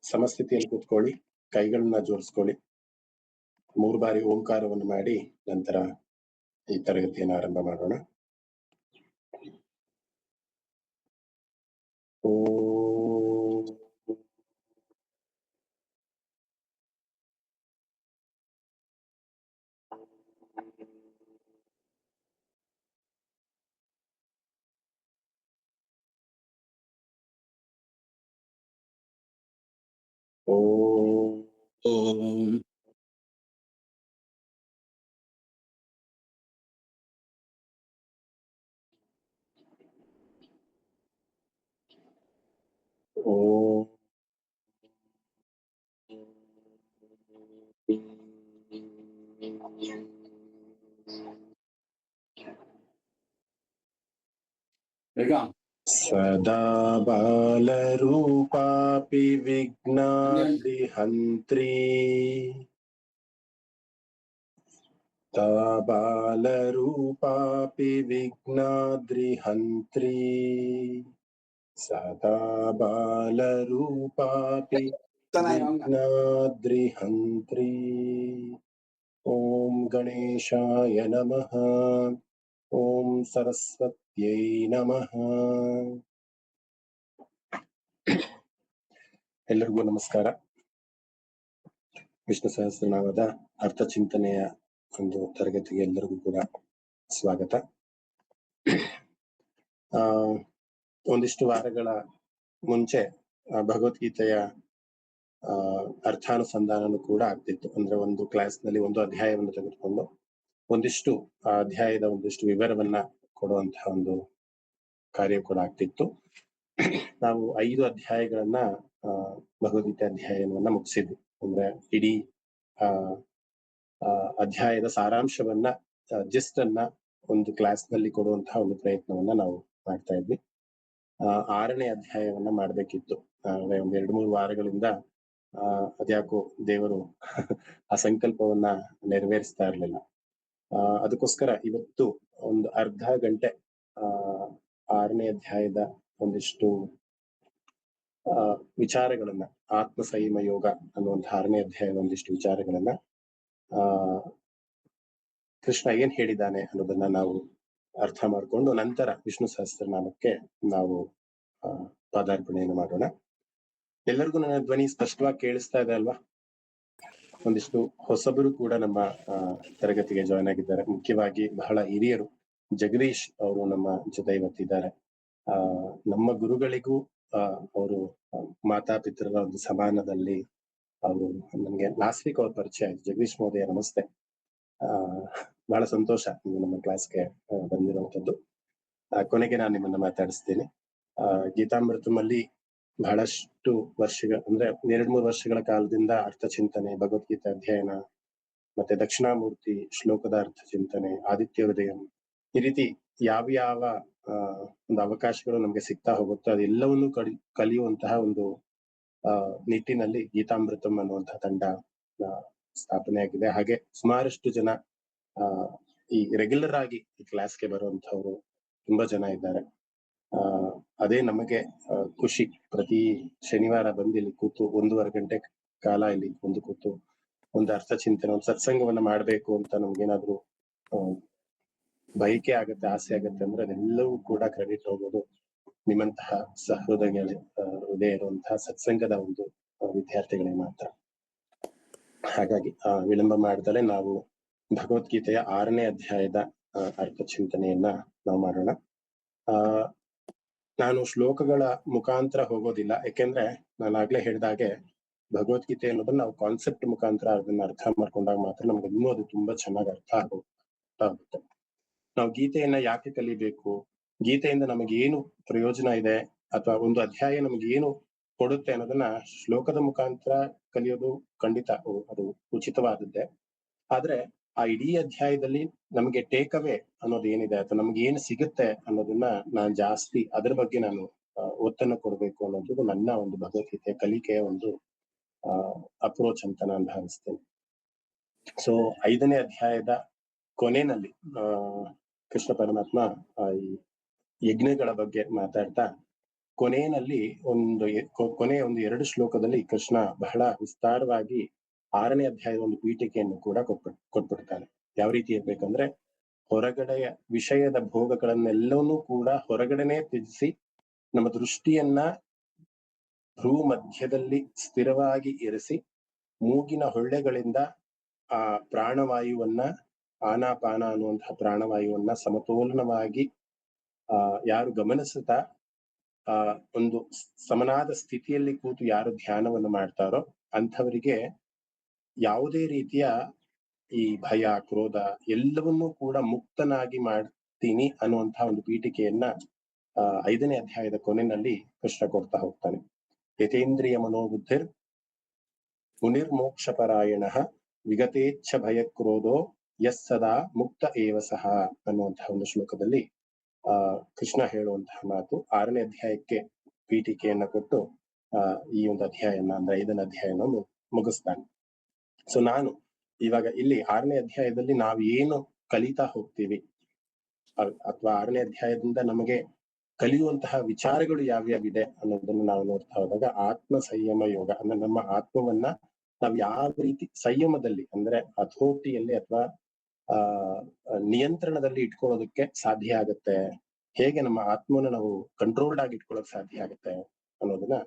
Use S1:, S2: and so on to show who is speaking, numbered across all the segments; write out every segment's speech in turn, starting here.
S1: ಸಮಸ್ಥಿತಿಯಲ್ಲಿ ಕೂತ್ಕೊಳ್ಳಿ, ಕೈಗಳನ್ನ ಜೋಡಿಸ್ಕೊಳ್ಳಿ. 3 ಬಾರಿ ಓಂಕಾರವನ್ನು ಮಾಡಿ ನಂತರ ಈ ತರಗತಿಯನ್ನು ಆರಂಭ ಮಾಡೋಣ. ಓಂ. ಸದಾ ಬಾಲರೂಪಾಪಿ ವಿಘ್ನಾದ್ರಿಹಂತ್ರೀ ಬಾಲರೂಪಾಪಿ ವಿಘ್ನಾದ್ರಿಹಂತ್ರೀ ಸದಾ ಬಾಲರೂಪಾಪಿ ವಿಘ್ನಾದ್ರಿಹಂತ್ರೀ. ಓಂ ಗಣೇಶಾಯ ನಮಃ. ಓಂ ಸರಸ್ವತ್ಯೈ ನಮಃ. ಎಲ್ಲರಿಗೂ ನಮಸ್ಕಾರ. ವಿಷ್ಣು ಸಹಸ್ರನಾಮದ ಅರ್ಥಚಿಂತನೆಯ ಒಂದು ತರಗತಿಗೆ ಎಲ್ಲರಿಗೂ ಕೂಡ ಸ್ವಾಗತ. ಒಂದಿಷ್ಟು ವಾರಗಳ ಮುಂಚೆ ಭಗವದ್ಗೀತೆಯ ಅರ್ಥಾನುಸಂಧಾನನು ಕೂಡ ಆಗ್ತಿತ್ತು. ಅಂದ್ರೆ ಒಂದು ಕ್ಲಾಸ್ ನಲ್ಲಿ ಒಂದು ಅಧ್ಯಾಯವನ್ನು ತೆಗೆದುಕೊಂಡು ಒಂದಿಷ್ಟು ಅಧ್ಯಾಯದ ಒಂದಿಷ್ಟು ವಿವರವನ್ನ ಕೊಡುವಂತಹ ಒಂದು ಕಾರ್ಯ ಕೂಡ ಆಗ್ತಿತ್ತು. ನಾವು 5 ಅಧ್ಯಾಯಗಳನ್ನ ಭಗವದ್ಗೀತೆ ಅಧ್ಯಾಯವನ್ನ ಮುಗಿಸಿದ್ವಿ. ಅಂದ್ರೆ ಇಡೀ ಅಧ್ಯಾಯದ ಸಾರಾಂಶವನ್ನ ಜಿಸ್ಟ್ ಅನ್ನ ಒಂದು ಕ್ಲಾಸ್ ನಲ್ಲಿ ಕೊಡುವಂತಹ ಒಂದು ಪ್ರಯತ್ನವನ್ನ ನಾವು ಮಾಡ್ತಾ ಇದ್ವಿ. 6ನೇ ಅಧ್ಯಾಯವನ್ನ ಮಾಡ್ಬೇಕಿತ್ತು. ಒಂದ್ 2-3 ವಾರಗಳಿಂದ ಅದ್ಯಾಕೋ ದೇವರು ಆ ಸಂಕಲ್ಪವನ್ನ ನೆರವೇರಿಸ್ತಾ ಇರ್ಲಿಲ್ಲ. ಅದಕ್ಕೋಸ್ಕರ ಇವತ್ತು ಒಂದು ಅರ್ಧ ಗಂಟೆ 6ನೇ ಅಧ್ಯಾಯದ ಒಂದಿಷ್ಟು ವಿಚಾರಗಳನ್ನ, ಆತ್ಮ ಸಂಯಮ ಯೋಗ ಅನ್ನುವಂಥ 6ನೇ ಅಧ್ಯಾಯದ ಒಂದಿಷ್ಟು ವಿಚಾರಗಳನ್ನ ಕೃಷ್ಣ ಏನ್ ಹೇಳಿದ್ದಾನೆ ಅನ್ನೋದನ್ನ ನಾವು ಅರ್ಥ ಮಾಡ್ಕೊಂಡು ನಂತರ ವಿಷ್ಣು ಸಹಸ್ರನಾಮಕ್ಕೆ ನಾವು ಪಾದಾರ್ಪಣೆಯನ್ನು ಮಾಡೋಣ. ಎಲ್ಲರಿಗೂ ನನ್ನ ಧ್ವನಿ ಸ್ಪಷ್ಟವಾಗಿ ಕೇಳಿಸ್ತಾ ಇದೆ ಅಲ್ವಾ? ಒಂದಿಷ್ಟು ಹೊಸಬರು ಕೂಡ ನಮ್ಮ ತರಗತಿಗೆ ಜಾಯ್ನ್ ಆಗಿದ್ದಾರೆ. ಮುಖ್ಯವಾಗಿ ಬಹಳ ಹಿರಿಯರು, ಜಗದೀಶ್ ಅವರು ನಮ್ಮ ಜೊತೆ ಇವತ್ತಿದ್ದಾರೆ. ನಮ್ಮ ಗುರುಗಳಿಗೂ ಅವರು ಮಾತಾಪಿತೃರ ಒಂದು ಸಮಾನದಲ್ಲಿ ಅವರು ನಮ್ಗೆ ಲಾಸ್ಟ್ ವೀಕ್ ಅವ್ರ ಪರಿಚಯ ಆಯ್ತು. ಜಗದೀಶ್ ಮಹೋದಯ ನಮಸ್ತೆ. ಬಹಳ ಸಂತೋಷ ನೀವು ನಮ್ಮ ಕ್ಲಾಸ್ಗೆ ಬಂದಿರುವಂತದ್ದು. ಕೊನೆಗೆ ನಾನು ನಿಮ್ಮನ್ನ ಮಾತಾಡಿಸ್ತೀನಿ. ಗೀತಾಮೃತಮಲ್ಲಿ ಬಹಳಷ್ಟು ವರ್ಷಗಳ ಅಂದ್ರೆ 2-3 ವರ್ಷಗಳ ಕಾಲದಿಂದ ಅರ್ಥಚಿಂತನೆ, ಭಗವದ್ಗೀತೆ ಅಧ್ಯಯನ, ಮತ್ತೆ ದಕ್ಷಿಣಾಮೂರ್ತಿ ಶ್ಲೋಕದ ಅರ್ಥ ಚಿಂತನೆ, ಆದಿತ್ಯ ಹೃದಯ, ಈ ರೀತಿ ಯಾವ ಒಂದು ಅವಕಾಶಗಳು ನಮ್ಗೆ ಸಿಗ್ತಾ ಹೋಗುತ್ತೋ ಅದೆಲ್ಲವನ್ನು ಕಲಿಯುವಂತಹ ಒಂದು ನಿಟ್ಟಿನಲ್ಲಿ ಗೀತಾಮೃತಂ ಅನ್ನುವಂತಹ ತಂಡ ಸ್ಥಾಪನೆ ಆಗಿದೆ. ಹಾಗೆ ಸುಮಾರಷ್ಟು ಜನ ಈ ರೆಗ್ಯುಲರ್ ಆಗಿ ಈ ಕ್ಲಾಸ್ಗೆ ಬರುವಂತವ್ರು ತುಂಬಾ ಜನ ಇದ್ದಾರೆ. ಅದೇ ನಮಗೆ ಖುಷಿ. ಪ್ರತಿ ಶನಿವಾರ ಬಂದು ಇಲ್ಲಿ ಕೂತು 1.5 ಗಂಟೆ ಕಾಲ ಇಲ್ಲಿ ಕೂತು ಒಂದು ಅರ್ಥ ಚಿಂತನೆ, ಒಂದು ಸತ್ಸಂಗವನ್ನ ಮಾಡ್ಬೇಕು ಅಂತ ನಮ್ಗೇನಾದ್ರು ಬಯಕೆ ಆಗತ್ತೆ, ಆಸೆ ಆಗತ್ತೆ ಅಂದ್ರೆ ಅದೆಲ್ಲವೂ ಕೂಡ ಕ್ರೆಡಿಟ್ ಹೋಗೋದು ನಿಮ್ಮಂತಹ ಸಹೃದಯ ಇರುವಂತಹ ಸತ್ಸಂಗದ ಒಂದು ವಿದ್ಯಾರ್ಥಿಗಳಿಗೆ ಮಾತ್ರ. ಹಾಗಾಗಿ ವಿಳಂಬ ಮಾಡ್ದಲೆ ನಾವು ಭಗವದ್ಗೀತೆಯ 6ನೇ ಅಧ್ಯಾಯದ ಅರ್ಥ ಚಿಂತನೆಯನ್ನ ನಾವು ಮಾಡೋಣ. ನಾನು ಶ್ಲೋಕಗಳ ಮುಖಾಂತರ ಹೋಗೋದಿಲ್ಲ, ಯಾಕೆಂದ್ರೆ ನಾನು ಆಗ್ಲೇ ಹೇಳಿದಾಗೆ ಭಗವದ್ಗೀತೆ ಅನ್ನೋದನ್ನ ನಾವು ಕಾನ್ಸೆಪ್ಟ್ ಮುಖಾಂತರ ಅದನ್ನ ಅರ್ಥ ಮಾಡ್ಕೊಂಡಾಗ ಮಾತ್ರ ನಮ್ಗೆ ಇನ್ನೂ ಅದು ತುಂಬಾ ಚೆನ್ನಾಗಿ ಅರ್ಥ ಆಗುತ್ತೆ. ನಾವು ಗೀತೆಯನ್ನ ಯಾಕೆ ಕಲಿಬೇಕು, ಗೀತೆಯಿಂದ ನಮಗೆ ಏನು ಪ್ರಯೋಜನ ಇದೆ, ಅಥವಾ ಒಂದು ಅಧ್ಯಾಯ ನಮ್ಗೆ ಏನು ಕೊಡುತ್ತೆ ಅನ್ನೋದನ್ನ ಶ್ಲೋಕದ ಮುಖಾಂತರ ಕಲಿಯೋದು ಖಂಡಿತ ಅದು ಉಚಿತವಾದದ್ದೇ. ಆದ್ರೆ ಆ ಇಡೀ ಅಧ್ಯಾಯದಲ್ಲಿ ನಮಗೆ ಟೇಕ್ ಅವೇ ಅನ್ನೋದು ಏನಿದೆ, ಅಥವಾ ನಮ್ಗೆ ಏನು ಸಿಗುತ್ತೆ ಅನ್ನೋದನ್ನ ನಾನು ಜಾಸ್ತಿ ಅದ್ರ ಬಗ್ಗೆ ನಾನು ಒತ್ತನ್ನು ಕೊಡ್ಬೇಕು ಅನ್ನೋದು ನನ್ನ ಒಂದು ಭಗವದ್ಗೀತೆ ಕಲಿಕೆಯ ಒಂದು ಅಪ್ರೋಚ್ ಅಂತ ನಾನು ಭಾವಿಸ್ತೇನೆ. ಸೊ 5ನೇ ಅಧ್ಯಾಯದ ಕೊನೆಯಲ್ಲಿ ಕೃಷ್ಣ ಪರಮಾತ್ಮ ಈ ಯಜ್ಞಗಳ ಬಗ್ಗೆ ಮಾತಾಡ್ತಾ ಕೊನೆಯಲ್ಲಿ ಕೊನೆಯ ಒಂದು 2 ಶ್ಲೋಕದಲ್ಲಿ ಕೃಷ್ಣ ಬಹಳ ವಿಸ್ತಾರವಾಗಿ 6ನೇ ಅಧ್ಯಾಯದ ಒಂದು ಪೀಠಿಕೆಯನ್ನು ಕೂಡ ಕೊಟ್ಬಿಡ್ತಾನೆ. ಯಾವ ರೀತಿ ಇರ್ಬೇಕಂದ್ರೆ, ಹೊರಗಡೆಯ ವಿಷಯದ ಭೋಗಗಳನ್ನೆಲ್ಲವನ್ನೂ ಕೂಡ ಹೊರಗಡೆನೆ ತ್ಯಜಿಸಿ ನಮ್ಮ ದೃಷ್ಟಿಯನ್ನ ಭ್ರೂ ಮಧ್ಯದಲ್ಲಿ ಸ್ಥಿರವಾಗಿ ಇರಿಸಿ ಮೂಗಿನ ಹೊಳ್ಳೆಗಳಿಂದ ಆ ಪ್ರಾಣವಾಯುವನ್ನ, ಆನಾಪಾನ ಅನ್ನುವಂತಹ ಪ್ರಾಣವಾಯುವನ್ನ ಸಮತೋಲನವಾಗಿ ಯಾರು ಗಮನಿಸುತ್ತಾ ಒಂದು ಸಮನಾದ ಸ್ಥಿತಿಯಲ್ಲಿ ಕೂತು ಯಾರು ಧ್ಯಾನವನ್ನು ಮಾಡ್ತಾರೋ ಅಂಥವರಿಗೆ ಯಾವುದೇ ರೀತಿಯ ಈ ಭಯ, ಕ್ರೋಧ ಎಲ್ಲವನ್ನೂ ಕೂಡ ಮುಕ್ತನಾಗಿ ಮಾಡ್ತೀನಿ ಅನ್ನುವಂತಹ ಒಂದು ಪೀಠಿಕೆಯನ್ನ 5ನೇ ಅಧ್ಯಾಯದ ಕೊನೆಯಲ್ಲಿ ಕೃಷ್ಣ ಕೊಡ್ತಾ ಹೋಗ್ತಾನೆ. ಯತೇಂದ್ರಿಯ ಮನೋಬುದ್ಧಿರ್ ಮುನಿರ್ಮೋಕ್ಷಪರಾಯಣ ವಿಗತೇಚ್ಛ ಭಯಕ್ರೋಧೋ ಯಸ್ಸದಾ ಮುಕ್ತ ಏವ ಸಹ ಅನ್ನುವಂತಹ ಒಂದು ಶ್ಲೋಕದಲ್ಲಿ ಕೃಷ್ಣ ಹೇಳುವಂತಹ ಮಾತು 6ನೇ ಅಧ್ಯಾಯಕ್ಕೆ ಪೀಠಿಕೆಯನ್ನ ಕೊಟ್ಟು ಈ ಒಂದು ಅಧ್ಯಾಯನ ಅಂದ್ರೆ 5ನೇ ಅಧ್ಯಾಯನ ಮುಗಿಸ್ತಾನೆ. ಸೊ ನಾನು ಇವಾಗ ಇಲ್ಲಿ 6ನೇ ಅಧ್ಯಾಯದಲ್ಲಿ ನಾವು ಏನು ಕಲಿತಾ ಹೋಗ್ತೀವಿ ಅಥವಾ 6ನೇ ಅಧ್ಯಾಯದಿಂದ ನಮಗೆ ಕಲಿಯುವಂತಹ ವಿಚಾರಗಳು ಯಾವ್ಯಾವಿದೆ ಅನ್ನೋದನ್ನು ನಾವು ನೋಡ್ತಾ ಹೋದಾಗ, ಆತ್ಮ ಸಂಯಮ ಯೋಗ ಅಂದ್ರೆ ನಮ್ಮ ಆತ್ಮವನ್ನ ನಾವು ಯಾವ ರೀತಿ ಸಂಯಮದಲ್ಲಿ ಅಂದ್ರೆ ಅಥೋರಿಟಿಯಲ್ಲಿ ಅಥವಾ ನಿಯಂತ್ರಣದಲ್ಲಿ ಇಟ್ಕೊಳ್ಳೋದಕ್ಕೆ ಸಾಧ್ಯ ಆಗುತ್ತೆ, ಹೇಗೆ ನಮ್ಮ ಆತ್ಮನ ನಾವು ಕಂಟ್ರೋಲ್ಡ್ ಆಗಿ ಇಟ್ಕೊಳ್ಳೋಕೆ ಸಾಧ್ಯ ಆಗುತ್ತೆ ಅನ್ನೋದನ್ನ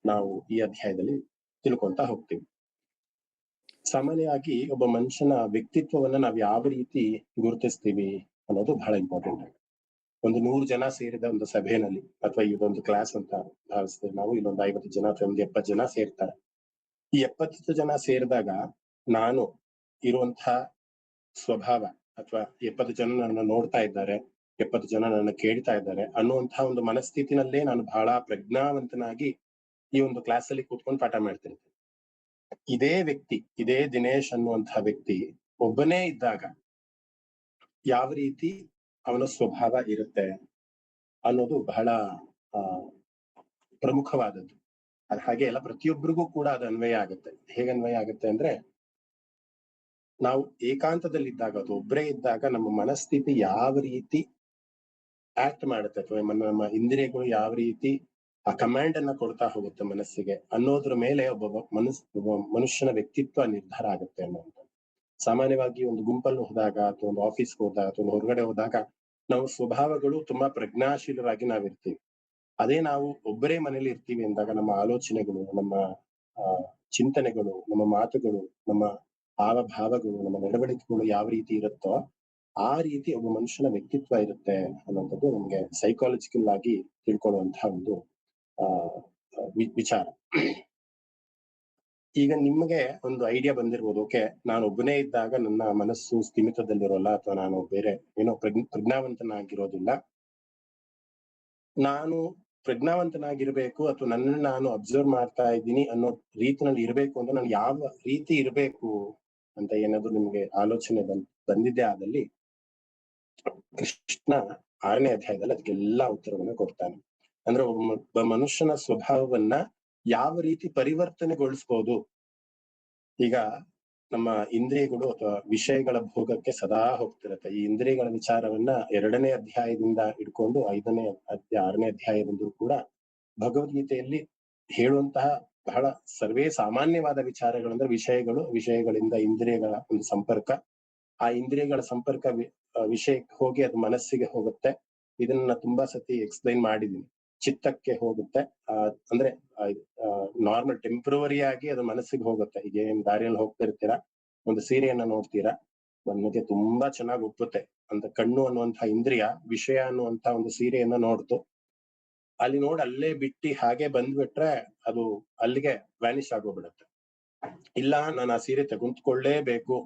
S1: ನಾವು ಈ ಅಧ್ಯಾಯದಲ್ಲಿ ತಿಳ್ಕೊಂತ ಹೋಗ್ತೀವಿ. ಸಾಮಾನ್ಯವಾಗಿ ಒಬ್ಬ ಮನುಷ್ಯನ ವ್ಯಕ್ತಿತ್ವವನ್ನ ನಾವ್ ಯಾವ ರೀತಿ ಗುರುತಿಸ್ತೀವಿ ಅನ್ನೋದು ಬಹಳ ಇಂಪಾರ್ಟೆಂಟ್ ಆಗುತ್ತೆ. ಒಂದು 100 ಜನ ಸೇರಿದ ಒಂದು ಸಭೆಯಲ್ಲಿ ಅಥವಾ ಇದೊಂದು ಕ್ಲಾಸ್ ಅಂತ ಭಾವಿಸ್ತೇವೆ ನಾವು, ಇಲ್ಲೊಂದು 50 ಜನ ಅಥವಾ ಒಂದು 70 ಜನ ಸೇರ್ತಾರೆ. ಈ 70 ಜನ ಸೇರಿದಾಗ ನಾನು ಇರುವಂತಹ ಸ್ವಭಾವ ಅಥವಾ 70 ಜನ ನನ್ನ ನೋಡ್ತಾ ಇದ್ದಾರೆ, 70 ಜನ ನನ್ನ ಕೇಳ್ತಾ ಇದ್ದಾರೆ ಅನ್ನುವಂತಹ ಒಂದು ಮನಸ್ಥಿತಿನಲ್ಲೇ ನಾನು ಬಹಳ ಪ್ರಜ್ಞಾವಂತನಾಗಿ ಈ ಒಂದು ಕ್ಲಾಸ್ ಅಲ್ಲಿ ಕೂತ್ಕೊಂಡು ಪಾಠ ಮಾಡ್ತೀನಿ. ಇದೇ ದಿನೇಶ್ ಅನ್ನುವಂತಹ ವ್ಯಕ್ತಿ ಒಬ್ಬನೇ ಇದ್ದಾಗ ಯಾವ ರೀತಿ ಅವನ ಸ್ವಭಾವ ಇರುತ್ತೆ ಅನ್ನೋದು ಬಹಳ ಪ್ರಮುಖವಾದದ್ದು. ಅದು ಹಾಗೆ ಎಲ್ಲ ಪ್ರತಿಯೊಬ್ಬರಿಗೂ ಕೂಡ ಅದು ಅನ್ವಯ ಆಗುತ್ತೆ. ಹೇಗೆ ಅನ್ವಯ ಆಗುತ್ತೆ ಅಂದ್ರೆ, ನಾವು ಏಕಾಂತದಲ್ಲಿದ್ದಾಗ ಅದು ಒಬ್ಬರೇ ಇದ್ದಾಗ ನಮ್ಮ ಮನಸ್ಥಿತಿ ಯಾವ ರೀತಿ ಆಕ್ಟ್ ಮಾಡುತ್ತೆ ಅಥವಾ ನಮ್ಮ ಇಂದ್ರಿಯಗಳು ಯಾವ ರೀತಿ ಆ ಕಮಾಂಡ್ ಅನ್ನ ಕೊಡ್ತಾ ಹೋಗುತ್ತೆ ಮನಸ್ಸಿಗೆ ಅನ್ನೋದ್ರ ಮೇಲೆ ಒಬ್ಬ ಮನುಷ್ಯನ ವ್ಯಕ್ತಿತ್ವ ನಿರ್ಧಾರ ಆಗುತ್ತೆ ಅನ್ನೋದು. ಸಾಮಾನ್ಯವಾಗಿ ಒಂದು ಗುಂಪಲ್ಲಿ ಹೋದಾಗ ಅಥವಾ ಒಂದು ಆಫೀಸ್ಗೆ ಹೋದಾಗ ಅಥವಾ ಒಂದು ಹೊರಗಡೆ ಹೋದಾಗ ನಾವು ಸ್ವಭಾವಗಳು ತುಂಬಾ ಪ್ರಜ್ಞಾಶೀಲರಾಗಿ ನಾವಿರ್ತೀವಿ. ಅದೇ ನಾವು ಒಬ್ಬರೇ ಮನೇಲಿ ಇರ್ತೀವಿ ಅಂದಾಗ ನಮ್ಮ ಆಲೋಚನೆಗಳು, ನಮ್ಮ ಚಿಂತನೆಗಳು, ನಮ್ಮ ಮಾತುಗಳು, ನಮ್ಮ ಭಾವಗಳು, ನಮ್ಮ ನಡವಳಿಕೆಗಳು ಯಾವ ರೀತಿ ಇರುತ್ತೋ ಆ ರೀತಿ ಒಬ್ಬ ಮನುಷ್ಯನ ವ್ಯಕ್ತಿತ್ವ ಇರುತ್ತೆ ಅನ್ನೋಂಥದ್ದು ನಮ್ಗೆ ಸೈಕಾಲಜಿಕಲ್ ಆಗಿ ತಿಳ್ಕೊಳ್ಳುವಂತಹ ಒಂದು ವಿಚಾರ. ಈಗ ನಿಮ್ಗೆ ಒಂದು ಐಡಿಯಾ ಬಂದಿರ್ಬೋದು, ಓಕೆ ನಾನು ಒಬ್ಬನೇ ಇದ್ದಾಗ ನನ್ನ ಮನಸ್ಸು ಸ್ಥಿಮಿತದಲ್ಲಿರೋಲ್ಲ ಅಥವಾ ನಾನು ಬೇರೆ ಏನೋ ಪ್ರಜ್ಞಾವಂತನಾಗಿರೋದಿಲ್ಲ, ನಾನು ಪ್ರಜ್ಞಾವಂತನಾಗಿರ್ಬೇಕು ಅಥವಾ ನನ್ನನ್ನು ನಾನು ಅಬ್ಸರ್ವ್ ಮಾಡ್ತಾ ಇದ್ದೀನಿ ಅನ್ನೋ ರೀತಿನಲ್ಲಿ ಇರ್ಬೇಕು ಅಂದ್ರೆ ನಾನು ಯಾವ ರೀತಿ ಇರ್ಬೇಕು ಅಂತ ಏನಾದ್ರು ನಿಮ್ಗೆ ಆಲೋಚನೆ ಬಂದಿದ್ದೆ ಆದಲ್ಲಿ ಕೃಷ್ಣ 6ನೇ ಅಧ್ಯಾಯದಲ್ಲಿ ಅದಕ್ಕೆಲ್ಲಾ ಉತ್ತರವನ್ನ ಕೊಡ್ತಾನೆ. ಅಂದ್ರೆ ಒಬ್ಬ ಮನುಷ್ಯನ ಸ್ವಭಾವವನ್ನ ಯಾವ ರೀತಿ ಪರಿವರ್ತನೆಗೊಳಿಸ್ಬೋದು. ಈಗ ನಮ್ಮ ಇಂದ್ರಿಯಗಳು ಅಥವಾ ವಿಷಯಗಳ ಭೋಗಕ್ಕೆ ಸದಾ ಹೋಗ್ತಿರತ್ತೆ. ಈ ಇಂದ್ರಿಯಗಳ ವಿಚಾರವನ್ನ 2ನೇ ಅಧ್ಯಾಯದಿಂದ ಇಟ್ಕೊಂಡು 6ನೇ ಅಧ್ಯಾಯದಂದು ಕೂಡ ಭಗವದ್ಗೀತೆಯಲ್ಲಿ ಹೇಳುವಂತಹ ಬಹಳ ಸರ್ವೇ ಸಾಮಾನ್ಯವಾದ ವಿಚಾರಗಳಂದ್ರೆ ವಿಷಯಗಳಿಂದ ಇಂದ್ರಿಯಗಳ ಒಂದು ಸಂಪರ್ಕ, ಆ ಇಂದ್ರಿಯಗಳ ಸಂಪರ್ಕ ವಿಷಯಕ್ಕೆ ಹೋಗಿ ಅದು ಮನಸ್ಸಿಗೆ ಹೋಗುತ್ತೆ. ಇದನ್ನ ತುಂಬಾ ಸತಿ ಎಕ್ಸ್ಪ್ಲೈನ್ ಮಾಡಿದೀನಿ. ಚಿತ್ತಕ್ಕೆ ಹೋಗುತ್ತೆ, ಅಂದ್ರೆ ನಾರ್ಮಲ್ ಟೆಂಪ್ರವರಿ ಆಗಿ ಅದು ಮನಸ್ಸಿಗೆ ಹೋಗುತ್ತೆ. ಈಗ ಏನ್ ದಾರಿಯಲ್ಲಿ ಹೋಗ್ತಾ ಇರ್ತೀರಾ, ಒಂದು ಸೀರೆಯನ್ನ ನೋಡ್ತೀರಾ, ನಮಗೆ ತುಂಬಾ ಚೆನ್ನಾಗಿ ಒಪ್ಪುತ್ತೆ ಅಂತ ಕಣ್ಣು ಅನ್ನುವಂತಹ ಇಂದ್ರಿಯ ವಿಷಯ ಅನ್ನುವಂತ ಒಂದು ಸೀರೆಯನ್ನ ನೋಡ್ತು, ಅಲ್ಲಿ ಅಲ್ಲೇ ಬಿಟ್ಟು ಹಾಗೆ ಬಂದ್ಬಿಟ್ರೆ ಅದು ಅಲ್ಲಿಗೆ ವ್ಯಾನಿಶ್ ಆಗೋಗ್ಬಿಡುತ್ತೆ. ಇಲ್ಲ ನಾನು ಆ ಸೀರೆ ತೆಗೆದುಕೊಳ್ಳೇಬೇಕು,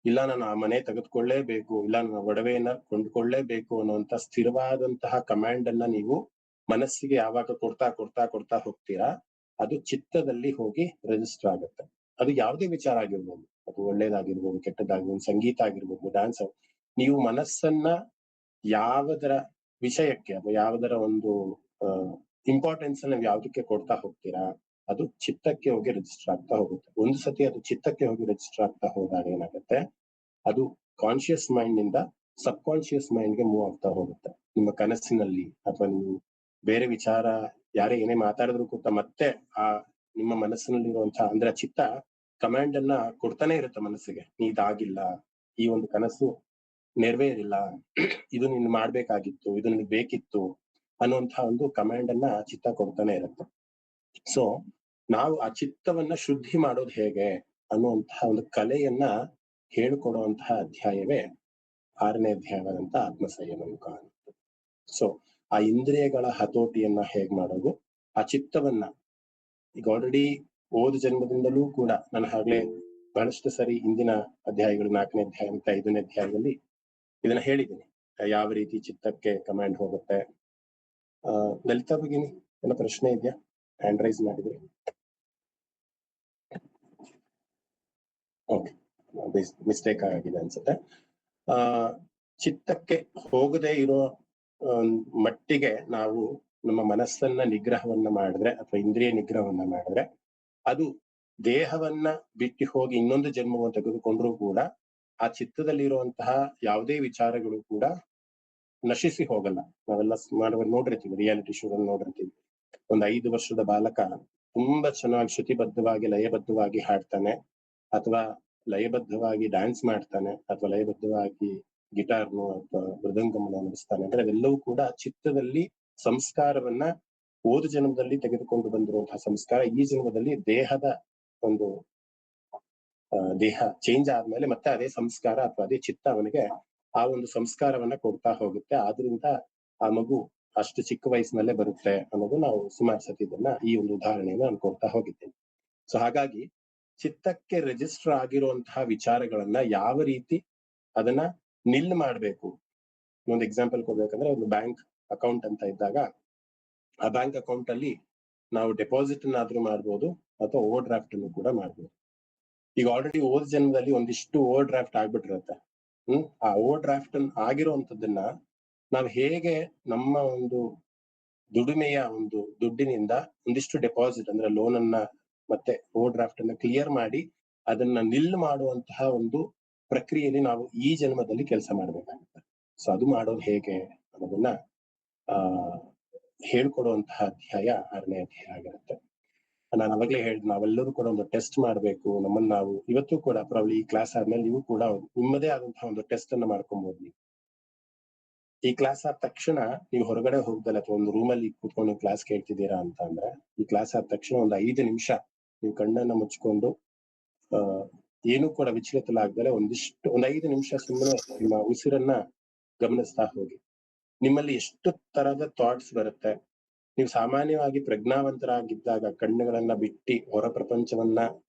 S1: ಇಲ್ಲ ನಾನು ಆ ಮನೆ ತೆಗೆದುಕೊಳ್ಳೇಬೇಕು, ಇಲ್ಲ ನನ್ನ ಒಡವೆಯನ್ನ ಕೊಂಡ್ಕೊಳ್ಳೇಬೇಕು ಅನ್ನುವಂತ ಸ್ಥಿರವಾದಂತಹ ಕಮಾಂಡ್ ಅನ್ನ ನೀವು ಮನಸ್ಸಿಗೆ ಯಾವಾಗ ಕೊಡ್ತಾ ಹೋಗ್ತೀರಾ, ಅದು ಚಿತ್ತದಲ್ಲಿ ಹೋಗಿ ರಿಜಿಸ್ಟರ್ ಆಗುತ್ತೆ. ಅದು ಯಾವುದೇ ವಿಚಾರ ಆಗಿರ್ಬೋದು, ಅದು ಒಳ್ಳೇದಾಗಿರ್ಬೋದು, ಕೆಟ್ಟದಾಗಿರ್ಬೋದು, ಸಂಗೀತ ಆಗಿರ್ಬೋದು, ಡ್ಯಾನ್ಸ್. ನೀವು ಮನಸ್ಸನ್ನ ಯಾವುದರ ವಿಷಯಕ್ಕೆ ಅಥವಾ ಯಾವುದರ ಒಂದು ಇಂಪಾರ್ಟೆನ್ಸ್ ನೀವು ಯಾವ್ದಕ್ಕೆ ಕೊಡ್ತಾ ಹೋಗ್ತೀರಾ, ಅದು ಚಿತ್ತಕ್ಕೆ ಹೋಗಿ ರಿಜಿಸ್ಟರ್ ಆಗ್ತಾ ಹೋಗುತ್ತೆ. ಒಂದು ಸತಿ ಅದು ಚಿತ್ತಕ್ಕೆ ಹೋಗಿ ರಿಜಿಸ್ಟರ್ ಆಗ್ತಾ ಹೋದಾಗ ಏನಾಗುತ್ತೆ, ಅದು ಕಾನ್ಶಿಯಸ್ ಮೈಂಡ್ ನಿಂದ ಸಬ್ ಕಾನ್ಶಿಯಸ್ ಮೈಂಡ್ಗೆ ಮೂವ್ ಆಗ್ತಾ ಹೋಗುತ್ತೆ. ನಿಮ್ಮ ಕನಸಿನಲ್ಲಿ ಅಥವಾ ನೀವು ಬೇರೆ ವಿಚಾರ ಯಾರೇ ಏನೇ ಮಾತಾಡಿದ್ರು ಕೂಡ ಮತ್ತೆ ಆ ನಿಮ್ಮ ಮನಸ್ಸಿನಲ್ಲಿರುವಂತಹ ಅಂದ್ರೆ ಚಿತ್ತ ಕಮಾಂಡ್ ಅನ್ನ ಕೊಡ್ತಾನೆ ಇರುತ್ತೆ ಮನಸ್ಸಿಗೆ, ನೀ ಇದಾಗಿಲ್ಲ, ಈ ಒಂದು ಕನಸು ನೆರವೇರಿಲ್ಲ, ಇದು ನೀನ್ ಮಾಡ್ಬೇಕಾಗಿತ್ತು, ಇದು ನಿನಗೆ ಬೇಕಿತ್ತು ಅನ್ನುವಂತಹ ಒಂದು ಕಮಾಂಡ್ ಅನ್ನ ಚಿತ್ತ ಕೊಡ್ತಾನೆ ಇರುತ್ತೆ. ಸೊ ನಾವು ಆ ಚಿತ್ತವನ್ನ ಶುದ್ಧಿ ಮಾಡೋದು ಹೇಗೆ ಅನ್ನುವಂತಹ ಒಂದು ಕಲೆಯನ್ನ ಹೇಳಿಕೊಡುವಂತಹ ಅಧ್ಯಾಯವೇ 6ನೇ ಅಧ್ಯಾಯವಾದಂತ ಆತ್ಮಸಂಯಮ ಯುಗ. ಸೊ ಆ ಇಂದ್ರಿಯಗಳ ಹತೋಟಿಯನ್ನ ಹೇಗ್ ಮಾಡೋದು, ಆ ಚಿತ್ತವನ್ನ ಈಗ ಆಲ್ರೆಡಿ ಹೋದ ಜನ್ಮದಿಂದಲೂ ಕೂಡ ನಾನು ಆಗ್ಲೇ ಬಹಳಷ್ಟು ಸರಿ ಹಿಂದಿನ ಅಧ್ಯಾಯಗಳು 4ನೇ ಅಧ್ಯಾಯ ಮತ್ತು 5ನೇ ಅಧ್ಯಾಯದಲ್ಲಿ ಇದನ್ನ ಹೇಳಿದ್ದೀನಿ, ಯಾವ ರೀತಿ ಚಿತ್ತಕ್ಕೆ ಕಮಾಂಡ್ ಹೋಗುತ್ತೆ. ಲಲಿತಾ ಭಗಿನಿ ಎಲ್ಲ ಪ್ರಶ್ನೆ ಇದೆಯಾ? ಹ್ಯಾಂಡ್ ರೈಸ್ ಮಾಡಿದ್ರೆ ಓಕೆ, ಮಿಸ್ಟೇಕ್ ಆಗಿದೆ ಅನ್ಸುತ್ತೆ. ಚಿತ್ತಕ್ಕೆ ಹೋಗದೆ ಇರೋ ಮಟ್ಟಿಗೆ ನಾವು ನಮ್ಮ ಮನಸ್ಸನ್ನ ನಿಗ್ರಹವನ್ನ ಮಾಡಿದ್ರೆ ಅಥವಾ ಇಂದ್ರಿಯ ನಿಗ್ರಹವನ್ನ ಮಾಡಿದ್ರೆ ಅದು ದೇಹವನ್ನ ಬಿಟ್ಟು ಹೋಗಿ ಇನ್ನೊಂದು ಜನ್ಮವನ್ನು ತೆಗೆದುಕೊಂಡ್ರೂ ಕೂಡ ಆ ಚಿತ್ತದಲ್ಲಿರುವಂತಹ ಯಾವುದೇ ವಿಚಾರಗಳು ಕೂಡ ನಶಿಸಿ ಹೋಗಲ್ಲ. ನಾವೆಲ್ಲ ಮಾಡುವ ನೋಡಿರ್ತೀವಿ, ರಿಯಾಲಿಟಿ ಶೋದಲ್ಲಿ ನೋಡಿರ್ತೀವಿ. ಒಂದು 5 ವರ್ಷದ ಬಾಲಕ ತುಂಬಾ ಚೆನ್ನಾಗಿ ಶ್ರುತಿಬದ್ಧವಾಗಿ ಲಯಬದ್ಧವಾಗಿ ಹಾಡ್ತಾನೆ, ಅಥವಾ ಲಯಬದ್ಧವಾಗಿ ಡ್ಯಾನ್ಸ್ ಮಾಡ್ತಾನೆ, ಅಥವಾ ಲಯಬದ್ಧವಾಗಿ ಗಿಟಾರ್ನು ಅಥವಾ ಮೃದಂಗವನ್ನು ನುಡಿಸ್ತಾನೆ. ಅಂದ್ರೆ ಅವೆಲ್ಲವೂ ಕೂಡ ಚಿತ್ತದಲ್ಲಿ ಸಂಸ್ಕಾರವನ್ನ ಹೋದ ಜನ್ಮದಲ್ಲಿ ತೆಗೆದುಕೊಂಡು ಬಂದಿರುವಂತಹ ಸಂಸ್ಕಾರ ಈ ಜನ್ಮದಲ್ಲಿ ದೇಹದ ಒಂದು ದೇಹ ಚೇಂಜ್ ಆದ್ಮೇಲೆ ಮತ್ತೆ ಅದೇ ಸಂಸ್ಕಾರ ಅಥವಾ ಅದೇ ಚಿತ್ತ ಅವನಿಗೆ ಆ ಒಂದು ಸಂಸ್ಕಾರವನ್ನ ಕೊಡ್ತಾ ಹೋಗುತ್ತೆ. ಆದ್ರಿಂದ ಆ ಮಗು ಅಷ್ಟು ಚಿಕ್ಕ ವಯಸ್ಸಿನಲ್ಲೇ ಬರುತ್ತೆ ಅನ್ನೋದು ನಾವು ಸುಮಾರು ಸತಿ ಇದನ್ನ ಈ ಒಂದು ಉದಾಹರಣೆಯನ್ನು ನಾನು ಕೊಡ್ತಾ ಹೋಗಿದ್ದೇನೆ. ಸೊ ಹಾಗಾಗಿ ಚಿತ್ತಕ್ಕೆ ರಿಜಿಸ್ಟರ್ ಆಗಿರುವಂತಹ ವಿಚಾರಗಳನ್ನ ಯಾವ ರೀತಿ ಅದನ್ನ ನಿಲ್ ಮಾಡ್ಬೇಕು. ಒಂದು ಎಕ್ಸಾಂಪಲ್ ಕೊಡ್ಬೇಕಂದ್ರೆ ಒಂದು ಬ್ಯಾಂಕ್ ಅಕೌಂಟ್ ಅಂತ ಇದ್ದಾಗ ಆ ಬ್ಯಾಂಕ್ ಅಕೌಂಟ್ ಅಲ್ಲಿ ನಾವು ಡೆಪಾಸಿಟ್ ಅನ್ನಾದ್ರೂ ಮಾಡ್ಬೋದು ಅಥವಾ ಓವರ್ ಡ್ರಾಫ್ಟ್ ಅನ್ನು ಕೂಡ ಮಾಡ್ಬೋದು. ಈಗ ಆಲ್ರೆಡಿ ಹೋದ ಜನ್ಮದಲ್ಲಿ ಒಂದಿಷ್ಟು ಓವರ್ ಡ್ರಾಫ್ಟ್ ಆಗ್ಬಿಟ್ಟಿರುತ್ತೆ. ಆ ಓವರ್ ಡ್ರಾಫ್ಟ್ ಆಗಿರುವಂತದ್ದನ್ನ ನಾವು ಹೇಗೆ ನಮ್ಮ ಒಂದು ದುಡಿಮೆಯ ಒಂದು ದುಡ್ಡಿನಿಂದ ಒಂದಿಷ್ಟು ಡೆಪಾಸಿಟ್ ಅಂದ್ರೆ ಲೋನ್ ಅನ್ನ ಮತ್ತೆ ಓವರ್ ಡ್ರಾಫ್ಟ್ ಅನ್ನ ಕ್ಲಿಯರ್ ಮಾಡಿ ಅದನ್ನ ನಿಲ್ ಮಾಡುವಂತಹ ಒಂದು ಪ್ರಕ್ರಿಯೆಯಲ್ಲಿ ನಾವು ಈ ಜನ್ಮದಲ್ಲಿ ಕೆಲಸ ಮಾಡ್ಬೇಕಾಗುತ್ತೆ. ಸೊ ಅದು ಮಾಡೋದು ಹೇಗೆ ಅನ್ನೋದನ್ನ ಹೇಳ್ಕೊಡುವಂತಹ ಅಧ್ಯಾಯ 6ನೇ ಅಧ್ಯಾಯ ಆಗಿರುತ್ತೆ. ನಾನು ಅವಾಗ್ಲೇ ಹೇಳಿದ್ ನಾವೆಲ್ಲರೂ ಕೂಡ ಒಂದು ಟೆಸ್ಟ್ ಮಾಡ್ಬೇಕು ನಮ್ಮನ್ನ ನಾವು. ಇವತ್ತು ಕೂಡ ಪ್ರಾಬ್ಲಿ ಈ ಕ್ಲಾಸ್ ಆದ್ಮೇಲೆ ನೀವು ಕೂಡ ನಿಮ್ಮದೇ ಆದಂತಹ ಒಂದು ಟೆಸ್ಟ್ ಅನ್ನ ಮಾಡ್ಕೊಬಹುದು. ನೀವು ಈ ಕ್ಲಾಸ್ ಆದ ತಕ್ಷಣ ನೀವು ಹೊರಗಡೆ ಹೋಗ್ದಲ್ಲ ಅಥವಾ ಒಂದು ರೂಮಲ್ಲಿ ಕೂತ್ಕೊಂಡು ಕ್ಲಾಸ್ ಕೇಳ್ತಿದ್ದೀರಾ ಅಂತ ಅಂದ್ರೆ ಈ ಕ್ಲಾಸ್ ಆದ ತಕ್ಷಣ ಒಂದು 5 ನಿಮಿಷ ನೀವು ಕಣ್ಣನ್ನ ಮುಚ್ಕೊಂಡು ಏನು ಕೂಡ ವಿಚಲಿತಲಾಗ್ದಲೆ ಒಂದು 5 ನಿಮಿಷ ಸುಮ್ಮನೆ ನಿಮ್ಮ ಉಸಿರನ್ನ ಗಮನಿಸ್ತಾ ಹೋಗಿ. ನಿಮ್ಮಲ್ಲಿ ಎಷ್ಟು ತರದ ಥಾಟ್ಸ್ ಬರುತ್ತೆ. ನೀವು ಸಾಮಾನ್ಯವಾಗಿ ಪ್ರಜ್ಞಾವಂತರಾಗಿದ್ದಾಗ ಕಣ್ಣುಗಳನ್ನ ಬಿಟ್ಟಿ ಹೊರ ಪ್ರಪಂಚವನ್ನ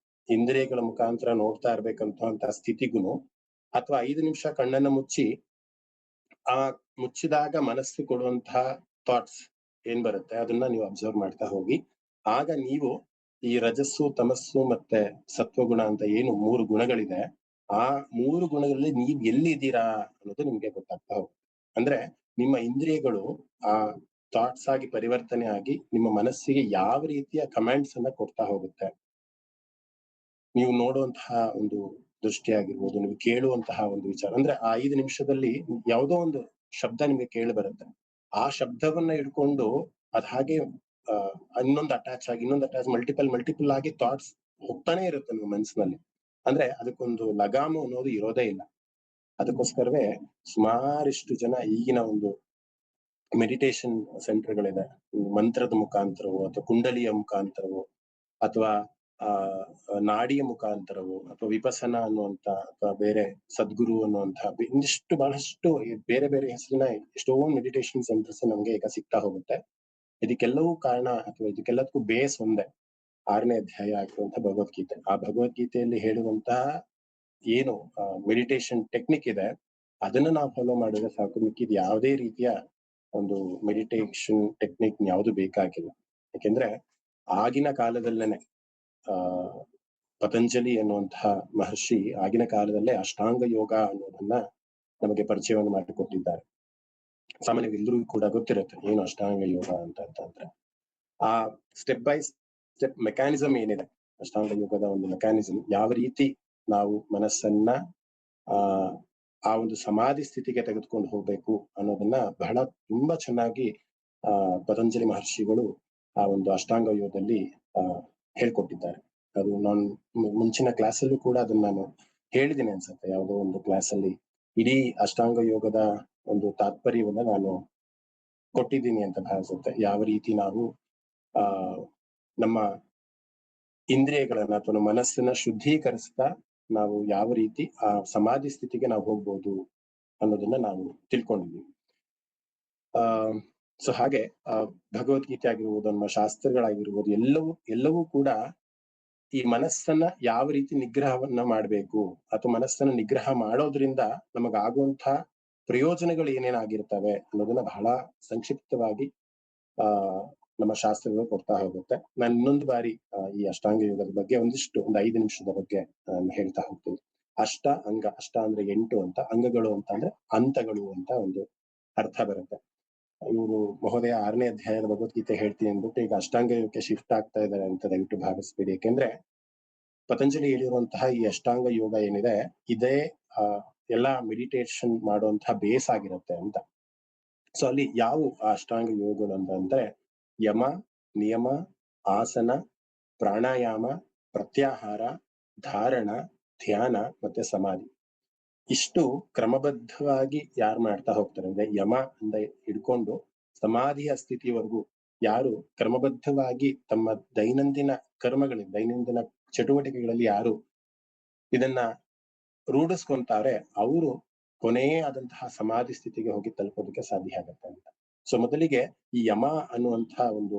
S1: ಇಂದ್ರಿಯಗಳ ಮುಖಾಂತರ ನೋಡ್ತಾ ಇರ್ಬೇಕಂತ ಸ್ಥಿತಿಗೂ ಅಥವಾ 5 ನಿಮಿಷ ಕಣ್ಣನ್ನ ಮುಚ್ಚಿ ಆ ಮುಚ್ಚಿದಾಗ ಮನಸ್ಸು ಕೊಡುವಂತಹ ಥಾಟ್ಸ್ ಏನ್ ಬರುತ್ತೆ ಅದನ್ನ ನೀವು ಅಬ್ಸರ್ವ್ ಮಾಡ್ತಾ ಹೋಗಿ. ಆಗ ನೀವು ಈ ರಜಸ್ಸು, ತಮಸ್ಸು ಮತ್ತೆ ಸತ್ವಗುಣ ಅಂತ ಏನು 3 ಗುಣಗಳಿದೆ, ಆ 3 ಗುಣಗಳಲ್ಲಿ ನೀವ್ ಎಲ್ಲಿದ್ದೀರಾ ಅನ್ನೋದು ನಿಮ್ಗೆ ಗೊತ್ತಾಗ್ತಾ ಹೋಗುತ್ತೆ. ಅಂದ್ರೆ ನಿಮ್ಮ ಇಂದ್ರಿಯಗಳು ಆ ಥಾಟ್ಸ್ ಆಗಿ ಪರಿವರ್ತನೆ ಆಗಿ ನಿಮ್ಮ ಮನಸ್ಸಿಗೆ ಯಾವ ರೀತಿಯ ಕಮಾಂಡ್ಸ್ ಅನ್ನ ಕೊಡ್ತಾ ಹೋಗುತ್ತೆ. ನೀವು ನೋಡುವಂತಹ ಒಂದು ದೃಷ್ಟಿ ಆಗಿರ್ಬೋದು, ನೀವು ಕೇಳುವಂತಹ ಒಂದು ವಿಚಾರ ಅಂದ್ರೆ ಆ 5 ನಿಮಿಷದಲ್ಲಿ ಯಾವುದೋ ಒಂದು ಶಬ್ದ ನಿಮ್ಗೆ ಕೇಳಿ ಬರುತ್ತೆ. ಆ ಶಬ್ದವನ್ನ ಇಟ್ಕೊಂಡು ಅದ್ ಹಾಗೆ ಇನ್ನೊಂದು ಅಟ್ಯಾಚ್ ಮಲ್ಟಿಪಲ್ ಆಗಿ ಥಾಟ್ಸ್ ಹೋಗ್ತಾನೆ ಇರುತ್ತೆ ನಿಮ್ಮ ಮನಸ್ಸಿನಲ್ಲಿ. ಅಂದ್ರೆ ಅದಕ್ಕೊಂದು ಲಗಾಮು ಅನ್ನೋದು ಇರೋದೇ ಇಲ್ಲ. ಅದಕ್ಕೋಸ್ಕರವೇ ಸುಮಾರಿಷ್ಟು ಜನ ಈಗಿನ ಒಂದು ಮೆಡಿಟೇಷನ್ ಸೆಂಟರ್ಗಳಿದೆ, ಮಂತ್ರದ ಮುಖಾಂತರವೋ ಅಥವಾ ಕುಂಡಲಿಯ ಮುಖಾಂತರವೋ ಅಥವಾ ನಾಡಿಯ ಮುಖಾಂತರವೋ ಅಥವಾ ವಿಪಸನ ಅನ್ನುವಂತ ಅಥವಾ ಬೇರೆ ಸದ್ಗುರು ಅನ್ನುವಂತ ಇಂದಿಷ್ಟು ಬಹಳಷ್ಟು ಬೇರೆ ಬೇರೆ ಹೆಸರಿನ ಎಷ್ಟೋ ಮೆಡಿಟೇಷನ್ ಸೆಂಟರ್ಸ್ ನಮ್ಗೆ ಈಗ ಸಿಗ್ತಾ ಹೋಗುತ್ತೆ. ಇದಕ್ಕೆಲ್ಲವೂ ಕಾರಣ ಅಥವಾ ಇದಕ್ಕೆಲ್ಲದಕ್ಕೂ ಬೇಸ್ ಒಂದೇ, 6ನೇ ಅಧ್ಯಾಯ ಆಗಿರುವಂತಹ ಭಗವದ್ಗೀತೆ. ಆ ಭಗವದ್ಗೀತೆಯಲ್ಲಿ ಹೇಳುವಂತಹ ಏನು ಮೆಡಿಟೇಷನ್ ಟೆಕ್ನಿಕ್ ಇದೆ ಅದನ್ನ ನಾವು ಫಾಲೋ ಮಾಡಿದ್ರೆ ಸಾಕು. ಮಿಕ್ಕಿದ ಯಾವುದೇ ರೀತಿಯ ಒಂದು ಮೆಡಿಟೇಷನ್ ಟೆಕ್ನಿಕ್ ಯಾವುದು ಬೇಕಾಗಿಲ್ಲ. ಯಾಕೆಂದ್ರೆ ಆಗಿನ ಕಾಲದಲ್ಲೇನೆ ಪತಂಜಲಿ ಅನ್ನುವಂತಹ ಮಹರ್ಷಿ ಆಗಿನ ಕಾಲದಲ್ಲೇ ಅಷ್ಟಾಂಗ ಯೋಗ ಅನ್ನೋದನ್ನ ನಮಗೆ ಪರಿಚಯವನ್ನು ಮಾಡಿಕೊಟ್ಟಿದ್ದಾರೆ. ಸಾಮಾನ್ಯವಾಗಿ ಎಲ್ಲರಿಗೂ ಕೂಡ ಗೊತ್ತಿರುತ್ತೆ ಏನು ಅಷ್ಟಾಂಗ ಯೋಗ ಅಂತಂದ್ರೆ. ಆ ಸ್ಟೆಪ್ ಬೈ ಸ್ಟೆಪ್ ಮೆಕ್ಯಾನಿಸಮ್ ಏನಿದೆ, ಅಷ್ಟಾಂಗ ಯೋಗದ ಒಂದು ಮೆಕ್ಯಾನಿಸಮ್, ಯಾವ ರೀತಿ ನಾವು ಮನಸ್ಸನ್ನ ಆ ಒಂದು ಸಮಾಧಿ ಸ್ಥಿತಿಗೆ ತೆಗೆದುಕೊಂಡು ಹೋಗ್ಬೇಕು ಅನ್ನೋದನ್ನ ಬಹಳ ತುಂಬಾ ಚೆನ್ನಾಗಿ ಪತಂಜಲಿ ಮಹರ್ಷಿಗಳು ಆ ಒಂದು ಅಷ್ಟಾಂಗ ಯೋಗದಲ್ಲಿ ಹೇಳ್ಕೊಟ್ಟಿದ್ದಾರೆ. ಅದು ನಾನು ಮುಂಚಿನ ಕ್ಲಾಸಲ್ಲೂ ಕೂಡ ಅದನ್ನ ನಾನು ಹೇಳಿದ್ದೀನಿ ಅನ್ಸುತ್ತೆ, ಯಾವುದೋ ಒಂದು ಕ್ಲಾಸಲ್ಲಿ ಇಡೀ ಅಷ್ಟಾಂಗ ಯೋಗದ ಒಂದು ತಾತ್ಪರ್ಯವನ್ನ ನಾನು ಕೊಟ್ಟಿದ್ದೀನಿ ಅಂತ ಭಾವಿಸುತ್ತೆ. ಯಾವ ರೀತಿ ನಾವು ಆ ನಮ್ಮ ಇಂದ್ರಿಯಗಳನ್ನ ಅಥವಾ ಮನಸ್ಸನ್ನ ಶುದ್ಧೀಕರಿಸ್ತಾ ನಾವು ಯಾವ ರೀತಿ ಆ ಸಮಾಧಿ ಸ್ಥಿತಿಗೆ ನಾವು ಹೋಗ್ಬೋದು ಅನ್ನೋದನ್ನ ನಾವು ತಿಳ್ಕೊಂಡಿದ್ದೀವಿ. ಆ ಸೊ ಹಾಗೆ ಭಗವದ್ಗೀತೆ ಆಗಿರ್ಬೋದು, ನಮ್ಮ ಶಾಸ್ತ್ರಗಳಾಗಿರ್ಬೋದು, ಎಲ್ಲವೂ ಕೂಡ ಈ ಮನಸ್ಸನ್ನ ಯಾವ ರೀತಿ ನಿಗ್ರಹವನ್ನ ಮಾಡ್ಬೇಕು ಅಥವಾ ಮನಸ್ಸನ್ನ ನಿಗ್ರಹ ಮಾಡೋದ್ರಿಂದ ನಮಗಾಗುವಂತ ಪ್ರಯೋಜನಗಳು ಏನೇನಾಗಿರ್ತವೆ ಅನ್ನೋದನ್ನ ಬಹಳ ಸಂಕ್ಷಿಪ್ತವಾಗಿ ಆ ನಮ್ಮ ಶಾಸ್ತ್ರಗಳು ಕೊಡ್ತಾ ಹೋಗುತ್ತೆ. ನಾನು ಇನ್ನೊಂದು ಬಾರಿ ಈ ಅಷ್ಟಾಂಗ ಯೋಗದ ಬಗ್ಗೆ ಒಂದು 5 ನಿಮಿಷದ ಬಗ್ಗೆ ಹೇಳ್ತಾ ಹೋಗ್ತೀನಿ. ಅಷ್ಟ ಅಂದ್ರೆ 8 ಅಂತ, ಅಂಗಗಳು ಅಂತ ಅಂದ್ರೆ ಹಂತಗಳು ಅಂತ ಒಂದು ಅರ್ಥ ಬರುತ್ತೆ. ಇವರು ಮಹೋದಯ 6ನೇ ಅಧ್ಯಾಯದ ಭಗವದ್ಗೀತೆ ಹೇಳ್ತೀನಿ ಅಂದ್ಬಿಟ್ಟು ಈಗ ಅಷ್ಟಾಂಗ ಯೋಗಕ್ಕೆ ಶಿಫ್ಟ್ ಆಗ್ತಾ ಇದ್ದಾರೆ ಅಂತ ದಯವಿಟ್ಟು ಭಾವಿಸ್ಬೇಡಿ. ಯಾಕೆಂದ್ರೆ ಪತಂಜಲಿ ಹೇಳಿರುವಂತಹ ಈ ಅಷ್ಟಾಂಗ ಯೋಗ ಏನಿದೆ, ಇದೇ ಎಲ್ಲಾ ಮೆಡಿಟೇಷನ್ ಮಾಡುವಂತಹ ಬೇಸ್ ಆಗಿರುತ್ತೆ ಅಂತ. ಸೊ ಅಲ್ಲಿ ಯಾವ ಅಷ್ಟಾಂಗ ಯೋಗಗಳು ಅಂತಂದ್ರೆ ಯಮ, ನಿಯಮ, ಆಸನ, ಪ್ರಾಣಾಯಾಮ, ಪ್ರತ್ಯಾಹಾರ, ಧಾರಣ, ಧ್ಯಾನ ಮತ್ತೆ ಸಮಾಧಿ. ಇಷ್ಟು ಕ್ರಮಬದ್ಧವಾಗಿ ಯಾರು ಮಾಡ್ತಾ ಹೋಗ್ತಾರೆ ಅಂದ್ರೆ ಯಮ ಅಂತ ಹಿಡ್ಕೊಂಡು ಸಮಾಧಿಯ ಸ್ಥಿತಿವರೆಗೂ ಯಾರು ಕ್ರಮಬದ್ಧವಾಗಿ ತಮ್ಮ ದೈನಂದಿನ ದೈನಂದಿನ ಚಟುವಟಿಕೆಗಳಲ್ಲಿ ಯಾರು ಇದನ್ನ ರೂಢಿಸ್ಕೊಂತಾರೆ, ಅವರು ಕೊನೆಯಾದಂತಹ ಸಮಾಧಿ ಸ್ಥಿತಿಗೆ ಹೋಗಿ ತಲುಪೋದಕ್ಕೆ ಸಾಧ್ಯ ಆಗತ್ತೆ ಅಂತ. ಸೊ ಮೊದಲಿಗೆ ಈ ಯಮ ಅನ್ನುವಂತಹ ಒಂದು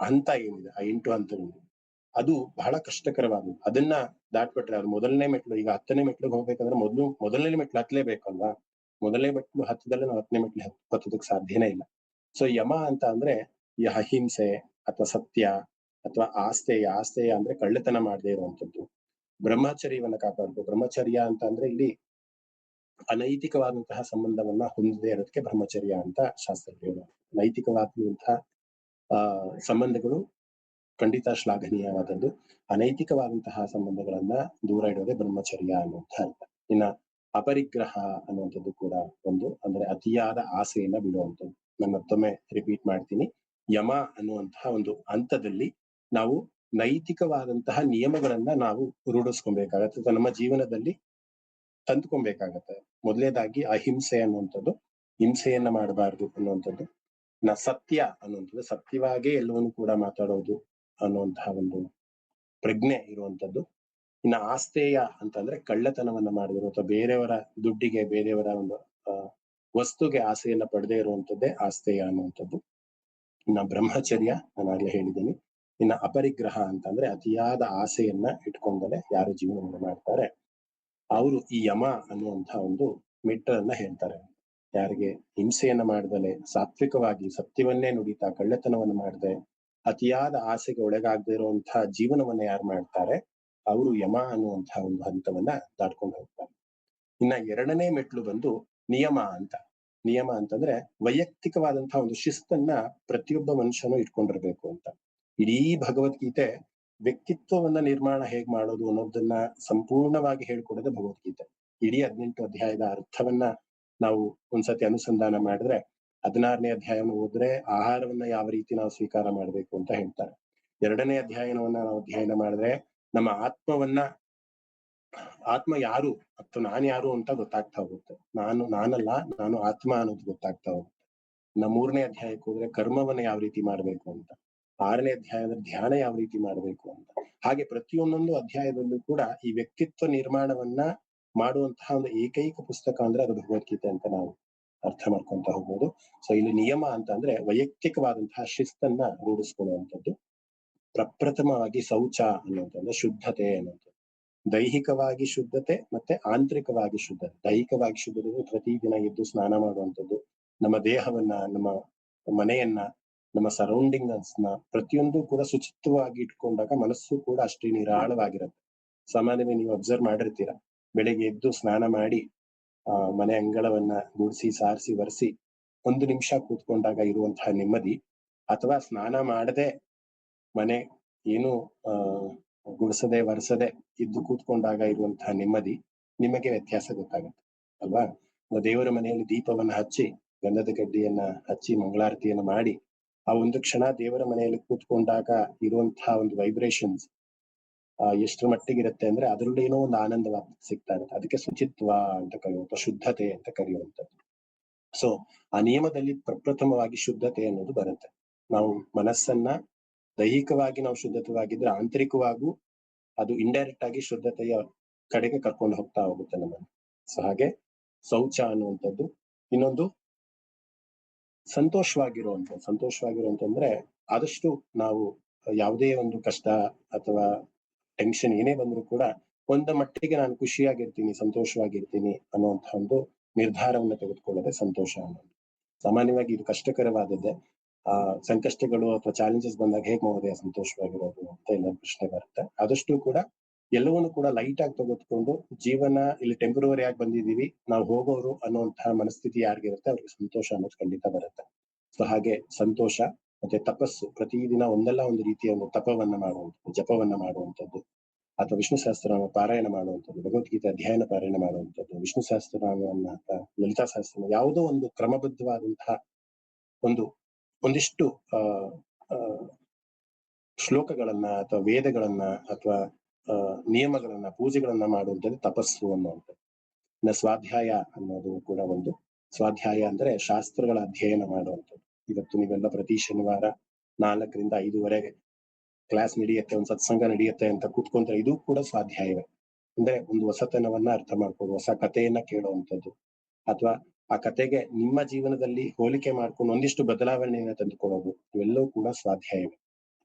S1: ಹಂತ ಏನಿದೆ, ಆ 8 ಹಂತಗಳು, ಅದು ಬಹಳ ಕಷ್ಟಕರವಾದದ್ದು. ಅದನ್ನ ದಾಟ್ಬಿಟ್ರೆ ಅದು ಮೊದಲನೇ ಮೆಟ್ಲು. ಈಗ 10ನೇ ಮೆಟ್ಲಿಗೆ ಹೋಗ್ಬೇಕಂದ್ರೆ ಮೊದಲನೇ ಮೆಟ್ಲು ಹತ್ಲೇಬೇಕಲ್ವಾ? ಮೊದಲನೇ ಮೆಟ್ಲು ಹತ್ತದಲ್ಲೇ ನಾವು 10ನೇ ಮೆಟ್ಲು ಹತ್ತೋದಕ್ಕೆ ಸಾಧ್ಯನೇ ಇಲ್ಲ. ಸೊ ಯಮ ಅಂತ ಅಂದ್ರೆ ಈ ಅಹಿಂಸೆ ಅಥವಾ ಸತ್ಯ ಅಥವಾ ಆಸ್ತೆಯ ಅಂದ್ರೆ ಕಳ್ಳತನ ಮಾಡದೇ ಇರುವಂತದ್ದು. ಬ್ರಹ್ಮಚರ್ಯವನ್ನ ಕಾಪಾಡಬೇಕು. ಬ್ರಹ್ಮಚರ್ಯ ಅಂತ ಅಂದ್ರೆ ಇಲ್ಲಿ ಅನೈತಿಕವಾದಂತಹ ಸಂಬಂಧವನ್ನ ಹೊಂದದೇ ಇರೋದಕ್ಕೆ ಬ್ರಹ್ಮಚರ್ಯ ಅಂತ ಶಾಸ್ತ್ರಗಳು. ನೈತಿಕವಾದಂತಹ ಸಂಬಂಧಗಳು ಖಂಡಿತ ಶ್ಲಾಘನೀಯವಾದದ್ದು. ಅನೈತಿಕವಾದಂತಹ ಸಂಬಂಧಗಳನ್ನ ದೂರ ಇಡೋದೇ ಬ್ರಹ್ಮಚರ್ಯ ಅನ್ನುವಂಥ ಅರ್ಥ. ಇನ್ನ ಅಪರಿಗ್ರಹ ಅನ್ನುವಂಥದ್ದು ಕೂಡ ಒಂದು, ಅಂದ್ರೆ ಅತಿಯಾದ ಆಸೆಯನ್ನ ಬಿಡುವಂಥದ್ದು. ನಾನು ಮತ್ತೊಮ್ಮೆ ರಿಪೀಟ್ ಮಾಡ್ತೀನಿ, ಯಮ ಅನ್ನುವಂತಹ ಒಂದು ಹಂತದಲ್ಲಿ ನಾವು ನೈತಿಕವಾದಂತಹ ನಿಯಮಗಳನ್ನ ನಾವು ರೂಢಿಸ್ಕೊಬೇಕಾಗತ್ತೆ ಅಥವಾ ನಮ್ಮ ಜೀವನದಲ್ಲಿ ತಂದ್ಕೊಬೇಕಾಗತ್ತೆ. ಮೊದಲನೇದಾಗಿ ಅಹಿಂಸೆ ಅನ್ನುವಂಥದ್ದು, ಹಿಂಸೆಯನ್ನ ಮಾಡಬಾರ್ದು ಅನ್ನುವಂಥದ್ದು. ಸತ್ಯ ಅನ್ನುವಂಥದ್ದು, ಸತ್ಯವಾಗೇ ಎಲ್ಲವನ್ನೂ ಕೂಡ ಮಾತಾಡೋದು ಅನ್ನುವಂತಹ ಒಂದು ಪ್ರಜ್ಞೆ ಇರುವಂತದ್ದು. ಇನ್ನ ಆಸ್ತೇಯ ಅಂತಂದ್ರೆ ಕಳ್ಳತನವನ್ನ ಮಾಡಿದ್ರು ಅಥವಾ ಬೇರೆಯವರ ದುಡ್ಡಿಗೆ, ಬೇರೆಯವರ ಒಂದು ವಸ್ತುಗೆ ಆಸೆಯನ್ನ ಪಡೆದೇ ಇರುವಂತದ್ದೇ ಆಸ್ತೇಯ ಅನ್ನುವಂಥದ್ದು. ಇನ್ನ ಬ್ರಹ್ಮಚರ್ಯ ನಾನು ಆಗ್ಲೇ ಹೇಳಿದ್ದೀನಿ. ಇನ್ನ ಅಪರಿಗ್ರಹ ಅಂತಂದ್ರೆ ಅತಿಯಾದ ಆಸೆಯನ್ನ ಇಟ್ಕೊಂಡಲೆ ಯಾರು ಜೀವನವನ್ನು ಮಾಡ್ತಾರೆ ಅವರು ಈ ಯಮ ಅನ್ನುವಂಥ ಒಂದು ಮೆಟ್ಟಲನ್ನ ಹೇಳ್ತಾರೆ. ಯಾರಿಗೆ ಹಿಂಸೆಯನ್ನ ಮಾಡ್ದಲೆ ಸಾತ್ವಿಕವಾಗಿ ಸತ್ಯವನ್ನೇ ನುಡಿತಾ ಕಳ್ಳತನವನ್ನು ಮಾಡದೆ ಅತಿಯಾದ ಆಸೆಗೆ ಒಳಗಾಗದೇ ಇರುವಂತಹ ಜೀವನವನ್ನ ಯಾರು ಮಾಡ್ತಾರೆ ಅವರು ಯಮ ಅನ್ನುವಂತಹ ಒಂದು ಹಂತವನ್ನ ದಾಟ್ಕೊಂಡು ಹೋಗ್ತಾರೆ. ಇನ್ನ 2ನೇ ಮೆಟ್ಲು ಬಂದು ನಿಯಮ ಅಂತ. ನಿಯಮ ಅಂತಂದ್ರೆ ವೈಯಕ್ತಿಕವಾದಂತಹ ಒಂದು ಶಿಸ್ತನ್ನ ಪ್ರತಿಯೊಬ್ಬ ಮನುಷ್ಯನು ಇಟ್ಕೊಂಡಿರ್ಬೇಕು ಅಂತ. ಇಡೀ ಭಗವದ್ಗೀತೆ ವ್ಯಕ್ತಿತ್ವವನ್ನ ನಿರ್ಮಾಣ ಹೇಗ್ ಮಾಡೋದು ಅನ್ನೋದನ್ನ ಸಂಪೂರ್ಣವಾಗಿ ಹೇಳ್ಕೊಡೋದೇ ಭಗವದ್ಗೀತೆ. ಇಡೀ 18 ಅಧ್ಯಾಯದ ಅರ್ಥವನ್ನ ನಾವು ಒಂದ್ಸತಿ ಅನುಸಂಧಾನ ಮಾಡಿದ್ರೆ 16ನೇ ಅಧ್ಯಾಯವನ್ನು ಓದಿದ್ರೆ ಆಹಾರವನ್ನ ಯಾವ ರೀತಿ ನಾವು ಸ್ವೀಕಾರ ಮಾಡ್ಬೇಕು ಅಂತ ಹೇಳ್ತಾರೆ. 2ನೇ ಅಧ್ಯಾಯವನ್ನ ನಾವು ಅಧ್ಯಯನ ಮಾಡಿದ್ರೆ ನಮ್ಮ ಆತ್ಮ ಯಾರು ಅಥವಾ ನಾನ್ ಯಾರು ಅಂತ ಗೊತ್ತಾಗ್ತಾ ಹೋಗುತ್ತೆ. ನಾನಲ್ಲ, ನಾನು ಆತ್ಮ ಅನ್ನೋದು ಗೊತ್ತಾಗ್ತಾ ಹೋಗುತ್ತೆ. ನಮ್ಮ 3ನೇ ಅಧ್ಯಾಯಕ್ಕೆ ಹೋದ್ರೆ ಕರ್ಮವನ್ನ ಯಾವ ರೀತಿ ಮಾಡ್ಬೇಕು ಅಂತ, 6ನೇ ಅಧ್ಯಾಯದ ಧ್ಯಾನ ಯಾವ ರೀತಿ ಮಾಡ್ಬೇಕು ಅಂತ. ಹಾಗೆ ಪ್ರತಿಯೊಂದೊಂದು ಅಧ್ಯಾಯದಲ್ಲೂ ಕೂಡ ಈ ವ್ಯಕ್ತಿತ್ವ ನಿರ್ಮಾಣವನ್ನ ಮಾಡುವಂತಹ ಒಂದು ಏಕೈಕ ಪುಸ್ತಕ ಅಂದ್ರೆ ಅದು ಭಗವದ್ಗೀತೆ ಅಂತ ನಾವು ಅರ್ಥ ಮಾಡ್ಕೊಂತ ಹೋಗ್ಬೋದು. ಸೊ ಇಲ್ಲಿ ನಿಯಮ ಅಂತ ಅಂದ್ರೆ ವೈಯಕ್ತಿಕವಾದಂತಹ ಶಿಸ್ತನ್ನ ರೂಢಿಸ್ಕೊಳ್ಳುವಂಥದ್ದು. ಪ್ರಪ್ರಥಮವಾಗಿ ಶೌಚ ಅನ್ನುವಂಥದ್ದು, ಶುದ್ಧತೆ ಅನ್ನುವಂಥದ್ದು. ದೈಹಿಕವಾಗಿ ಶುದ್ಧತೆ ಮತ್ತೆ ಆಂತರಿಕವಾಗಿ ಶುದ್ಧತೆ. ದೈಹಿಕವಾಗಿ ಶುದ್ಧತೆ ಪ್ರತಿದಿನ ಎದ್ದು ಸ್ನಾನ ಮಾಡುವಂಥದ್ದು, ನಮ್ಮ ದೇಹವನ್ನ, ನಮ್ಮ ಮನೆಯನ್ನ, ನಮ್ಮ ಸರೌಂಡಿಂಗ್ಸ್ ನ ಪ್ರತಿಯೊಂದು ಕೂಡ ಶುಚಿತ್ವವಾಗಿ ಇಟ್ಕೊಂಡಾಗ ಮನಸ್ಸು ಕೂಡ ಅಷ್ಟೇ ನಿರಾಳವಾಗಿರುತ್ತೆ. ಸಾಮಾನ್ಯವಾಗಿ ನೀವು ಅಬ್ಸರ್ವ್ ಮಾಡಿರ್ತೀರ, ಬೆಳಿಗ್ಗೆ ಎದ್ದು ಸ್ನಾನ ಮಾಡಿ ಮನೆ ಅಂಗಳವನ್ನ ಗುಡಿಸಿ ಸಾರಿಸಿ ಒರೆಸಿ 1 ನಿಮಿಷ ಕೂತ್ಕೊಂಡಾಗ ಇರುವಂತಹ ನೆಮ್ಮದಿ, ಅಥವಾ ಸ್ನಾನ ಮಾಡದೆ ಮನೆ ಏನು ಗುಡಿಸದೆ ಒರೆಸದೆ ಇದ್ದು ಕೂತ್ಕೊಂಡಾಗ ಇರುವಂತಹ ನೆಮ್ಮದಿ, ನಿಮಗೆ ವ್ಯತ್ಯಾಸ ಗೊತ್ತಾಗುತ್ತೆ ಅಲ್ವಾ? ದೇವರ ಮನೆಯಲ್ಲಿ ದೀಪವನ್ನ ಹಚ್ಚಿ, ಗಂಧದ ಕಡ್ಡಿಯನ್ನ ಹಚ್ಚಿ ಮಂಗಳಾರತಿಯನ್ನ ಮಾಡಿ ಆ ಒಂದು ಕ್ಷಣ ದೇವರ ಮನೆಯಲ್ಲಿ ಕೂತ್ಕೊಂಡಾಗ ಇರುವಂತಹ ಒಂದು ವೈಬ್ರೇಷನ್ಸ್ ಎಷ್ಟರ ಮಟ್ಟಿಗಿರುತ್ತೆ ಅಂದ್ರೆ ಅದರಲ್ಲಿ ಏನೋ ಒಂದು ಆನಂದ ಸಿಗ್ತಾ ಇರುತ್ತೆ. ಅದಕ್ಕೆ ಶುಚಿತ್ವ ಅಂತ ಕರೆಯುವಂತ, ಶುದ್ಧತೆ ಅಂತ ಕರೆಯುವಂಥದ್ದು. ಸೊ ಆ ನಿಯಮದಲ್ಲಿ ಪ್ರಪ್ರಥಮವಾಗಿ ಶುದ್ಧತೆ ಅನ್ನೋದು ಬರುತ್ತೆ. ನಾವು ಮನಸ್ಸನ್ನ ದೈಹಿಕವಾಗಿ ನಾವು ಶುದ್ಧವಾಗಿದ್ರೆ ಆಂತರಿಕವಾಗೂ ಅದು ಇಂಡೈರೆಕ್ಟ್ ಆಗಿ ಶುದ್ಧತೆಯ ಕಡೆಗೆ ಕರ್ಕೊಂಡು ಹೋಗ್ತಾ ಹೋಗುತ್ತೆ ನಮ್ಮನ್ನು. ಸೊ ಹಾಗೆ ಶೌಚ ಅನ್ನುವಂಥದ್ದು. ಇನ್ನೊಂದು ಸಂತೋಷವಾಗಿರುವಂತಂದ್ರೆ ಆದಷ್ಟು ನಾವು ಯಾವುದೇ ಒಂದು ಕಷ್ಟ ಅಥವಾ ಟೆನ್ಷನ್ ಏನೇ ಬಂದ್ರು ಕೂಡ ಒಂದು ಮಟ್ಟಿಗೆ ನಾನು ಖುಷಿಯಾಗಿರ್ತೀನಿ, ಸಂತೋಷವಾಗಿರ್ತೀನಿ ಅನ್ನುವಂತಹ ಒಂದು ನಿರ್ಧಾರವನ್ನು ತೆಗೆದುಕೊಳ್ಳೋದೇ ಸಂತೋಷ ಅನ್ನೋದು. ಸಾಮಾನ್ಯವಾಗಿ ಇದು ಕಷ್ಟಕರವಾದದ್ದೇ. ಸಂಕಷ್ಟಗಳು ಅಥವಾ ಚಾಲೆಂಜಸ್ ಬಂದಾಗ ಹೇಗ್ ಮಾಡೋದೇ ಸಂತೋಷವಾಗಿರೋದು ಅಂತ ಎಲ್ಲ ಪ್ರಶ್ನೆ ಬರುತ್ತೆ. ಆದಷ್ಟು ಕೂಡ ಎಲ್ಲವನ್ನೂ ಕೂಡ ಲೈಟ್ ಆಗಿ ತೆಗೆದುಕೊಂಡು ಜೀವನ ಇಲ್ಲಿ ಟೆಂಪರರಿ ಆಗಿ ಬಂದಿದೀವಿ, ನಾವು ಹೋಗೋರು ಅನ್ನುವಂತಹ ಮನಸ್ಥಿತಿ ಯಾರಿಗಿರುತ್ತೆ ಅವ್ರಿಗೆ ಸಂತೋಷ ಅನ್ನೋದು ಖಂಡಿತ ಬರುತ್ತೆ. ಸೊ ಹಾಗೆ ಸಂತೋಷ ಮತ್ತೆ ತಪಸ್ಸು, ಪ್ರತಿದಿನ ಒಂದಲ್ಲ ಒಂದು ರೀತಿಯ ಒಂದು ತಪವನ್ನ ಮಾಡುವಂಥದ್ದು, ಜಪವನ್ನ ಮಾಡುವಂಥದ್ದು, ಅಥವಾ ವಿಷ್ಣು ಸಹಸ್ರನಾಮ ಪಾರಾಯಣ ಮಾಡುವಂಥದ್ದು, ಭಗವದ್ಗೀತೆ ಅಧ್ಯಯನ ಪಾರಾಯಣ ಮಾಡುವಂಥದ್ದು, ವಿಷ್ಣು ಸಹಸ್ರನಾಮವನ್ನ ಅಥವಾ ಲಲಿತಾ ಸಹಸ್ರನಾಮ ಯಾವುದೋ ಒಂದು ಕ್ರಮಬದ್ಧವಾದಂತಹ ಒಂದಿಷ್ಟು ಶ್ಲೋಕಗಳನ್ನ ಅಥವಾ ವೇದಗಳನ್ನ ಅಥವಾ ನಿಯಮಗಳನ್ನ, ಪೂಜೆಗಳನ್ನ ಮಾಡುವಂಥದ್ದು ತಪಸ್ಸು ಅನ್ನುವಂಥದ್ದು. ಇನ್ನು ಸ್ವಾಧ್ಯಾಯ ಅನ್ನೋದು ಕೂಡ ಒಂದು. ಸ್ವಾಧ್ಯಾಯ ಅಂದ್ರೆ ಶಾಸ್ತ್ರಗಳ ಅಧ್ಯಯನ ಮಾಡುವಂಥದ್ದು. ಇವತ್ತು ನೀವೆಲ್ಲ ಪ್ರತಿ ಶನಿವಾರ 4ರಿಂದ 5ವರೆಗೆ ಕ್ಲಾಸ್ ನಡೆಯುತ್ತೆ, ಒಂದು ಸತ್ಸಂಗ ನಡೆಯುತ್ತೆ ಅಂತ ಕೂತ್ಕೊಂಡ್ರೆ ಇದು ಕೂಡ ಸ್ವಾಧ್ಯಾಯವೇ. ಅಂದ್ರೆ ಒಂದು ಹೊಸತನವನ್ನ ಅರ್ಥ ಮಾಡ್ಕೊಂಡು ಹೊಸ ಕಥೆಯನ್ನ ಕೇಳುವಂಥದ್ದು, ಅಥವಾ ಆ ಕಥೆಗೆ ನಿಮ್ಮ ಜೀವನದಲ್ಲಿ ಹೋಲಿಕೆ ಮಾಡ್ಕೊಂಡು ಒಂದಿಷ್ಟು ಬದಲಾವಣೆಯನ್ನ ತಂದುಕೊಡೋದು, ಇವೆಲ್ಲವೂ ಕೂಡ ಸ್ವಾಧ್ಯಾಯವೇ.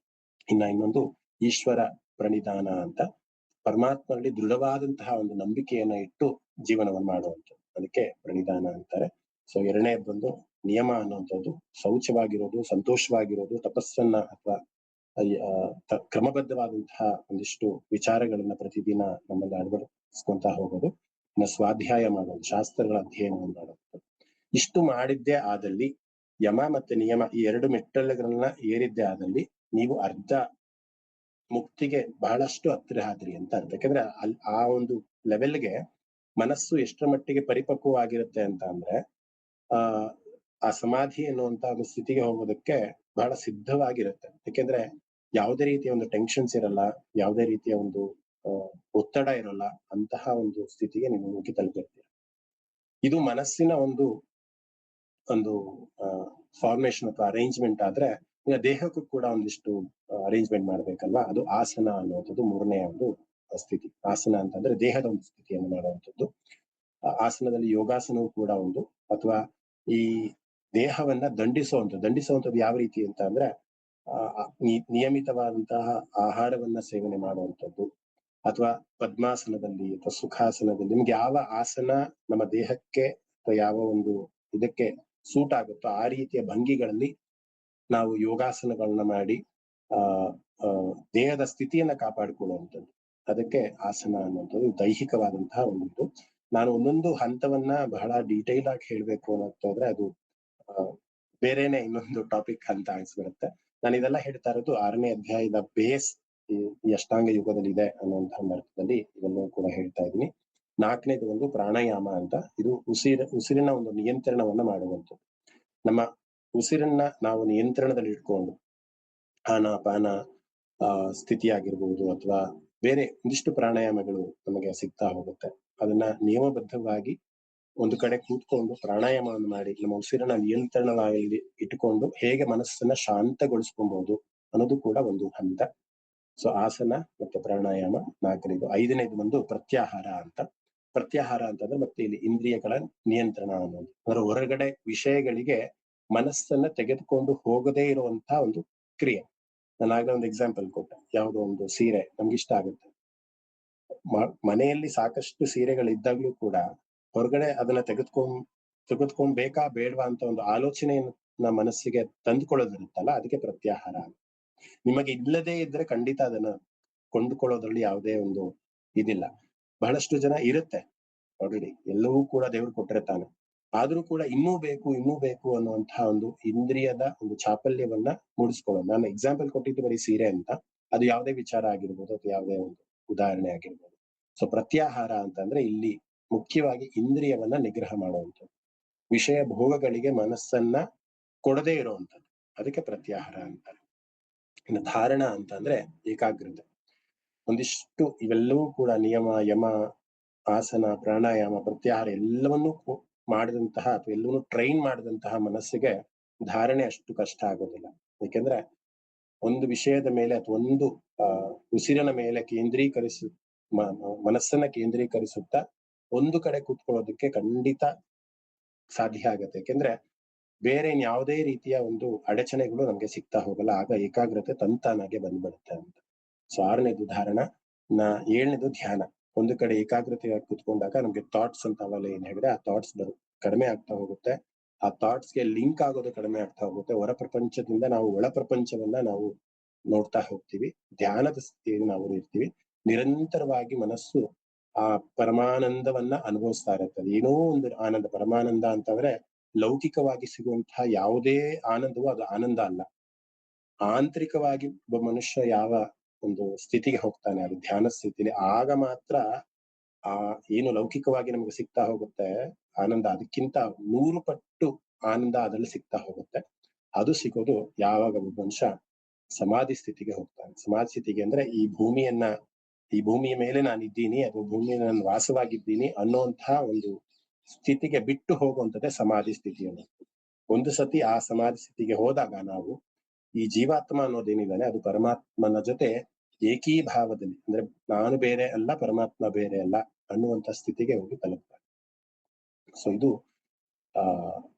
S1: ಇನ್ನೊಂದು ಈಶ್ವರ ಪ್ರಣಿಧಾನ ಅಂತ, ಪರಮಾತ್ಮನಲ್ಲಿ ದೃಢವಾದಂತಹ ಒಂದು ನಂಬಿಕೆಯನ್ನ ಇಟ್ಟು ಜೀವನವನ್ನು ಮಾಡುವಂಥದ್ದು, ಅದಕ್ಕೆ ಪ್ರಣಿಧಾನ ಅಂತಾರೆ. ಸೊ ಎರಡನೇದು ಬಂದು ನಿಯಮ ಅನ್ನುವಂಥದ್ದು, ಶೌಚವಾಗಿರೋದು, ಸಂತೋಷವಾಗಿರೋದು, ತಪಸ್ಸನ್ನ ಅಥವಾ ಕ್ರಮಬದ್ಧವಾದಂತಹ ಒಂದಿಷ್ಟು ವಿಚಾರಗಳನ್ನ ಪ್ರತಿದಿನ ನಮ್ಮಲ್ಲಿ ಅಳವಡಿಸ್ಕೊಂತ ಹೋಗೋದು. ಇನ್ನು ಸ್ವಾಧ್ಯಾಯ ಮಾಡೋದು, ಶಾಸ್ತ್ರಗಳ ಅಧ್ಯಯನವನ್ನು ಮಾಡೋದು. ಇಷ್ಟು ಮಾಡಿದ್ದೇ ಆದಲ್ಲಿ, ಯಮ ಮತ್ತೆ ನಿಯಮ ಈ 2 ಮೆಟ್ಟಲುಗಳನ್ನ ಏರಿದ್ದೇ ಆದಲ್ಲಿ ನೀವು ಅರ್ಧ ಮುಕ್ತಿಗೆ ಬಹಳಷ್ಟು ಹತ್ತಿರ ಆದ್ರಿ ಅಂತ ಅರ್ಥ. ಯಾಕಂದ್ರೆ ಆ ಒಂದು ಲೆವೆಲ್ಗೆ ಮನಸ್ಸು ಎಷ್ಟರ ಮಟ್ಟಿಗೆ ಪರಿಪಕ್ವವಾಗಿರುತ್ತೆ ಅಂತ ಅಂದ್ರೆ ಆ ಸಮಾಧಿ ಎನ್ನುವಂತ ಒಂದು ಸ್ಥಿತಿಗೆ ಹೋಗೋದಕ್ಕೆ ಬಹಳ ಸಿದ್ಧವಾಗಿರುತ್ತೆ. ಯಾಕೆಂದ್ರೆ ಯಾವುದೇ ರೀತಿಯ ಒಂದು ಟೆನ್ಷನ್ಸ್ ಇರಲ್ಲ, ಯಾವುದೇ ರೀತಿಯ ಒಂದು ಒತ್ತಡ ಇರಲ್ಲ, ಅಂತಹ ಒಂದು ಸ್ಥಿತಿಗೆ ನೀವು ಹೋಗಿ ತಲುಪಿರ್ತೀರ. ಇದು ಮನಸ್ಸಿನ ಒಂದು ಫಾರ್ಮೇಶನ್ ಅಥವಾ ಅರೇಂಜ್ಮೆಂಟ್ ಆದ್ರೆ, ಈಗ ದೇಹಕ್ಕೂ ಕೂಡ ಒಂದಿಷ್ಟು ಅರೇಂಜ್ಮೆಂಟ್ ಮಾಡ್ಬೇಕಲ್ವಾ, ಅದು ಆಸನ ಅನ್ನುವಂಥದ್ದು 3ನೇ ಒಂದು ಸ್ಥಿತಿ. ಆಸನ ಅಂತಂದ್ರೆ ದೇಹದ ಒಂದು ಸ್ಥಿತಿಯನ್ನು ಮಾಡುವಂಥದ್ದು. ಆಸನದಲ್ಲಿ ಯೋಗಾಸನವೂ ಕೂಡ ಒಂದು, ಅಥವಾ ಈ ದೇಹವನ್ನ ದಂಡಿಸುವಂಥದ್ದು ಯಾವ ರೀತಿ ಅಂತ ಅಂದ್ರೆ ನಿಯಮಿತವಾದಂತಹ ಆಹಾರವನ್ನ ಸೇವನೆ ಮಾಡುವಂಥದ್ದು, ಅಥವಾ ಪದ್ಮಾಸನದಲ್ಲಿ ಅಥವಾ ಸುಖಾಸನದಲ್ಲಿ ನಿಮ್ಗೆ ಯಾವ ಆಸನ ನಮ್ಮ ದೇಹಕ್ಕೆ ಅಥವಾ ಯಾವ ಒಂದು ಇದಕ್ಕೆ ಸೂಟ್ ಆಗುತ್ತೋ ಆ ರೀತಿಯ ಭಂಗಿಗಳಲ್ಲಿ ನಾವು ಯೋಗಾಸನಗಳನ್ನ ಮಾಡಿ ದೇಹದ ಸ್ಥಿತಿಯನ್ನ ಕಾಪಾಡಿಕೊಳ್ಳುವಂಥದ್ದು, ಅದಕ್ಕೆ ಆಸನ ಅನ್ನುವಂಥದ್ದು ದೈಹಿಕವಾದಂತಹ ಒಂದು. ನಾನು ಒಂದೊಂದು ಹಂತವನ್ನ ಬಹಳ ಡೀಟೇಲ್ ಆಗಿ ಹೇಳ್ಬೇಕು ಅನ್ನೋದಾದ್ರೆ ಅದು ಬೇರೆನೆ ಇನ್ನೊಂದು ಟಾಪಿಕ್ ಅಂತ ಅನ್ಸ್ಬಿಡುತ್ತೆ. ನಾನು ಇದೆಲ್ಲ ಹೇಳ್ತಾ ಇರೋದು 6ನೇ ಅಧ್ಯಾಯದ ಬೇಸ್ ಈ ಅಷ್ಟಾಂಗ ಯುಗದಲ್ಲಿ ಇದೆ ಅನ್ನುವಂತಹ ಅರ್ಥದಲ್ಲಿ ಇವೆಲ್ಲವೂ ಕೂಡ ಹೇಳ್ತಾ ಇದ್ದೀನಿ. 4ನೇದು ಒಂದು ಪ್ರಾಣಾಯಾಮ ಅಂತ, ಇದು ಉಸಿರಿನ ಒಂದು ನಿಯಂತ್ರಣವನ್ನ ಮಾಡುವಂಥದ್ದು. ನಮ್ಮ ಉಸಿರನ್ನ ನಾವು ನಿಯಂತ್ರಣದಲ್ಲಿ ಇಟ್ಕೊಂಡು ಆನಾಪಾನ ಸ್ಥಿತಿ ಆಗಿರ್ಬೋದು, ಅಥವಾ ಬೇರೆ ಒಂದಿಷ್ಟು ಪ್ರಾಣಾಯಾಮಗಳು ನಮಗೆ ಸಿಗ್ತಾ ಹೋಗುತ್ತೆ. ಅದನ್ನ ನಿಯಮಬದ್ಧವಾಗಿ ಒಂದು ಕಡೆ ಕೂತ್ಕೊಂಡು ಪ್ರಾಣಾಯಾಮವನ್ನು ಮಾಡಿ ನಮ್ಮ ಉಸಿರನ್ನ ನಿಯಂತ್ರಣವಾಗಿ ಇಟ್ಟುಕೊಂಡು ಹೇಗೆ ಮನಸ್ಸನ್ನ ಶಾಂತಗೊಳಿಸ್ಕೊಬಹುದು ಅನ್ನೋದು ಕೂಡ ಒಂದು ಹಂತ. ಸೊ ಆಸನ ಮತ್ತೆ ಪ್ರಾಣಾಯಾಮ 4ನೇದು. 5ನೇದು ಒಂದು ಪ್ರತ್ಯಾಹಾರ ಅಂತ. ಪ್ರತ್ಯಾಹಾರ ಅಂತಂದ್ರೆ ಮತ್ತೆ ಇಲ್ಲಿ ಇಂದ್ರಿಯಗಳ ನಿಯಂತ್ರಣ ಅನ್ನೋದು, ಅಂದ್ರೆ ಹೊರಗಡೆ ವಿಷಯಗಳಿಗೆ ಮನಸ್ಸನ್ನ ತೆಗೆದುಕೊಂಡು ಹೋಗದೇ ಇರುವಂತಹ ಒಂದು ಕ್ರಿಯೆ. ನಾನು ಆಗಲೇ ಒಂದು ಎಕ್ಸಾಂಪಲ್ ಕೊಟ್ಟೆ, ಯಾವುದೋ ಒಂದು ಸೀರೆ ನಮ್ಗೆ ಇಷ್ಟ ಆಗುತ್ತೆ, ಮನೆಯಲ್ಲಿ ಸಾಕಷ್ಟು ಸೀರೆಗಳಿದ್ದಾಗ್ಲೂ ಕೂಡ ಹೊರಗಡೆ ಅದನ್ನ ತೆಗೆದುಕೊಂಡ್ ಬೇಕಾ ಬೇಡವಾ ಅಂತ ಒಂದು ಆಲೋಚನೆಯನ್ನ ಮನಸ್ಸಿಗೆ ತಂದುಕೊಳ್ಳೋದಿರುತ್ತಲ್ಲ, ಅದಕ್ಕೆ ಪ್ರತ್ಯಾಹಾರ. ನಿಮಗೆ ಇಲ್ಲದೇ ಇದ್ರೆ ಖಂಡಿತ ಅದನ್ನ ಕೊಂಡುಕೊಳ್ಳೋದ್ರಲ್ಲಿ ಯಾವುದೇ ಒಂದು ಇದಿಲ್ಲ. ಬಹಳಷ್ಟು ಜನ ಇರುತ್ತೆ ಆಲ್ರೆಡಿ, ಎಲ್ಲವೂ ಕೂಡ ದೇವ್ರು ಕೊಟ್ಟಿರ್ತಾನೆ, ಆದ್ರೂ ಕೂಡ ಇನ್ನೂ ಬೇಕು ಅನ್ನುವಂತಹ ಒಂದು ಇಂದ್ರಿಯದ ಒಂದು ಚಾಪಲ್ಯವನ್ನ ಮೂಡಿಸ್ಕೊಳ್ಳೋದು. ನಾನು ಎಕ್ಸಾಂಪಲ್ ಕೊಟ್ಟಿದ್ದು ಬರೀ ಸೀರೆ ಅಂತ, ಅದು ಯಾವುದೇ ವಿಚಾರ ಆಗಿರ್ಬೋದು ಅಥವಾ ಯಾವುದೇ ಒಂದು ಉದಾಹರಣೆ ಆಗಿರ್ಬೋದು. ಸೊ ಪ್ರತ್ಯಾಹಾರ ಅಂತಂದ್ರೆ ಇಲ್ಲಿ ಮುಖ್ಯವಾಗಿ ಇಂದ್ರಿಯವನ್ನ ನಿಗ್ರಹ ಮಾಡುವಂಥದ್ದು, ವಿಷಯ ಭೋಗಗಳಿಗೆ ಮನಸ್ಸನ್ನ ಕೊಡದೇ ಇರುವಂಥದ್ದು. ಅದಕ್ಕೆ ಪ್ರತ್ಯಾಹಾರ ಅಂತಾರೆ. ಇನ್ನು ಧಾರಣ ಅಂತ ಅಂದ್ರೆ ಏಕಾಗ್ರತೆ. ಒಂದಿಷ್ಟು ಇವೆಲ್ಲವೂ ಕೂಡ ನಿಯಮ, ಯಮ, ಆಸನ, ಪ್ರಾಣಾಯಾಮ, ಪ್ರತ್ಯಾಹಾರ ಎಲ್ಲವನ್ನೂ ಮಾಡಿದಂತಹ ಅಥವಾ ಎಲ್ಲವನ್ನೂ ಟ್ರೈನ್ ಮಾಡಿದಂತಹ ಮನಸ್ಸಿಗೆ ಧಾರಣೆ ಅಷ್ಟು ಕಷ್ಟ ಆಗೋದಿಲ್ಲ. ಯಾಕೆಂದ್ರೆ ಒಂದು ವಿಷಯದ ಮೇಲೆ ಅಥವಾ ಒಂದು ಉಸಿರಿನ ಮೇಲೆ ಮನಸ್ಸನ್ನ ಕೇಂದ್ರೀಕರಿಸುತ್ತಾ ಒಂದು ಕಡೆ ಕೂತ್ಕೊಳ್ಳೋದಕ್ಕೆ ಖಂಡಿತ ಸಾಧ್ಯ ಆಗತ್ತೆ. ಯಾಕೆಂದ್ರೆ ಬೇರೆ ಇನ್ಯಾವುದೇ ರೀತಿಯ ಒಂದು ಅಡಚಣೆಗಳು ನಮ್ಗೆ ಸಿಗ್ತಾ ಹೋಗಲ್ಲ. ಆಗ ಏಕಾಗ್ರತೆ ತಂತಾನಾಗೆ ಬಂದ್ಬಿಡುತ್ತೆ ಅಂತ. ಸೊ 6ನೇದು ಧಾರಣ, 7ನೇದು ಧ್ಯಾನ. ಒಂದು ಕಡೆ ಏಕಾಗ್ರತೆಯಾಗಿ ಕೂತ್ಕೊಂಡಾಗ ನಮ್ಗೆ ಥಾಟ್ಸ್ ಅಂತ ಅವೆಲ್ಲ ಏನ್ ಹೇಳಿದ್ರೆ ಆ ಥಾಟ್ಸ್ ಕಡಿಮೆ ಆಗ್ತಾ ಹೋಗುತ್ತೆ. ಆ ಥಾಟ್ಸ್ಗೆ ಲಿಂಕ್ ಆಗೋದು ಕಡಿಮೆ ಆಗ್ತಾ ಹೋಗುತ್ತೆ. ಹೊರ ಪ್ರಪಂಚದಿಂದ ನಾವು ಒಳ ಪ್ರಪಂಚವನ್ನ ನಾವು ನೋಡ್ತಾ ಹೋಗ್ತೀವಿ. ಧ್ಯಾನದ ಸ್ಥಿತಿಯಲ್ಲಿ ನಾವು ಇರ್ತೀವಿ. ನಿರಂತರವಾಗಿ ಮನಸ್ಸು ಆ ಪರಮಾನಂದವನ್ನ ಅನುಭವಿಸ್ತಾ ಇರುತ್ತೆ. ಏನೋ ಒಂದು ಆನಂದ. ಪರಮಾನಂದ ಅಂತಂದ್ರೆ ಲೌಕಿಕವಾಗಿ ಸಿಗುವಂತಹ ಯಾವುದೇ ಆನಂದವೂ ಅದು ಆನಂದ ಅಲ್ಲ. ಆಂತರಿಕವಾಗಿ ಒಬ್ಬ ಮನುಷ್ಯ ಯಾವ ಒಂದು ಸ್ಥಿತಿಗೆ ಹೋಗ್ತಾನೆ, ಅದು ಧ್ಯಾನ ಸ್ಥಿತಿಲಿ, ಆಗ ಮಾತ್ರ ಆ ಏನು ಲೌಕಿಕವಾಗಿ ನಮ್ಗೆ ಸಿಗ್ತಾ ಹೋಗುತ್ತೆ ಆನಂದ, ಅದಕ್ಕಿಂತ 100 ಪಟ್ಟು ಆನಂದ ಅದ್ರಲ್ಲಿ ಸಿಗ್ತಾ ಹೋಗುತ್ತೆ. ಅದು ಸಿಗೋದು ಯಾವಾಗ ಒಬ್ಬ ಮನುಷ್ಯ ಸಮಾಧಿ ಸ್ಥಿತಿಗೆ ಹೋಗ್ತಾನೆ. ಸಮಾಧಿ ಸ್ಥಿತಿಗೆ ಅಂದ್ರೆ ಈ ಭೂಮಿಯ ಮೇಲೆ ನಾನಿದ್ದೀನಿ ಅಥವಾ ಭೂಮಿಯಲ್ಲಿ ನಾನು ವಾಸವಾಗಿದ್ದೀನಿ ಅನ್ನುವಂತಹ ಒಂದು ಸ್ಥಿತಿಗೆ ಬಿಟ್ಟು ಹೋಗುವಂಥದ್ದೇ ಸಮಾಧಿ ಸ್ಥಿತಿ ಅನ್ನೋದು. ಒಂದು ಸತಿ ಆ ಸಮಾಧಿ ಸ್ಥಿತಿಗೆ ಹೋದಾಗ ನಾವು ಈ ಜೀವಾತ್ಮ ಅನ್ನೋದೇನಿದ್ದಾನೆ ಅದು ಪರಮಾತ್ಮನ ಜೊತೆ ಏಕೀಭಾವದಲ್ಲಿ, ಅಂದ್ರೆ ನಾನು ಬೇರೆ ಅಲ್ಲ, ಪರಮಾತ್ಮ ಬೇರೆ ಅಲ್ಲ ಅನ್ನುವಂತ ಸ್ಥಿತಿಗೆ ಹೋಗಿ ತಲುಪ್ತಾರೆ. ಸೊ ಇದು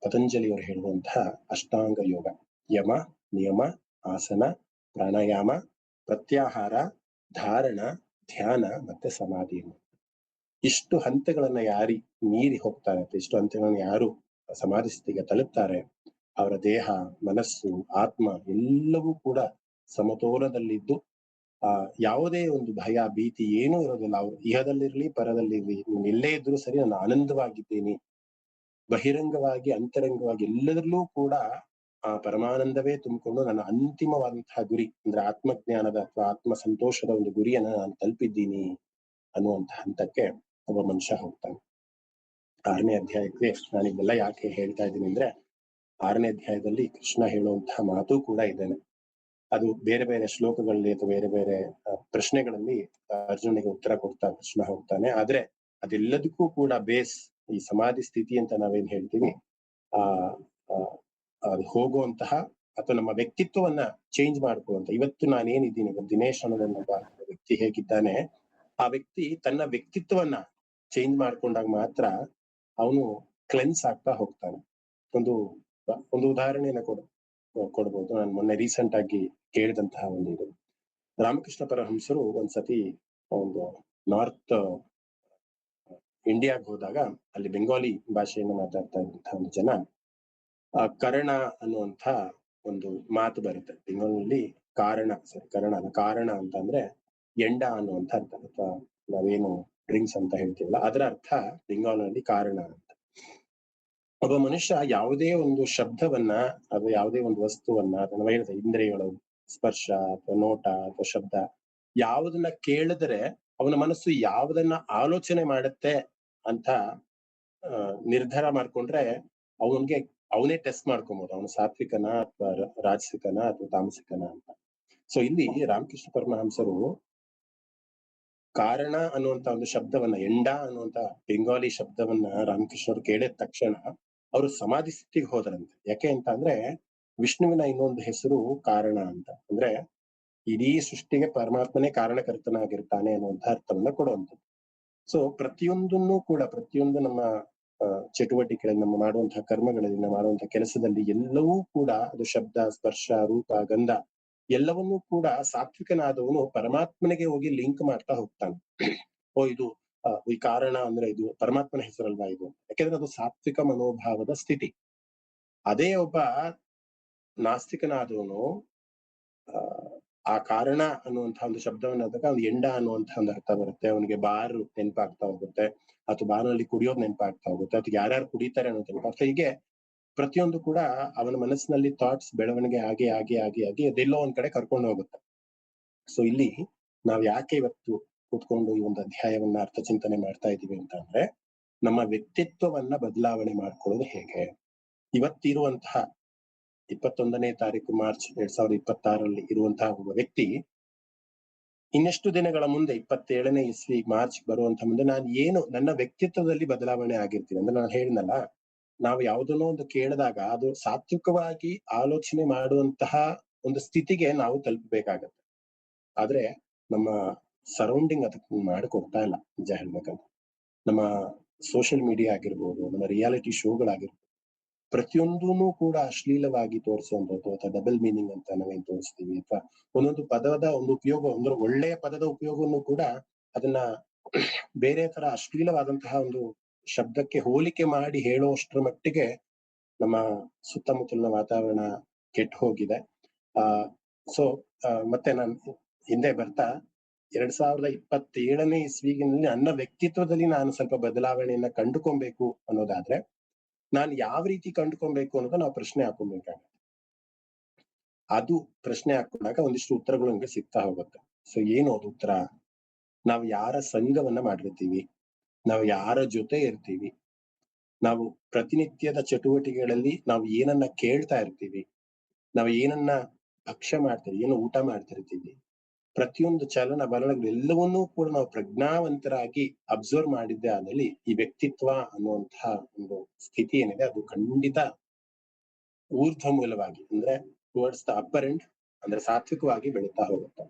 S1: ಪತಂಜಲಿಯವರು ಹೇಳುವಂತಹ ಅಷ್ಟಾಂಗ ಯೋಗ. ಯಮ, ನಿಯಮ, ಆಸನ, ಪ್ರಾಣಾಯಾಮ, ಪ್ರತ್ಯಾಹಾರ, ಧಾರಣ, ಧ್ಯಾನ ಮತ್ತೆ ಸಮಾಧಿ. ಇಷ್ಟು ಹಂತಗಳನ್ನ ಮೀರಿ ಹೋಗ್ತಾರೆ, ಇಷ್ಟು ಹಂತಗಳನ್ನ ಯಾರು ಸಮಾಧಿ ಸ್ಥಿತಿಗೆ ತಲುಪ್ತಾರೆ, ಅವರ ದೇಹ, ಮನಸ್ಸು, ಆತ್ಮ ಎಲ್ಲವೂ ಕೂಡ ಸಮತೋಲನದಲ್ಲಿದ್ದು ಯಾವುದೇ ಒಂದು ಭಯ, ಭೀತಿ ಏನೂ ಇರೋದಿಲ್ಲ. ಅವ್ರು ಇಹದಲ್ಲಿರ್ಲಿ ಪರದಲ್ಲಿರ್ಲಿ, ಎಲ್ಲೇ ಇದ್ರೂ ಸರಿ ನಾನು ಆನಂದವಾಗಿದ್ದೀನಿ. ಬಹಿರಂಗವಾಗಿ, ಅಂತರಂಗವಾಗಿ ಎಲ್ಲದರಲ್ಲೂ ಕೂಡ ಆ ಪರಮಾನಂದವೇ ತುಂಬಿಕೊಂಡು ನನ್ನ ಅಂತಿಮವಾದಂತಹ ಗುರಿ ಅಂದ್ರೆ ಆತ್ಮಜ್ಞಾನದ ಅಥವಾ ಆತ್ಮ ಸಂತೋಷದ ಒಂದು ಗುರಿಯನ್ನ ನಾನು ತಲುಪಿದ್ದೀನಿ ಅನ್ನುವಂತಹ ಹಂತಕ್ಕೆ ಒಬ್ಬ ಮನುಷ್ಯ ಹೋಗ್ತಾನೆ. 6ನೇ ಅಧ್ಯಾಯಕ್ಕೆ ನಾನು ಇದೆಲ್ಲ ಯಾಕೆ ಹೇಳ್ತಾ ಇದ್ದೀನಿ ಅಂದ್ರೆ 6ನೇ ಅಧ್ಯಾಯದಲ್ಲಿ ಕೃಷ್ಣ ಹೇಳುವಂತಹ ಮಾತು ಕೂಡ ಇದ್ದೇನೆ. ಅದು ಬೇರೆ ಬೇರೆ ಶ್ಲೋಕಗಳಲ್ಲಿ ಅಥವಾ ಬೇರೆ ಬೇರೆ ಪ್ರಶ್ನೆಗಳಲ್ಲಿ ಅರ್ಜುನಿಗೆ ಉತ್ತರ ಕೊಡ್ತಾ ಕೃಷ್ಣ ಹೋಗ್ತಾನೆ. ಆದ್ರೆ ಅದೆಲ್ಲದಕ್ಕೂ ಕೂಡ ಬೇಸ್ ಈ ಸಮಾಧಿ ಸ್ಥಿತಿ ಅಂತ ನಾವೇನ್ ಹೇಳ್ತೀವಿ, ಆ ಅದು ಹೋಗುವಂತಹ ಅಥವಾ ನಮ್ಮ ವ್ಯಕ್ತಿತ್ವವನ್ನ ಚೇಂಜ್ ಮಾಡ್ಕೊಳ್ಳುವಂತ. ಇವತ್ತು ನಾನೇನಿದ್ದೀನಿ, ದಿನೇಶ್ ಅನ್ನೋದನ್ನ ವ್ಯಕ್ತಿ ಹೇಗಿದ್ದಾನೆ, ಆ ವ್ಯಕ್ತಿ ತನ್ನ ವ್ಯಕ್ತಿತ್ವವನ್ನ ಚೇಂಜ್ ಮಾಡ್ಕೊಂಡಾಗ ಮಾತ್ರ ಅವನು ಕ್ಲೆನ್ಸ್ ಆಗ್ತಾ ಹೋಗ್ತಾನೆ. ಒಂದು ಉದಾಹರಣೆಯನ್ನ ಕೊಡ್ಬೋದು. ನಾನು ಮೊನ್ನೆ ರೀಸೆಂಟ್ ಆಗಿ ಕೇಳಿದಂತಹ ಒಂದು ಇದು, ರಾಮಕೃಷ್ಣ ಪರಮಹಂಸರು ಒಂದ್ಸತಿ ಒಂದು ನಾರ್ತ್ ಇಂಡಿಯಾಗ್ ಹೋದಾಗ ಅಲ್ಲಿ ಬೆಂಗಾಲಿ ಭಾಷೆಯನ್ನು ಮಾತಾಡ್ತಾ ಇದ್ದಂತಹ ಒಂದು ಜನ ಕರ್ಣ ಅನ್ನುವಂಥ ಒಂದು ಮಾತು ಬರುತ್ತೆ ಬೆಂಗಾಲಿನಲ್ಲಿ. ಕಾರಣ ಅಂತ ಅಂದ್ರೆ ಎಂಡ ಅನ್ನುವಂಥ ಅರ್ಥ, ಅಥವಾ ನಾವೇನು ಡ್ರಿಂಕ್ಸ್ ಅಂತ ಹೇಳ್ತೀವಲ್ಲ ಅದರ ಅರ್ಥ ಬೆಂಗಾಲಿನಲ್ಲಿ ಕಾರಣ ಅಂತ. ಒಬ್ಬ ಮನುಷ್ಯ ಯಾವುದೇ ಒಂದು ಶಬ್ದವನ್ನ ಅಥವಾ ಯಾವುದೇ ಒಂದು ವಸ್ತುವನ್ನ ಅಥವಾ ಹೇಳಿದ ಇಂದ್ರಿಯಗಳು, ಸ್ಪರ್ಶ ಅಥವಾ ನೋಟ ಅಥವಾ ಶಬ್ದ, ಯಾವುದನ್ನ ಕೇಳಿದ್ರೆ ಅವನ ಮನಸ್ಸು ಯಾವುದನ್ನ ಆಲೋಚನೆ ಮಾಡುತ್ತೆ ಅಂತ ನಿರ್ಧಾರ ಮಾಡ್ಕೊಂಡ್ರೆ ಅವನೇ ಟೆಸ್ಟ್ ಮಾಡ್ಕೊಬಹುದು, ಅವನು ಸಾತ್ವಿಕನ ಅಥವಾ ರಾಜಸಿಕನ ಅಥವಾ ತಾಮಸಿಕನ ಅಂತ. ಸೊ ಇಲ್ಲಿ ರಾಮಕೃಷ್ಣ ಪರಮಹಂಸರು ಕಾರಣ ಅನ್ನುವಂತ ಒಂದು ಶಬ್ದವನ್ನ, ಎಂಡ ಅನ್ನುವಂತ ಬೆಂಗಾಲಿ ಶಬ್ದವನ್ನ ರಾಮಕೃಷ್ಣರು ಕೇಳಿದ ತಕ್ಷಣ ಅವರು ಸಮಾಧಿ ಸ್ಥಿತಿಗೆ ಹೋದ್ರಂತೆ. ಯಾಕೆ ಅಂತ ಅಂದ್ರೆ ವಿಷ್ಣುವಿನ ಇನ್ನೊಂದು ಹೆಸರು ಕಾರಣ ಅಂತ, ಅಂದ್ರೆ ಇಡೀ ಸೃಷ್ಟಿಗೆ ಪರಮಾತ್ಮನೇ ಕಾರಣಕರ್ತನಾಗಿರ್ತಾನೆ ಅನ್ನುವಂಥ ಅರ್ಥವನ್ನ ಕೊಡುವಂಥದ್ದು. ಸೊ ಪ್ರತಿಯೊಂದು ನಮ್ಮ ಚಟುವಟಿಕೆಗಳಲ್ಲಿ, ನಮ್ಮ ಮಾಡುವಂತಹ ಕರ್ಮಗಳಲ್ಲಿ, ನಮ್ಮ ಮಾಡುವಂತಹ ಕೆಲಸದಲ್ಲಿ ಎಲ್ಲವೂ ಕೂಡ ಅದು ಶಬ್ದ, ಸ್ಪರ್ಶ, ರೂಪ, ಗಂಧ ಎಲ್ಲವನ್ನೂ ಕೂಡ ಸಾತ್ವಿಕನಾದವನು ಪರಮಾತ್ಮನಿಗೆ ಹೋಗಿ ಲಿಂಕ್ ಮಾಡ್ತಾ ಹೋಗ್ತಾನೆ. ಇದು ಈ ಕಾರಣ ಅಂದ್ರೆ ಇದು ಪರಮಾತ್ಮನ ಹೆಸರಲ್ವಾ ಇದು, ಯಾಕೆಂದ್ರೆ ಅದು ಸಾತ್ವಿಕ ಮನೋಭಾವದ ಸ್ಥಿತಿ. ಅದೇ ಒಬ್ಬ ನಾಸ್ತಿಕನಾದವನು ಆ ಕಾರಣ ಅನ್ನುವಂತಹ ಒಂದು ಶಬ್ದವನ್ನ ಆದಾಗ ಅವ್ನು ಎಂಡ ಅನ್ನುವಂತಹ ಒಂದು ಅರ್ಥ ಬರುತ್ತೆ. ಅವನಿಗೆ ಬಾರ್ ನೆನಪಾಗ್ತಾ ಹೋಗುತ್ತೆ, ಅಥವಾ ಬಾರ್ನಲ್ಲಿ ಕುಡಿಯೋದು ನೆನಪಾಗ್ತಾ ಹೋಗುತ್ತೆ, ಅಥವಾ ಯಾರ್ಯಾರು ಕುಡಿತಾರೆ ಅನ್ನೋದು ನೆನಪಾಗ್ತಾ. ಹೀಗೆ ಪ್ರತಿಯೊಂದು ಕೂಡ ಅವನ ಮನಸ್ಸಿನಲ್ಲಿ ಥಾಟ್ಸ್ ಬೆಳವಣಿಗೆ ಆಗಿ ಅದೆಲ್ಲೋ ಒಂದ್ ಕಡೆ ಕರ್ಕೊಂಡು ಹೋಗುತ್ತೆ. ಸೊ ಇಲ್ಲಿ ನಾವ್ ಯಾಕೆ ಇವತ್ತು ಕೂತ್ಕೊಂಡು ಈ ಒಂದು ಅಧ್ಯಾಯವನ್ನ ಅರ್ಥ ಚಿಂತನೆ ಮಾಡ್ತಾ ಇದೀವಿ ಅಂತ ಅಂದ್ರೆ, ನಮ್ಮ ವ್ಯಕ್ತಿತ್ವವನ್ನ ಬದಲಾವಣೆ ಮಾಡ್ಕೊಳ್ಳೋದು ಹೇಗೆ, ಇವತ್ತಿರುವಂತಹ 21ನೇ ತಾರೀಕು ಮಾರ್ಚ್ 2026 ಇರುವಂತಹ ಒಬ್ಬ ವ್ಯಕ್ತಿ ಇನ್ನೆಷ್ಟು ದಿನಗಳ ಮುಂದೆ 27ನೇ ಇಸ್ವಿ ಮಾರ್ಚ್ ಬರುವಂತ ಮುಂದೆ ನಾನು ಏನು ನನ್ನ ವ್ಯಕ್ತಿತ್ವದಲ್ಲಿ ಬದಲಾವಣೆ ಆಗಿರ್ತೀನಿ ಅಂದ್ರೆ ನಾನು ಹೇಳಿದ್ನಲ್ಲ, ನಾವು ಯಾವುದನ್ನೋ ಒಂದು ಕೇಳಿದಾಗ ಅದು ಸಾತ್ವಿಕವಾಗಿ ಆಲೋಚನೆ ಮಾಡುವಂತಹ ಒಂದು ಸ್ಥಿತಿಗೆ ನಾವು ತಲುಪಬೇಕಾಗತ್ತೆ. ಆದ್ರೆ ನಮ್ಮ ಸರೌಂಡಿಂಗ್ ಅದಕ್ಕೆ ಮಾಡಿಕೊಡ್ತಾ ಇಲ್ಲ ನಿಜ ಹೇಳ್ಬೇಕಂದ್ರೆ. ನಮ್ಮ ಸೋಷಿಯಲ್ ಮೀಡಿಯಾ ಆಗಿರ್ಬೋದು, ನಮ್ಮ ರಿಯಾಲಿಟಿ ಶೋಗಳಾಗಿರ್ಬೋದು, ಪ್ರತಿಯೊಂದೂನು ಕೂಡ ಅಶ್ಲೀಲವಾಗಿ ತೋರಿಸುವಂಥದ್ದು ಅಥವಾ ಡಬಲ್ ಮೀನಿಂಗ್ ಅಂತ ನಾವೇನ್ ತೋರಿಸ್ತೀವಿ, ಅಥವಾ ಒಂದೊಂದು ಪದದ ಒಂದು ಉಪಯೋಗ, ಅಂದ್ರೆ ಒಳ್ಳೆಯ ಪದದ ಉಪಯೋಗವನ್ನು ಕೂಡ ಅದನ್ನ ಬೇರೆ ತರ ಅಶ್ಲೀಲವಾದಂತಹ ಒಂದು ಶಬ್ದಕ್ಕೆ ಹೋಲಿಕೆ ಮಾಡಿ ಹೇಳುವಷ್ಟರ ಮಟ್ಟಿಗೆ ನಮ್ಮ ಸುತ್ತಮುತ್ತಲಿನ ವಾತಾವರಣ ಕೆಟ್ಟು ಹೋಗಿದೆ. ಸೊ ಮತ್ತೆ ನಾನು ಹಿಂದೆ ಬರ್ತಾ 2027ನೇ ಇಸ್ವಿಗಿನಲ್ಲಿ ನನ್ನ ವ್ಯಕ್ತಿತ್ವದಲ್ಲಿ ನಾನು ಸ್ವಲ್ಪ ಬದಲಾವಣೆಯನ್ನ ಕಂಡುಕೊಬೇಕು ಅನ್ನೋದಾದ್ರೆ ನಾನು ಯಾವ ರೀತಿ ಕಂಡುಕೊಬೇಕು ಅನ್ನೋದು ನಾವು ಪ್ರಶ್ನೆ ಹಾಕೊಬೇಕಾಗತ್ತೆ. ಅದು ಪ್ರಶ್ನೆ ಹಾಕೊಂಡಾಗ ಒಂದಿಷ್ಟು ಉತ್ತರಗಳು ನಮ್ಗೆ ಸಿಗ್ತಾ ಹೋಗುತ್ತೆ. ಸೊ ಏನು ಅದು ಉತ್ತರ? ನಾವು ಯಾರ ಸಂಘವನ್ನ ಮಾಡಿರ್ತೀವಿ, ನಾವು ಯಾರ ಜೊತೆ ಇರ್ತೀವಿ, ನಾವು ಪ್ರತಿನಿತ್ಯದ ಚಟುವಟಿಕೆಗಳಲ್ಲಿ ನಾವು ಏನನ್ನ ಕೇಳ್ತಾ ಇರ್ತೀವಿ, ನಾವು ಏನನ್ನ ಭಕ್ಷ್ಯ ಮಾಡ್ತೀವಿ, ಏನು ಊಟ ಮಾಡ್ತಿರ್ತೀವಿ, ಪ್ರತಿಯೊಂದು ಚಲನ ಬಲನಗಳು ಎಲ್ಲವನ್ನೂ ಕೂಡ ನಾವು ಪ್ರಜ್ಞಾವಂತರಾಗಿ ಅಬ್ಸರ್ವ್ ಮಾಡಿದ್ದೆ ಆದಲ್ಲಿ ಈ ವ್ಯಕ್ತಿತ್ವ ಅನ್ನುವಂತಹ ಒಂದು ಸ್ಥಿತಿ ಏನಿದೆ ಅದು ಖಂಡಿತ ಊರ್ಧ್ವ ಮೂಲವಾಗಿ ಅಂದ್ರೆ ಟುವರ್ಡ್ಸ್ ದ ಅಪ್ಪರ್ ಎಂಡ್ ಅಂದ್ರೆ ಸಾತ್ವಿಕವಾಗಿ ಬೆಳೀತಾ ಹೋಗುತ್ತೆ.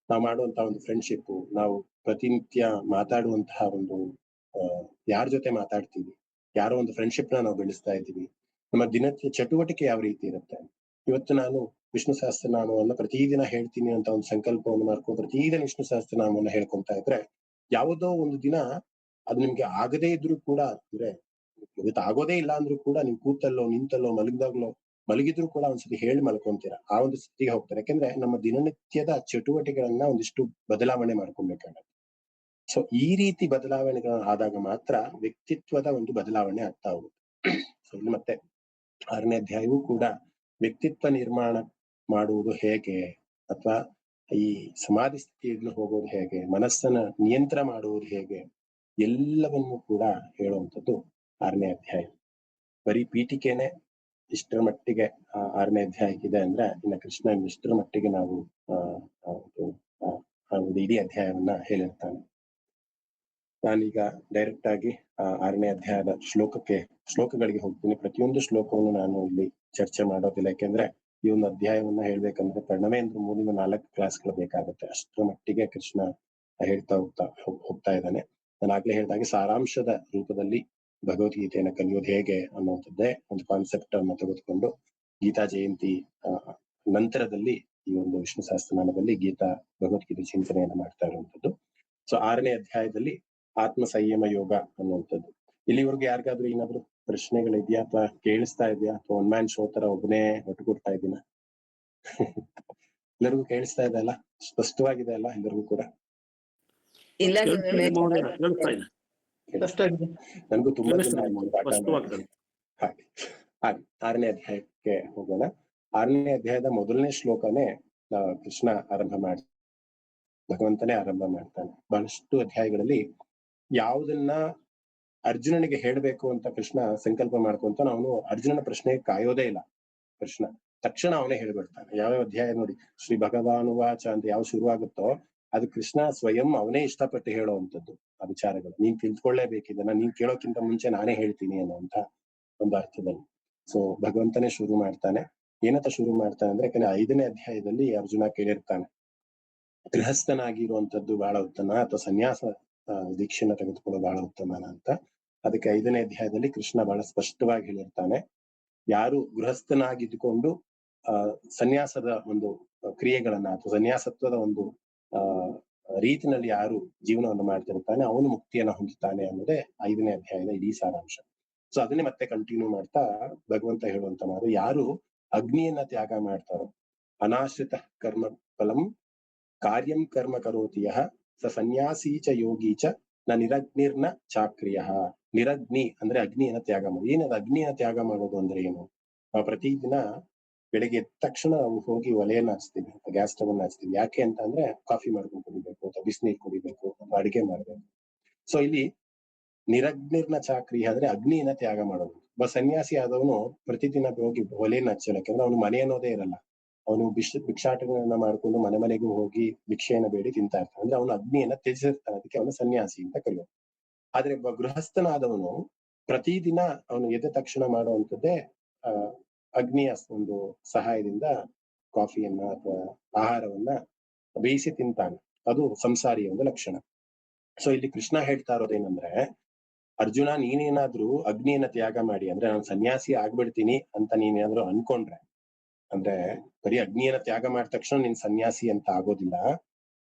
S1: ನಾವು ಮಾಡುವಂತಹ ಒಂದು ಫ್ರೆಂಡ್ಶಿಪ್, ನಾವು ಪ್ರತಿನಿತ್ಯ ಮಾತಾಡುವಂತಹ ಒಂದು ಯಾರ ಜೊತೆ ಮಾತಾಡ್ತೀವಿ, ಯಾರೋ ಒಂದು ಫ್ರೆಂಡ್ಶಿಪ್ ನ ನಾವು ಬೆಳೆಸ್ತಾ ಇದ್ದೀವಿ, ನಮ್ಮ ದಿನದ ಚಟುವಟಿಕೆ ಯಾವ ರೀತಿ ಇರುತ್ತೆ. ಇವತ್ತು ನಾನು ವಿಷ್ಣು ಸಹಸ್ರನಾಮವನ್ನ ಪ್ರತಿದಿನ ಹೇಳ್ತೀನಿ ಅಂತ ಒಂದು ಸಂಕಲ್ಪವನ್ನು ಮಾಡ್ಕೊಂಡು ಪ್ರತಿದಿನ ವಿಷ್ಣು ಸಹಸ್ರನಾಮವನ್ನ ಹೇಳ್ಕೊಂತ ಇದ್ರೆ ಯಾವುದೋ ಒಂದು ದಿನ ಅದು ನಿಮ್ಗೆ ಆಗದೇ ಇದ್ರು ಕೂಡ, ಅಂದ್ರೆ ಇವತ್ತು ಆಗೋದೇ ಇಲ್ಲ ಅಂದ್ರೂ ಕೂಡ ನೀವು ಕೂತಲ್ಲೋ ನಿಂತಲ್ಲೋ ಮಲಗಿದ್ರು ಕೂಡ ಒಂದ್ಸತಿ ಹೇಳಿ ಮಲ್ಕೊಂತೀರಾ, ಆ ಒಂದು ಸ್ಥಿತಿಗೆ ಹೋಗ್ತಾರೆ. ಯಾಕೆಂದ್ರೆ ನಮ್ಮ ದಿನನಿತ್ಯದ ಚಟುವಟಿಕೆಗಳನ್ನ ಒಂದಿಷ್ಟು ಬದಲಾವಣೆ ಮಾಡ್ಕೊಬೇಕಾಗತ್ತೆ. ಸೊ ಈ ರೀತಿ ಬದಲಾವಣೆಗಳು ಆದಾಗ ಮಾತ್ರ ವ್ಯಕ್ತಿತ್ವದ ಒಂದು ಬದಲಾವಣೆ ಆಗ್ತಾ ಹೋಗುತ್ತೆ. ಸೊ ಇಲ್ಲಿ ಮತ್ತೆ 6ನೇ ಅಧ್ಯಾಯವೂ ಕೂಡ ವ್ಯಕ್ತಿತ್ವ ನಿರ್ಮಾಣ ಮಾಡುವುದು ಹೇಗೆ, ಅಥವಾ ಈ ಸಮಾಧಿ ಸ್ಥಿತಿಯಲ್ಲಿ ಹೋಗೋದು ಹೇಗೆ, ಮನಸ್ಸನ್ನ ನಿಯಂತ್ರಣ ಮಾಡುವುದು ಹೇಗೆ, ಎಲ್ಲವನ್ನೂ ಕೂಡ ಹೇಳುವಂಥದ್ದು 6ನೇ ಅಧ್ಯಾಯ. ಬರೀ ಪೀಠಿಕೆನೆ ಇಷ್ಟರ ಮಟ್ಟಿಗೆ 6ನೇ ಅಧ್ಯಾಯಕ್ಕಿದೆ ಅಂದ್ರೆ ಇನ್ನು ಕೃಷ್ಣ ಇಷ್ಟರ ಮಟ್ಟಿಗೆ ನಾವು ಒಂದು ಇಡೀ ಅಧ್ಯಾಯವನ್ನ ಹೇಳಿರ್ತಾನೆ. ನಾನೀಗ ಡೈರೆಕ್ಟ್ ಆಗಿ 6ನೇ ಅಧ್ಯಾಯದ ಶ್ಲೋಕಗಳಿಗೆ ಹೋಗ್ತೀನಿ. ಪ್ರತಿಯೊಂದು ಶ್ಲೋಕವನ್ನು ನಾನು ಇಲ್ಲಿ ಚರ್ಚೆ ಮಾಡೋದಿಲ್ಲ, ಯಾಕೆಂದ್ರೆ ಈ ಒಂದು ಅಧ್ಯಾಯವನ್ನ ಹೇಳ್ಬೇಕಂದ್ರೆ ಪ್ರಣವೇಂದ್ರ 3-4 ಕ್ಲಾಸ್ಗಳು ಬೇಕಾಗುತ್ತೆ. ಅಷ್ಟರ ಮಟ್ಟಿಗೆ ಕೃಷ್ಣ ಹೇಳ್ತಾ ಹೋಗ್ತಾ ಇದ್ದಾನೆ. ನಾನು ಆಗ್ಲೇ ಹೇಳಿದಾಗೆ ಸಾರಾಂಶದ ರೂಪದಲ್ಲಿ ಭಗವದ್ಗೀತೆಯನ್ನ ಕಲಿಯೋದು ಹೇಗೆ ಅನ್ನುವಂಥದ್ದೇ ಒಂದು ಕಾನ್ಸೆಪ್ಟ್ ಅನ್ನು ತೆಗೆದುಕೊಂಡು ಗೀತಾ ಜಯಂತಿ ನಂತರದಲ್ಲಿ ಈ ಒಂದು ವಿಷ್ಣು ಸಹಸ್ರನಾಮದಲ್ಲಿ ಗೀತಾ ಭಗವದ್ಗೀತೆ ಚಿಂತನೆಯನ್ನ ಮಾಡ್ತಾ ಇರುವಂತದ್ದು. ಸೊ 6ನೇ ಅಧ್ಯಾಯದಲ್ಲಿ ಆತ್ಮ ಸಂಯಮ ಯೋಗ ಅನ್ನುವಂಥದ್ದು. ಇಲ್ಲಿವರೆಗೂ ಯಾರಿಗಾದ್ರೂ ಏನಾದ್ರು ಪ್ರಶ್ನೆಗಳಿದ್ಯಾ, ಅಥವಾ ಕೇಳಿಸ್ತಾ ಇದೆಯಾ, ಅಥವಾ ಒನ್ ಮ್ಯಾನ್ ಶೋ ತರ ಒಬ್ಬನೇ ಒಟ್ಟುಕೊಡ್ತಾ ಇದ್ದೀನ? ಎಲ್ಲರಿಗೂ ಕೇಳಿಸ್ತಾ ಇದೆ ಅಲ್ಲ? ಸ್ಪಷ್ಟವಾಗಿದೆ ಅಲ್ಲ ಎಲ್ಲರಿಗೂ ಕೂಡ? ನನ್ಗೂ ತುಂಬಾ ಜನ. ಹಾಗೆ 6ನೇ ಅಧ್ಯಾಯಕ್ಕೆ ಹೋಗೋಣ. 6ನೇ ಅಧ್ಯಾಯದ ಮೊದಲನೇ ಶ್ಲೋಕನೇ ಕೃಷ್ಣ ಭಗವಂತನೇ ಆರಂಭ ಮಾಡ್ತಾನೆ. ಬಹಳಷ್ಟು ಅಧ್ಯಾಯಗಳಲ್ಲಿ ಯಾವುದನ್ನ ಅರ್ಜುನನಿಗೆ ಹೇಳ್ಬೇಕು ಅಂತ ಕೃಷ್ಣ ಸಂಕಲ್ಪ ಮಾಡ್ಕೊಂತ ಅವನು ಅರ್ಜುನನ ಪ್ರಶ್ನೆಗೆ ಕಾಯೋದೇ ಇಲ್ಲ. ಕೃಷ್ಣ ತಕ್ಷಣ ಅವನೇ ಹೇಳ್ಬಿಡ್ತಾನೆ. ಯಾವ್ಯಾವ ಅಧ್ಯಾಯ ನೋಡಿ, ಶ್ರೀ ಭಗವಾನುವಾಚ ಅಂತ ಯಾವ ಶುರುವಾಗುತ್ತೋ ಅದು ಕೃಷ್ಣ ಸ್ವಯಂ ಅವನೇ ಇಷ್ಟಪಟ್ಟು ಹೇಳುವಂಥದ್ದು ಆ ವಿಚಾರಗಳು. ನೀನ್ ತಿಳ್ಕೊಳ್ಳೇಬೇಕಿದನ್ನ, ನೀನ್ ಕೇಳೋಕ್ಕಿಂತ ಮುಂಚೆ ನಾನೇ ಹೇಳ್ತೀನಿ ಅನ್ನುವಂತ ಒಂದು ಅರ್ಥದಲ್ಲಿ. ಸೊ ಭಗವಂತನೇ ಶುರು ಮಾಡ್ತಾನೆ. ಏನಂತ ಶುರು ಮಾಡ್ತಾನೆ ಅಂದ್ರೆ, ಯಾಕಂದ್ರೆ 5ನೇ ಅಧ್ಯಾಯದಲ್ಲಿ ಅರ್ಜುನ ಕೇಳಿರ್ತಾನೆ ಗೃಹಸ್ಥನಾಗಿರುವಂತದ್ದು ಬಹಳ ಉತ್ತಮ ಅಥವಾ ಸನ್ಯಾಸ ದೀಕ್ಷೆನ ತೆಗೆದುಕೊಳ್ಳೋದು ಬಹಳ ಉತ್ತಮನ ಅಂತ. ಅದಕ್ಕೆ 5ನೇ ಅಧ್ಯಾಯದಲ್ಲಿ ಕೃಷ್ಣ ಬಹಳ ಸ್ಪಷ್ಟವಾಗಿ ಹೇಳಿರ್ತಾನೆ, ಯಾರು ಗೃಹಸ್ಥನಾಗಿದ್ದುಕೊಂಡು ಸನ್ಯಾಸದ ಒಂದು ಕ್ರಿಯೆಗಳನ್ನ ಅಥವಾ ಸನ್ಯಾಸತ್ವದ ಒಂದು ರೀತಿನಲ್ಲಿ ಯಾರು ಜೀವನವನ್ನು ಮಾಡ್ತಿರ್ತಾನೆ ಅವನು ಮುಕ್ತಿಯನ್ನ ಹೊಂದುತ್ತಾನೆ ಅನ್ನೋದೇ 5ನೇ ಅಧ್ಯಾಯದ ಇಡೀ ಸಾರಾಂಶ. ಸೊ ಅದನ್ನೇ ಮತ್ತೆ ಕಂಟಿನ್ಯೂ ಮಾಡ್ತಾ ಭಗವಂತ ಹೇಳುವಂತ ಮಾತು, ಯಾರು ಅಗ್ನಿಯನ್ನ ತ್ಯಾಗ ಮಾಡ್ತಾರೋ ಅನಾಶ್ರಿತ ಕರ್ಮ ಫಲಂ ಕಾರ್ಯಂ ಕರ್ಮ ಕರೋತಿಯ ಸ ಸನ್ಯಾಸಿ ಚ ಯೋಗಿ ಚ ನ ನಿರಗ್ನಿರ್ನ ಚಾಕ್ರಿಯ. ನಿರಗ್ನಿ ಅಂದ್ರೆ ಅಗ್ನಿಯನ್ನ ತ್ಯಾಗ ಮಾಡೋದು. ಏನದು ಅಗ್ನಿಯನ್ನ ತ್ಯಾಗ ಮಾಡೋದು ಅಂದ್ರೆ ಏನು? ನಾವು ಪ್ರತಿದಿನ ಬೆಳಿಗ್ಗೆ ಎದ್ದ ತಕ್ಷಣ ನಾವು ಹೋಗಿ ಒಲೆಯನ್ನ ಹಚ್ತೀವಿ, ಗ್ಯಾಸ್ ಸ್ಟವ್ ಅನ್ನ ಹಚ್ತೀವಿ. ಯಾಕೆ ಅಂತ ಅಂದ್ರೆ ಕಾಫಿ ಮಾಡ್ಕೊಂಡು ಕುಡಿಬೇಕು, ಅಥವಾ ಬಿಸಿನೀರು ಕುಡಿಬೇಕು, ಅಥವಾ ಅಡಿಗೆ ಮಾಡ್ಬೇಕು. ಸೊ ಇಲ್ಲಿ ನಿರಗ್ನಿರ್ನ ಚಾಕ್ರಿಯ ಅಂದ್ರೆ ಅಗ್ನಿಯನ್ನ ತ್ಯಾಗ ಮಾಡೋದು. ಒಬ್ಬ ಸನ್ಯಾಸಿ ಆದವನು ಪ್ರತಿದಿನ ಹೋಗಿ ಒಲೆಯನ್ನ ಹಚ್ಚಲ್ಲ, ಯಾಕಂದ್ರೆ ಅವನು ಮನೆ ಅನ್ನೋದೇ ಇರಲ್ಲ. ಅವನು ಭಿಕ್ಷಾಟನೆಯನ್ನ ಮಾಡ್ಕೊಂಡು ಮನೆ ಮನೆಗೂ ಹೋಗಿ ಭಿಕ್ಷೆಯನ್ನ ಬೇಡಿ ತಿಂತಾ ಇರ್ತಾನೆ. ಅಂದ್ರೆ ಅವನು ಅಗ್ನಿಯನ್ನ ತ್ಯಜಿಸಿರ್ತಾನೆ, ಅದಕ್ಕೆ ಅವನು ಸನ್ಯಾಸಿ ಅಂತ ಕರೆಯೋದು. ಆದ್ರೆ ಒಬ್ಬ ಗೃಹಸ್ಥನಾದವನು ಪ್ರತಿದಿನ ಅವನು ಎದ್ದ ತಕ್ಷಣ ಮಾಡುವಂತದ್ದೇ ಆ ಅಗ್ನಿಯ ಒಂದು ಸಹಾಯದಿಂದ ಕಾಫಿಯನ್ನ ಅಥವಾ ಆಹಾರವನ್ನ ಬೇಯಿಸಿ ತಿಂತಾನೆ. ಅದು ಸಂಸಾರಿಯ ಒಂದು ಲಕ್ಷಣ. ಸೊ ಇಲ್ಲಿ ಕೃಷ್ಣ ಹೇಳ್ತಾ ಇರೋದೇನಂದ್ರೆ, ಅರ್ಜುನ ನೀನೇನಾದ್ರೂ ಅಗ್ನಿಯನ್ನ ತ್ಯಾಗ ಮಾಡಿ, ಅಂದ್ರೆ ನಾನು ಸನ್ಯಾಸಿ ಆಗ್ಬಿಡ್ತೀನಿ ಅಂತ ನೀನೇನಾದ್ರೂ ಅನ್ಕೊಂಡ್ರೆ, ಅಂದ್ರೆ ಬರೀ ಅಗ್ನಿಯನ್ನ ತ್ಯಾಗ ಮಾಡಿದ ತಕ್ಷಣ ನೀನ್ ಸನ್ಯಾಸಿ ಅಂತ ಆಗೋದಿಲ್ಲ.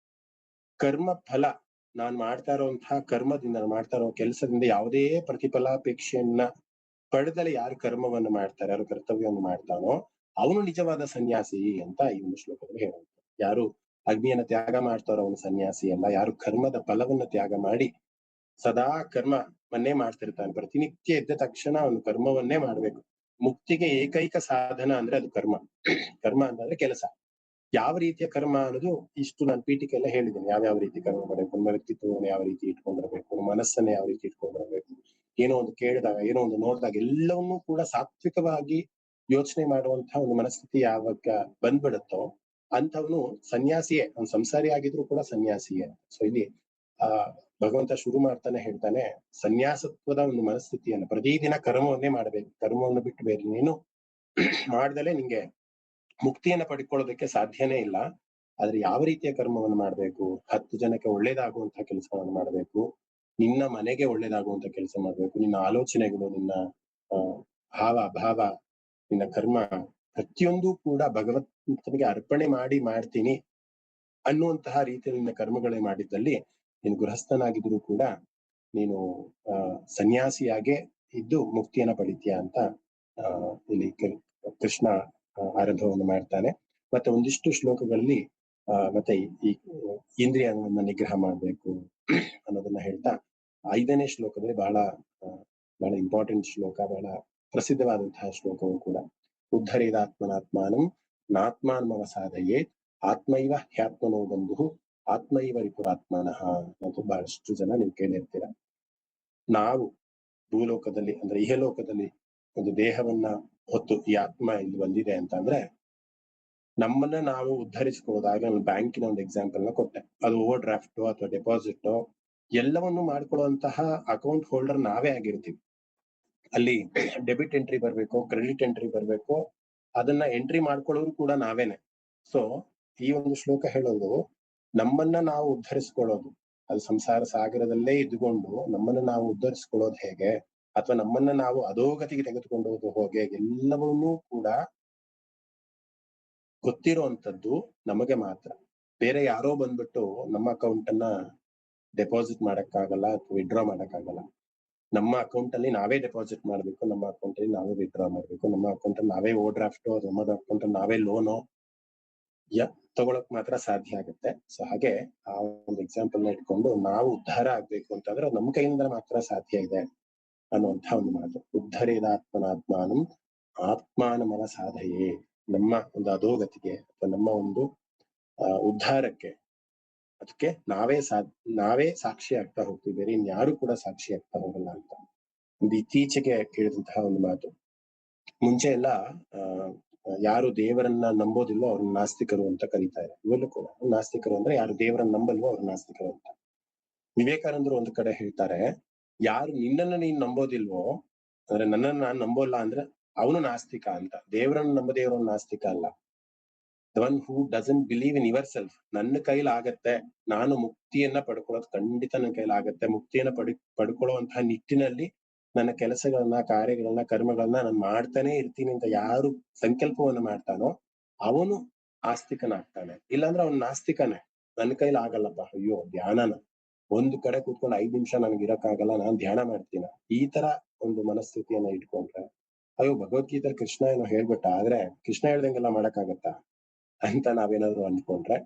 S1: ಕರ್ಮ ಫಲ, ನಾನ್ ಮಾಡ್ತಾ ಇರುವಂತಹ ಕರ್ಮದಿಂದ, ನಾನು ಮಾಡ್ತಾ ಇರೋ ಕೆಲಸದಿಂದ ಯಾವುದೇ ಪ್ರತಿಫಲಾಪೇಕ್ಷೆಯನ್ನ ಪಡೆದಲೆ ಯಾರು ಕರ್ಮವನ್ನು ಮಾಡ್ತಾರೆ, ಯಾರು ಕರ್ತವ್ಯವನ್ನು ಮಾಡ್ತಾನೋ ಅವನು ನಿಜವಾದ ಸನ್ಯಾಸಿ ಅಂತ ಈ ಒಂದು ಶ್ಲೋಕದಲ್ಲಿ ಹೇಳುತ್ತೆ. ಯಾರು ಅಗ್ನಿಯನ್ನ ತ್ಯಾಗ ಮಾಡ್ತಾರೋ ಅವನು ಸನ್ಯಾಸಿ ಅಲ್ಲ, ಯಾರು ಕರ್ಮದ ಫಲವನ್ನ ತ್ಯಾಗ ಮಾಡಿ ಸದಾ ಕರ್ಮವನ್ನೇ ಮಾಡ್ತಿರ್ತಾನೆ, ಪ್ರತಿನಿತ್ಯ ಎದ್ದ ತಕ್ಷಣ ಅವನು ಕರ್ಮವನ್ನೇ ಮಾಡ್ಬೇಕು. ಮುಕ್ತಿಗೆ ಏಕೈಕ ಸಾಧನ ಅಂದ್ರೆ ಅದು ಕರ್ಮ. ಕರ್ಮ ಅಂತಂದ್ರೆ ಕೆಲಸ. ಯಾವ ರೀತಿಯ ಕರ್ಮ ಅನ್ನೋದು ಇಷ್ಟು ನಾನು ಪೀಠಿಕೆ ಎಲ್ಲ ಹೇಳಿದ್ದೇನೆ. ಯಾವ್ಯಾವ ರೀತಿ ಕರ್ಮ ಮಾಡಬೇಕು, ನಮ್ಮ ವ್ಯಕ್ತಿತ್ವವನ್ನು ಯಾವ ರೀತಿ ಇಟ್ಕೊಂಡಿರ್ಬೇಕು, ಮನಸ್ಸನ್ನ ಯಾವ ರೀತಿ ಇಟ್ಕೊಂಡಿರ್ಬೇಕು, ಏನೋ ಒಂದು ಕೇಳಿದಾಗ, ಏನೋ ಒಂದು ನೋಡಿದಾಗ ಎಲ್ಲವನ್ನೂ ಕೂಡ ಸಾತ್ವಿಕವಾಗಿ ಯೋಚನೆ ಮಾಡುವಂತಹ ಒಂದು ಮನಸ್ಥಿತಿ ಯಾವಾಗ ಬಂದ್ಬಿಡುತ್ತೋ ಅಂಥವನು ಸನ್ಯಾಸಿಯೇ. ಅವ್ನು ಸಂಸಾರಿ ಆಗಿದ್ರು ಕೂಡ ಸನ್ಯಾಸಿಯೇ. ಸೊ ಇಲ್ಲಿ ಆ ಭಗವಂತ ಶುರು ಮಾಡ್ತಾನೆ ಹೇಳ್ತಾನೆ, ಸನ್ಯಾಸತ್ವದ ಒಂದು ಮನಸ್ಥಿತಿಯನ್ನು, ಪ್ರತಿದಿನ ಕರ್ಮವನ್ನೇ ಮಾಡ್ಬೇಕು, ಕರ್ಮವನ್ನು ಬಿಟ್ಟು ಬೇರೆ ನೀನು ಮಾಡ್ದಲೆ ನಿಂಗೆ ಮುಕ್ತಿಯನ್ನ ಪಡ್ಕೊಳ್ಳೋದಕ್ಕೆ ಸಾಧ್ಯನೇ ಇಲ್ಲ. ಆದ್ರೆ ಯಾವ ರೀತಿಯ ಕರ್ಮವನ್ನು ಮಾಡ್ಬೇಕು, 10 ಜನಕ್ಕೆ ಒಳ್ಳೇದಾಗುವಂತಹ ಕೆಲಸವನ್ನು ಮಾಡ್ಬೇಕು, ನಿನ್ನ ಮನೆಗೆ ಒಳ್ಳೇದಾಗುವಂತ ಕೆಲಸ ಮಾಡ್ಬೇಕು, ನಿನ್ನ ಆಲೋಚನೆಗಳು, ನಿನ್ನ ಭಾವ ಭಾವ, ನಿನ್ನ ಕರ್ಮ ಪ್ರತಿಯೊಂದು ಕೂಡ ಭಗವಂತನಿಗೆ ಅರ್ಪಣೆ ಮಾಡಿ ಮಾಡ್ತೀನಿ ಅನ್ನುವಂತಹ ರೀತಿಯಲ್ಲಿ ನಿನ್ನ ಕರ್ಮಗಳೇ ಮಾಡಿದ್ದಲ್ಲಿ ನೀನು ಗೃಹಸ್ಥನಾಗಿದ್ರು ಕೂಡ ನೀನು ಸನ್ಯಾಸಿಯಾಗೆ ಇದ್ದು ಮುಕ್ತಿಯನ್ನ ಪಡಿತೀಯ ಅಂತ ಇಲ್ಲಿ ಕೃಷ್ಣ ಆರಂಭವನ್ನು ಮಾಡ್ತಾನೆ. ಮತ್ತೆ ಒಂದಿಷ್ಟು ಶ್ಲೋಕಗಳಲ್ಲಿ ಮತ್ತೆ ಈ ಇಂದ್ರಿಯವನ್ನ ನಿಗ್ರಹ ಮಾಡ್ಬೇಕು ಅನ್ನೋದನ್ನ ಹೇಳ್ತಾ 5ನೇ ಶ್ಲೋಕದಲ್ಲಿ ಬಹಳ ಇಂಪಾರ್ಟೆಂಟ್ ಶ್ಲೋಕ, ಬಹಳ ಪ್ರಸಿದ್ಧವಾದಂತಹ ಶ್ಲೋಕವು ಕೂಡ, ಉದ್ಧರೇದಾತ್ಮನಾತ್ಮಾನಂ ನಾತ್ಮಾನ್ಮವ ಸಾಧಯೇ ಆತ್ಮೈವ ಹ್ಯಾತ್ಮನೋ ಬಂಧು ಆತ್ಮೈವ ರಿಪುರಾತ್ಮನಃ ಅಂತ ಬಹಳಷ್ಟು ಜನ ನೀವು ಕೇಳಿರ್ತೀರ. ನಾವು ಭೂಲೋಕದಲ್ಲಿ ಅಂದ್ರೆ ಇಹಲೋಕದಲ್ಲಿ ಒಂದು ದೇಹವನ್ನ ಹೊತ್ತು ಈ ಆತ್ಮ ಇಲ್ಲಿ ಬಂದಿದೆ ಅಂತ ಅಂದ್ರೆ ನಮ್ಮನ್ನ ನಾವು ಉದ್ಧರಿಸಿಕೊಳ್ಳೋದಾಗ, ನಾನು ಬ್ಯಾಂಕಿನ ಒಂದು ಎಕ್ಸಾಂಪಲ್ ನ ಕೊಟ್ಟೆ. ಅದು ಓವರ್ ಡ್ರಾಫ್ಟ್ ಅಥವಾ ಡೆಪಾಸಿಟ್ ಎಲ್ಲವನ್ನು ಮಾಡ್ಕೊಳ್ಳುವಂತಹ ಅಕೌಂಟ್ ಹೋಲ್ಡರ್ ನಾವೇ ಆಗಿರ್ತೀವಿ. ಅಲ್ಲಿ ಡೆಬಿಟ್ ಎಂಟ್ರಿ ಬರ್ಬೇಕು, ಕ್ರೆಡಿಟ್ ಎಂಟ್ರಿ ಬರ್ಬೇಕು, ಅದನ್ನ ಎಂಟ್ರಿ ಮಾಡ್ಕೊಳ್ಳೋರು ಕೂಡ ನಾವೇನೆ. ಸೊ ಈ ಒಂದು ಶ್ಲೋಕ ಹೇಳೋದು ನಮ್ಮನ್ನ ನಾವು ಉದ್ಧರಿಸ್ಕೊಳ್ಳೋದು, ಅದು ಸಂಸಾರ ಸಾಗರದಲ್ಲೇ ಇದ್ದುಕೊಂಡು ನಮ್ಮನ್ನ ನಾವು ಉದ್ಧರಿಸ್ಕೊಳ್ಳೋದು ಹೇಗೆ, ಅಥವಾ ನಮ್ಮನ್ನ ನಾವು ಅಧೋಗತಿಗೆ ತೆಗೆದುಕೊಂಡು ಹೋಗೋದು ಹೇಗೆ, ಎಲ್ಲವನ್ನೂ ಕೂಡ ಗೊತ್ತಿರುವಂತದ್ದು ನಮಗೆ ಮಾತ್ರ. ಬೇರೆ ಯಾರೋ ಬಂದ್ಬಿಟ್ಟು ನಮ್ಮ ಅಕೌಂಟ್ ಅನ್ನ ಡೆಪಾಸಿಟ್ ಮಾಡಕ್ಕಾಗಲ್ಲ ಅಥವಾ ವಿಡ್ರಾ ಮಾಡಕ್ಕಾಗಲ್ಲ. ನಮ್ಮ ಅಕೌಂಟ್ ಅಲ್ಲಿ ನಾವೇ ಡೆಪಾಸಿಟ್ ಮಾಡ್ಬೇಕು, ನಮ್ಮ ಅಕೌಂಟ್ ಅಲ್ಲಿ ನಾವೇ ವಿಡ್ರಾ ಮಾಡ್ಬೇಕು, ನಮ್ಮ ಅಕೌಂಟ್ ಅಲ್ಲಿ ನಾವೇ ಓವರ್ ಡ್ರಾಫ್ಟ್, ನಮ್ಮ ಅಕೌಂಟ್ ಅಲ್ಲಿ ನಾವೇ ಲೋನು ತಗೊಳಕ್ ಮಾತ್ರ ಸಾಧ್ಯ ಆಗುತ್ತೆ. ಸೊ ಹಾಗೆ ಆ ಒಂದು ಎಕ್ಸಾಂಪಲ್ ನ ಇಟ್ಕೊಂಡು ನಾವು ಉದ್ಧಾರ ಆಗ್ಬೇಕು ಅಂತಂದ್ರೆ ನಮ್ಮ ಕೈಯಿಂದ ಮಾತ್ರ ಸಾಧ್ಯ ಇದೆ ಅನ್ನುವಂತಹ ಒಂದು ಮಾತು. ಉದ್ಧರೇದಾತ್ಮನಾತ್ಮಾನಂ ಆತ್ಮಾನಮನ ಸಾಧಯೇ, ನಮ್ಮ ಒಂದು ಅಧೋಗತಿಗೆ ಅಥವಾ ನಮ್ಮ ಒಂದು ಉದ್ಧಾರಕ್ಕೆ ಅದಕ್ಕೆ ನಾವೇ ಸಾಕ್ಷಿ ಆಗ್ತಾ ಹೋಗ್ತೀವಿ, ಬೇರೆ ಇನ್ಯಾರು ಕೂಡ ಸಾಕ್ಷಿ ಆಗ್ತಾ ಹೋಗಲ್ಲ ಅಂತ ಒಂದು ಇತ್ತೀಚೆಗೆ ಕೇಳಿದಂತಹ ಒಂದು ಮಾತು. ಮುಂಚೆ ಎಲ್ಲ ಯಾರು ದೇವರನ್ನ ನಂಬೋದಿಲ್ವೋ ಅವ್ರನ್ನ ನಾಸ್ತಿಕರು ಅಂತ ಕರೀತಾರೆ. ಇವೆಲ್ಲೂ ಕೂಡ ನಾಸ್ತಿಕರು ಅಂದ್ರೆ ಯಾರು ದೇವರನ್ನ ನಂಬಲ್ವೋ ಅವ್ರ ನಾಸ್ತಿಕರು ಅಂತ. ವಿವೇಕಾನಂದರು ಒಂದು ಕಡೆ ಹೇಳ್ತಾರೆ, ಯಾರು ನಿನ್ನನ್ನ ನೀನ್ ನಂಬೋದಿಲ್ವೋ, ಅಂದ್ರೆ ನನ್ನನ್ನ ನಾನ್ ನಂಬೋಲ್ಲ ಅಂದ್ರೆ ಅವನು ನಾಸ್ತಿಕ ಅಂತ. ದೇವರನ್ನ ನಂಬದೇ ಇರೋನು ನಾಸ್ತಿಕ ಅಲ್ಲ. The one who doesn't believe in your self, ನನ್ನ ಕೈಲಾಗತ್ತೆ, ನಾನು ಮುಕ್ತಿಯನ್ನ ಪಡ್ಕೊಳ್ಳೋದು ಖಂಡಿತ ನನ್ನ ಕೈಲಾಗತ್ತೆ, ಮುಕ್ತಿಯನ್ನ ಪಡ್ಕೊಳ್ಳುವಂತಹ ನಿಟ್ಟಿನಲ್ಲಿ ನನ್ನ ಕೆಲಸಗಳನ್ನ, ಕಾರ್ಯಗಳನ್ನ, ಕರ್ಮಗಳನ್ನ ನಾನು ಮಾಡ್ತಾನೆ ಇರ್ತೀನಿ ಅಂತ ಯಾರು ಸಂಕಲ್ಪವನ್ನ ಮಾಡ್ತಾನೋ ಅವನು ಆಸ್ತಿಕನಾಗ್ತಾನೆ. ಇಲ್ಲಾಂದ್ರೆ ಅವನು ನಾಸ್ತಿಕನೇ. ನನ್ನ ಕೈಲಿ ಆಗಲ್ಲಪ್ಪ, ಅಯ್ಯೋ ಧ್ಯಾನನ ಒಂದು ಕಡೆ ಕೂತ್ಕೊಂಡು 5 ನಿಮಿಷ ನನಗೆ ಇರಕ್ಕಾಗಲ್ಲ, ನಾನ್ ಧ್ಯಾನ ಮಾಡ್ತೀನ, ಈ ತರ ಒಂದು ಮನಸ್ಥಿತಿಯನ್ನ ಇಟ್ಕೊಂಡ್ರೆ, ಅಯ್ಯೋ ಭಗವದ್ಗೀತೆ ಕೃಷ್ಣ ಏನೋ ಹೇಳ್ಬಿಟ್ಟ, ಆದ್ರೆ ಕೃಷ್ಣ ಹೇಳ್ದಂಗೆಲ್ಲ ಮಾಡಕ್ಕಾಗತ್ತಾ ಅಂತ ನಾವೇನಾದ್ರು ಅಂದ್ಕೊಂಡ್ರೆ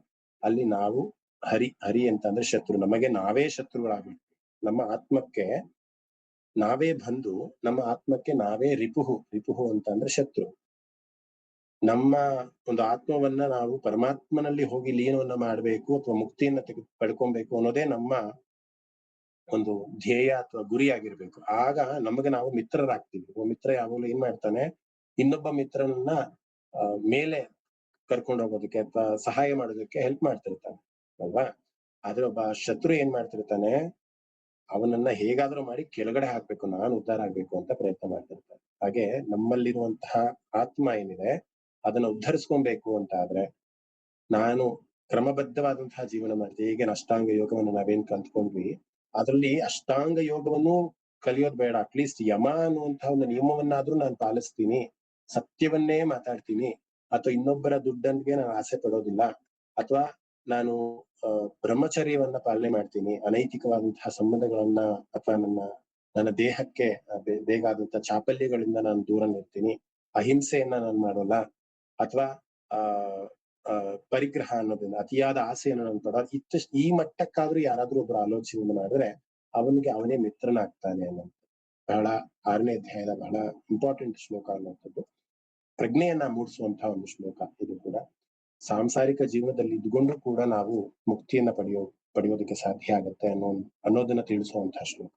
S1: ಅಲ್ಲಿ ನಾವು ಹರಿ ಅಂತಂದ್ರೆ ಶತ್ರು, ನಮಗೆ ನಾವೇ ಶತ್ರುಗಳಾಗ್ಬಿಡ್ತೀವಿ. ನಮ್ಮ ಆತ್ಮಕ್ಕೆ ನಾವೇ ಬಂದು ನಮ್ಮ ಆತ್ಮಕ್ಕೆ ನಾವೇ ರಿಪುಹು ಅಂತ ಅಂದ್ರೆ ಶತ್ರು. ನಮ್ಮ ಒಂದು ಆತ್ಮವನ್ನ ನಾವು ಪರಮಾತ್ಮನಲ್ಲಿ ಹೋಗಿ ಲೀನವನ್ನ ಮಾಡ್ಬೇಕು ಅಥವಾ ಮುಕ್ತಿಯನ್ನ ಪಡ್ಕೊಬೇಕು ಅನ್ನೋದೇ ನಮ್ಮ ಒಂದು ಧ್ಯೇಯ ಅಥವಾ ಗುರಿ ಆಗಿರ್ಬೇಕು. ಆಗ ನಮಗೆ ನಾವು ಮಿತ್ರರಾಗ್ತೀವಿ. ಒಬ್ಬ ಮಿತ್ರ ಯಾವಾಗಲೂ ಏನ್ ಮಾಡ್ತಾನೆ, ಇನ್ನೊಬ್ಬ ಮಿತ್ರನನ್ನ ಮೇಲೆ ಕರ್ಕೊಂಡು ಹೋಗೋದಕ್ಕೆ ಅಥವಾ ಸಹಾಯ ಮಾಡೋದಕ್ಕೆ ಹೆಲ್ಪ್ ಮಾಡ್ತಿರ್ತಾನೆ ಅಲ್ವಾ. ಆದ್ರೆ ಒಬ್ಬ ಶತ್ರು ಏನ್ ಮಾಡ್ತಿರ್ತಾನೆ, ಅವನನ್ನ ಹೇಗಾದ್ರೂ ಮಾಡಿ ಕೆಳಗಡೆ ಹಾಕ್ಬೇಕು, ನಾನು ಉದ್ಧಾರ ಆಗ್ಬೇಕು ಅಂತ ಪ್ರಯತ್ನ ಮಾಡ್ತಿರ್ತಾನೆ. ಹಾಗೆ ನಮ್ಮಲ್ಲಿರುವಂತಹ ಆತ್ಮ ಏನಿದೆ ಅದನ್ನ ಉದ್ಧರಿಸ್ಕೊಬೇಕು ಅಂತ ಆದ್ರೆ ನಾನು ಕ್ರಮಬದ್ಧವಾದಂತಹ ಜೀವನ ಮಾಡ್ತೀನಿ. ಈಗ ಅಷ್ಟಾಂಗ ಯೋಗವನ್ನು ನಾವೇನ್ ಕಲ್ತ್ಕೊಂಡ್ವಿ, ಅದ್ರಲ್ಲಿ ಅಷ್ಟಾಂಗ ಯೋಗವನ್ನು ಕಲಿಯೋದ್ ಬೇಡ. ಅಟ್ಲೀಸ್ಟ್ ಯಮ ಅನ್ನುವಂತಹ ಒಂದು ನಿಯಮವನ್ನಾದ್ರೂ ನಾನು ಪಾಲಿಸ್ತೀನಿ, ಸತ್ಯವನ್ನೇ ಮಾತಾಡ್ತೀನಿ, ಅಥವಾ ಇನ್ನೊಬ್ಬರ ದುಡ್ಡನ್ಗೆ ನಾನು ಆಸೆ ಪಡೋದಿಲ್ಲ, ಅಥವಾ ನಾನು ಬ್ರಹ್ಮಚರ್ಯವನ್ನ ಪಾಲನೆ ಮಾಡ್ತೀನಿ, ಅನೈತಿಕವಾದಂತಹ ಸಂಬಂಧಗಳನ್ನ ಅಥವಾ ನನ್ನ ದೇಹಕ್ಕೆ ಬೇಕಾದಂತಹ ಚಾಪಲ್ಯಗಳಿಂದ ನಾನು ದೂರ ನಿಲ್ತೀನಿ, ಅಹಿಂಸೆಯನ್ನ ನಾನು ಮಾಡೋಲ್ಲ, ಅಥವಾ ಆ ಪರಿಗ್ರಹ ಅನ್ನೋದನ್ನ ಅತಿಯಾದ ಆಸೆಯನ್ನು ನಾನು ಪಡ ಈ ಮಟ್ಟಕ್ಕಾದ್ರೂ ಯಾರಾದ್ರೂ ಒಬ್ರು ಆಲೋಚನೆ ಮಾಡಿದ್ರೆ ಅವನಿಗೆ ಅವನೇ ಮಿತ್ರನಾಗ್ತಾನೆ ಅನ್ನೋದು ಬಹಳ 6ನೇ ಅಧ್ಯಾಯದ ಬಹಳ ಇಂಪಾರ್ಟೆಂಟ್ ಶ್ಲೋಕ ಅನ್ನೋಂಥದ್ದು. ಪ್ರಜ್ಞೆಯನ್ನ ಮೂಡಿಸುವಂತಹ ಒಂದು ಶ್ಲೋಕ ಇದು ಕೂಡ. ಸಾಂಸಾರಿಕ ಜೀವನದಲ್ಲಿ ಇದ್ಕೊಂಡು ಕೂಡ ನಾವು ಮುಕ್ತಿಯನ್ನ ಪಡೆಯೋದಕ್ಕೆ ಸಾಧ್ಯ ಆಗತ್ತೆ ಅನ್ನೋದನ್ನ ತಿಳಿಸುವಂತಹ ಶ್ಲೋಕ.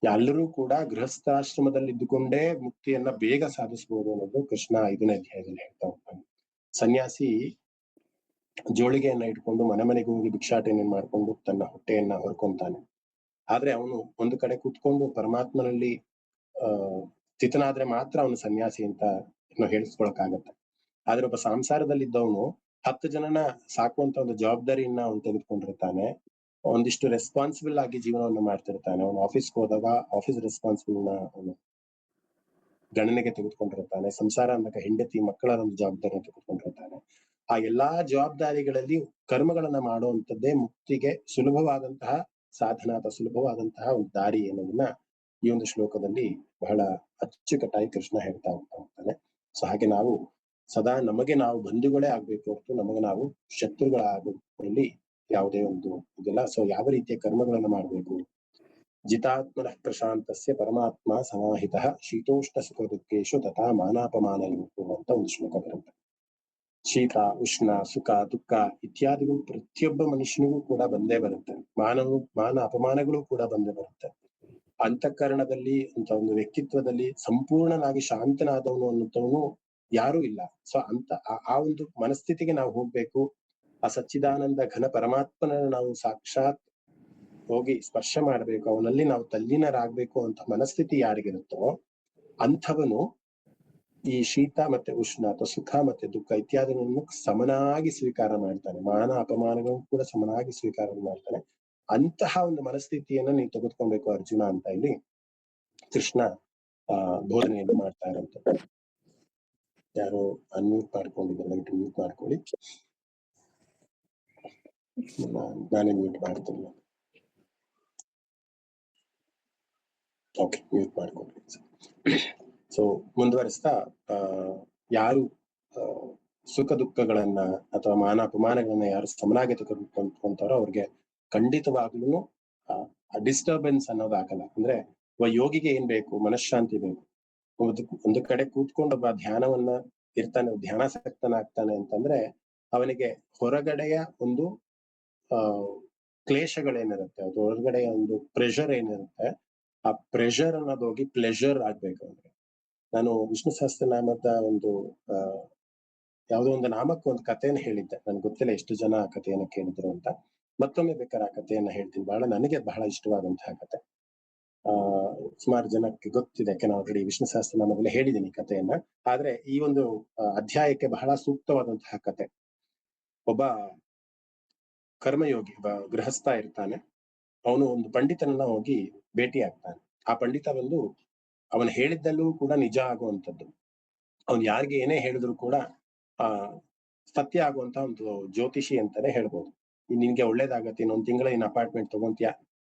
S1: ಎಲ್ಲರೂ ಕೂಡ ಗೃಹಸ್ಥಾಶ್ರಮದಲ್ಲಿ ಇದ್ದುಕೊಂಡೇ ಮುಕ್ತಿಯನ್ನ ಬೇಗ ಸಾಧಿಸಬಹುದು ಅನ್ನೋದು ಕೃಷ್ಣ 5ನೇ ಅಧ್ಯಾಯದಲ್ಲಿ ಹೇಳ್ತಾ ಹೋಗ್ತಾನೆ. ಸನ್ಯಾಸಿ ಜೋಳಿಗೆಯನ್ನ ಇಟ್ಕೊಂಡು ಮನೆಗೆ ಹೋಗಿ ಭಿಕ್ಷಾಟನೆ ಮಾಡ್ಕೊಂಡು ತನ್ನ ಹೊಟ್ಟೆಯನ್ನ ಹೊರ್ಕೊಂತಾನೆ. ಆದ್ರೆ ಅವನು ಒಂದು ಕಡೆ ಕೂತ್ಕೊಂಡು ಪರಮಾತ್ಮನಲ್ಲಿ ಸ್ಥಿತನಾದ್ರೆ ಮಾತ್ರ ಅವನು ಸನ್ಯಾಸಿ ಅಂತ ಹೇಳಿಸ್ಕೊಳಕ್ಕಾಗತ್ತೆ. ಆದ್ರೆ ಒಬ್ಬ ಸಂಸಾರದಲ್ಲಿ ಇದ್ದವನು 10 ಜನನ ಸಾಕುವಂತ ಒಂದು ಜವಾಬ್ದಾರಿಯನ್ನ ಅವನು ತೆಗೆದುಕೊಂಡಿರ್ತಾನೆ. ಒಂದಿಷ್ಟು ರೆಸ್ಪಾನ್ಸಿಬಲ್ ಆಗಿ ಜೀವನವನ್ನ ಮಾಡ್ತಿರ್ತಾನೆ. ಅವನು ಆಫೀಸ್ಗೆ ಹೋದಾಗ ಆಫೀಸ್ ರೆಸ್ಪಾನ್ಸಿಬಲ್ ನ ಅವನು ಗಣನೆಗೆ ತೆಗೆದುಕೊಂಡಿರ್ತಾನೆ. ಸಂಸಾರ ಅಂದಾಗ ಹೆಂಡತಿ ಮಕ್ಕಳ ಒಂದು ಜವಾಬ್ದಾರಿಯನ್ನು ತೆಗೆದುಕೊಂಡಿರ್ತಾನೆ. ಆ ಎಲ್ಲಾ ಜವಾಬ್ದಾರಿಗಳಲ್ಲಿ ಕರ್ಮಗಳನ್ನ ಮಾಡುವಂತದ್ದೇ ಮುಕ್ತಿಗೆ ಸುಲಭವಾದಂತಹ ಸಾಧನ ಅಥವಾ ಸುಲಭವಾದಂತಹ ಒಂದು ದಾರಿ ಅನ್ನೋದನ್ನ ಈ ಒಂದು ಶ್ಲೋಕದಲ್ಲಿ ಬಹಳ ಅಚ್ಚುಕಟ್ಟಾಗಿ ಕೃಷ್ಣ ಹೇಳ್ತಾ ಹೋಗ್ತಾನೆ. ಸೊ ಹಾಗೆ ನಾವು ಸದಾ ನಮಗೆ ನಾವು ಬಂಧುಗಳೇ ಆಗ್ಬೇಕು ಹೊರತು ನಮಗೆ ನಾವು ಶತ್ರುಗಳಾಗೋದ್ರಲ್ಲಿ ಯಾವುದೇ ಒಂದು ಇದಿಲ್ಲ. ಸೊ ಯಾವ ರೀತಿಯ ಕರ್ಮಗಳನ್ನ ಮಾಡ್ಬೇಕು, ಜಿತಾತ್ಮನಃ ಪ್ರಶಾಂತಸ್ಯ ಪರಮಾತ್ಮ ಸಮಾಹಿತಃ ಶೀತೋಷ್ಣ ಸುಖ ದುಃಖೇಶು ತಥಾ ಮಾನಾಪಮಾನಯೋಃ ಅಂತ ಒಂದು ಶ್ಲೋಕ ಬರುತ್ತೆ. ಶೀತ, ಉಷ್ಣ, ಸುಖ, ದುಃಖ ಇತ್ಯಾದಿಗಳು ಪ್ರತಿಯೊಬ್ಬ ಮನುಷ್ಯನಿಗೂ ಕೂಡ ಬಂದೇ ಬರುತ್ತೆ. ಮಾನ ಅಪಮಾನಗಳು ಕೂಡ ಬಂದೇ ಬರುತ್ತೆ. ಅಂತಃಕರಣದಲ್ಲಿ ಅಂತ ಒಂದು ವ್ಯಕ್ತಿತ್ವದಲ್ಲಿ ಸಂಪೂರ್ಣನಾಗಿ ಶಾಂತನಾದವನು ಅನ್ನುವಂಥವನು ಯಾರೂ ಇಲ್ಲ. ಸೊ ಆ ಒಂದು ಮನಸ್ಥಿತಿಗೆ ನಾವು ಹೋಗ್ಬೇಕು. ಆ ಸಚ್ಚಿದಾನಂದ ಘನ ಪರಮಾತ್ಮನ ನಾವು ಸಾಕ್ಷಾತ್ ಹೋಗಿ ಸ್ಪರ್ಶ ಮಾಡ್ಬೇಕು, ಅವನಲ್ಲಿ ನಾವು ತಲ್ಲೀನರಾಗ್ಬೇಕು ಅಂತ ಮನಸ್ಥಿತಿ ಯಾರಿಗಿರುತ್ತೋ ಅಂಥವನು ಈ ಶೀತ ಮತ್ತೆ ಉಷ್ಣ ಅಥವಾ ಸುಖ ಮತ್ತೆ ದುಃಖ ಇತ್ಯಾದಿಗಳನ್ನು ಸಮನಾಗಿ ಸ್ವೀಕಾರ ಮಾಡ್ತಾನೆ. ಮಾನ ಅಪಮಾನಗಳನ್ನು ಕೂಡ ಸಮನಾಗಿ ಸ್ವೀಕಾರ ಮಾಡ್ತಾನೆ. ಅಂತಹ ಒಂದು ಮನಸ್ಥಿತಿಯನ್ನ ನೀವು ತೆಗೆದುಕೊಳ್ಬೇಕು ಅರ್ಜುನ ಅಂತ ಇಲ್ಲಿ ಕೃಷ್ಣ ಬೋಧನೆಯನ್ನು ಮಾಡ್ತಾ ಇರೋಂಥ. ಯಾರೋ ಅನ್ಮ್ಯೂಟ್ ಮಾಡ್ಕೊಂಡಿದ್ದಾರೆ, ದಯವಿಟ್ಟು ಮ್ಯೂಟ್ ಮಾಡ್ಕೊಳ್ಳಿ. ನಾನೇ ಮ್ಯೂಟ್ ಮಾಡ್ತೀನಿ. ಓಕೆ, ಮ್ಯೂಟ್ ಮಾಡ್ಕೊಳ್ಳಿ. ಸೊ ಮುಂದುವರಿಸ್ತಾ ಯಾರು ಸುಖ ದುಃಖಗಳನ್ನ ಅಥವಾ ಮಾನ ಅಪಮಾನಗಳನ್ನ ಯಾರು ಸಮನಾಗಿ ತೆಗೆದುಕೊಂತಾರೋ ಅವ್ರಿಗೆ ಖಂಡಿತವಾಗ್ಲೂ ಡಿಸ್ಟರ್ಬೆನ್ಸ್ ಅನ್ನೋದಾಗಲ್ಲ. ಅಂದ್ರೆ ಯೋಗಿಗೆ ಏನ್ ಬೇಕು, ಮನಃಶಾಂತಿ ಬೇಕು. ಒಂದು ಕಡೆ ಕೂತ್ಕೊಂಡು ಒಬ್ಬ ಧ್ಯಾನವನ್ನ ಇರ್ತಾನೆ, ಧ್ಯಾನಾಸಕ್ತನಾಗ್ತಾನೆ ಅಂತಂದ್ರೆ ಅವನಿಗೆ ಹೊರಗಡೆಯ ಒಂದು ಕ್ಲೇಶಗಳೇನಿರುತ್ತೆ, ಅದು ಹೊರಗಡೆಯ ಒಂದು ಪ್ರೆಷರ್ ಏನಿರುತ್ತೆ, ಆ ಪ್ರೆಷರ್ ಅನ್ನೋದು ಹೋಗಿ ಪ್ಲೆಷರ್ ಆಗ್ಬೇಕು. ಅಂದ್ರೆ ನಾನು ವಿಷ್ಣು ಸಹಸ್ರನಾಮದ ಒಂದು ಯಾವುದೋ ಒಂದು ನಾಮಕ್ಕೆ ಒಂದು ಕಥೆಯನ್ನು ಹೇಳಿದ್ದೆ. ನನ್ಗೆ ಗೊತ್ತಿಲ್ಲ ಎಷ್ಟು ಜನ ಆ ಕಥೆಯನ್ನ ಕೇಳಿದ್ರು ಅಂತ. ಮತ್ತೊಮ್ಮೆ ಬೇಕಾದ್ರೆ ಆ ಕಥೆಯನ್ನ ಹೇಳ್ತೀನಿ. ನನಗೆ ಬಹಳ ಇಷ್ಟವಾದಂತಹ ಕಥೆ. ಸುಮಾರು ಜನಕ್ಕೆ ಗೊತ್ತಿದೆ, ಯಾಕೆ ನಾನು ಆಲ್ರೆಡಿ ವಿಷ್ಣು ಸಹಸ್ರನಾಮದಲ್ಲಿ ಹೇಳಿದ್ದೀನಿ ಕಥೆಯನ್ನ. ಆದ್ರೆ ಈ ಒಂದು ಅಧ್ಯಾಯಕ್ಕೆ ಬಹಳ ಸೂಕ್ತವಾದಂತಹ ಕಥೆ. ಒಬ್ಬ ಕರ್ಮಯೋಗಿ, ಒಬ್ಬ ಗೃಹಸ್ಥ ಇರ್ತಾನೆ. ಅವನು ಒಂದು ಪಂಡಿತನನ್ನ ಹೋಗಿ ಭೇಟಿ ಆಗ್ತಾನೆ. ಆ ಪಂಡಿತ ಬಂದು ಅವನು ಹೇಳಿದ್ದಲ್ಲೂ ಕೂಡ ನಿಜ ಆಗುವಂಥದ್ದು. ಅವ್ನು ಯಾರಿಗೆ ಏನೇ ಹೇಳಿದ್ರು ಕೂಡ ಸತ್ಯ ಆಗುವಂತ ಒಂದು ಜ್ಯೋತಿಷಿ ಅಂತಾನೆ ಹೇಳ್ಬೋದು. ನಿನ್ಗೆ ಒಳ್ಳೇದಾಗತ್ತೆ, ಇನ್ನೊಂದ್ ತಿಂಗಳ ಇನ್ ಅಪಾರ್ಟ್ಮೆಂಟ್ ತಗೊಂತೀಯ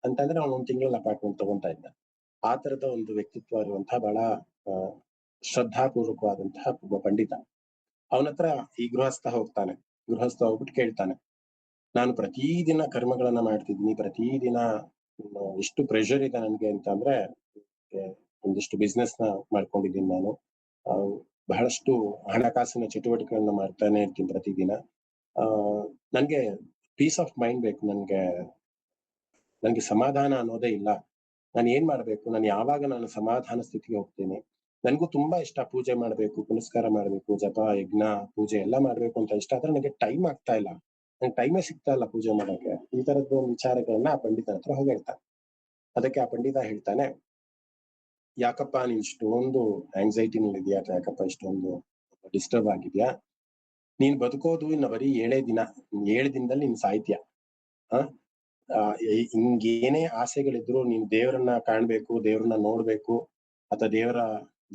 S1: ಅಂತಂದ್ರೆ ಅವ್ನು 1 ತಿಂಗಳಲ್ಲಿ ಅಪಾರ್ಟ್ಮೆಂಟ್ ತಗೊಂತಾ ಇದ್ದ. ಆ ತರದ ಒಂದು ವ್ಯಕ್ತಿತ್ವ ಇರುವಂತಹ ಬಹಳ ಶ್ರದ್ಧಾಪೂರ್ವಕವಾದಂತಹ ಒಬ್ಬ ಪಂಡಿತ. ಅವನ ಹತ್ರ ಈ ಗೃಹಸ್ಥ ಹೋಗ್ತಾನೆ. ಗೃಹಸ್ಥ ಹೋಗ್ಬಿಟ್ಟು ಕೇಳ್ತಾನೆ, ನಾನು ಪ್ರತಿದಿನ ಕರ್ಮಗಳನ್ನ ಮಾಡ್ತಿದ್ದೀನಿ, ಪ್ರತಿದಿನ ಎಷ್ಟು ಪ್ರೆಷರ್ ಇದೆ ನನ್ಗೆ ಅಂತ ಅಂದ್ರೆ, ಒಂದಿಷ್ಟು ಬಿಸ್ನೆಸ್ ನ ಮಾಡ್ಕೊಂಡಿದ್ದೀನಿ ನಾನು, ಬಹಳಷ್ಟು ಹಣಕಾಸಿನ ಚಟುವಟಿಕೆಗಳನ್ನ ಮಾಡ್ತಾನೆ ಇರ್ತೀನಿ ಪ್ರತಿದಿನ. ನನ್ಗೆ ಪೀಸ್ ಆಫ್ ಮೈಂಡ್ ಬೇಕು, ನನ್ಗೆ ನನ್ಗೆ ಸಮಾಧಾನ ಅನ್ನೋದೇ ಇಲ್ಲ. ನಾನು ಏನ್ ಮಾಡ್ಬೇಕು? ನಾನು ಯಾವಾಗ ಸಮಾಧಾನ ಸ್ಥಿತಿಗೆ ಹೋಗ್ತೇನೆ? ನನ್ಗೂ ತುಂಬಾ ಇಷ್ಟ ಪೂಜೆ ಮಾಡ್ಬೇಕು, ಪುನಸ್ಕಾರ ಮಾಡ್ಬೇಕು, ಜಪ, ಯಜ್ಞ, ಪೂಜೆ ಎಲ್ಲ ಮಾಡ್ಬೇಕು ಅಂತ ಇಷ್ಟ. ಆದ್ರೆ ನನಗೆ ಟೈಮ್ ಆಗ್ತಾ ಇಲ್ಲ. ನಂಗೆ ಟೈಮೇ ಸಿಗ್ತಾ ಇಲ್ಲ ಪೂಜೆ ಮಾಡಕ್ಕೆ. ಈ ತರದ್ದು ಒಂದು ವಿಚಾರಗಳನ್ನ ಆ ಪಂಡಿತನ ಹತ್ರ ಹೋಗಿ ಹೇಳ್ತಾನೆ. ಅದಕ್ಕೆ ಆ ಪಂಡಿತ ಹೇಳ್ತಾನೆ, ಯಾಕಪ್ಪ ನೀನ್ ಇಷ್ಟೊಂದು ಆಂಗ್ಸೈಟಿನಲ್ಲಿದ್ಯಾ? ಅಥವಾ ಯಾಕಪ್ಪ ಇಷ್ಟೊಂದು ಡಿಸ್ಟರ್ಬ್ ಆಗಿದ್ಯಾ? ನೀನ್ ಬದುಕೋದು ಇನ್ನ ಬರೀ 7 ದಿನ. 7 ದಿನದಲ್ಲಿ ನೀನ್ ಸಾಯ್ತೀಯ. ಆ ಆ ಹಿಂಗೇನೇ ಆಸೆಗಳಿದ್ರು ನೀನ್ ದೇವರನ್ನ ಕಾಣ್ಬೇಕು, ದೇವ್ರನ್ನ ನೋಡ್ಬೇಕು, ಅಥವಾ ದೇವರ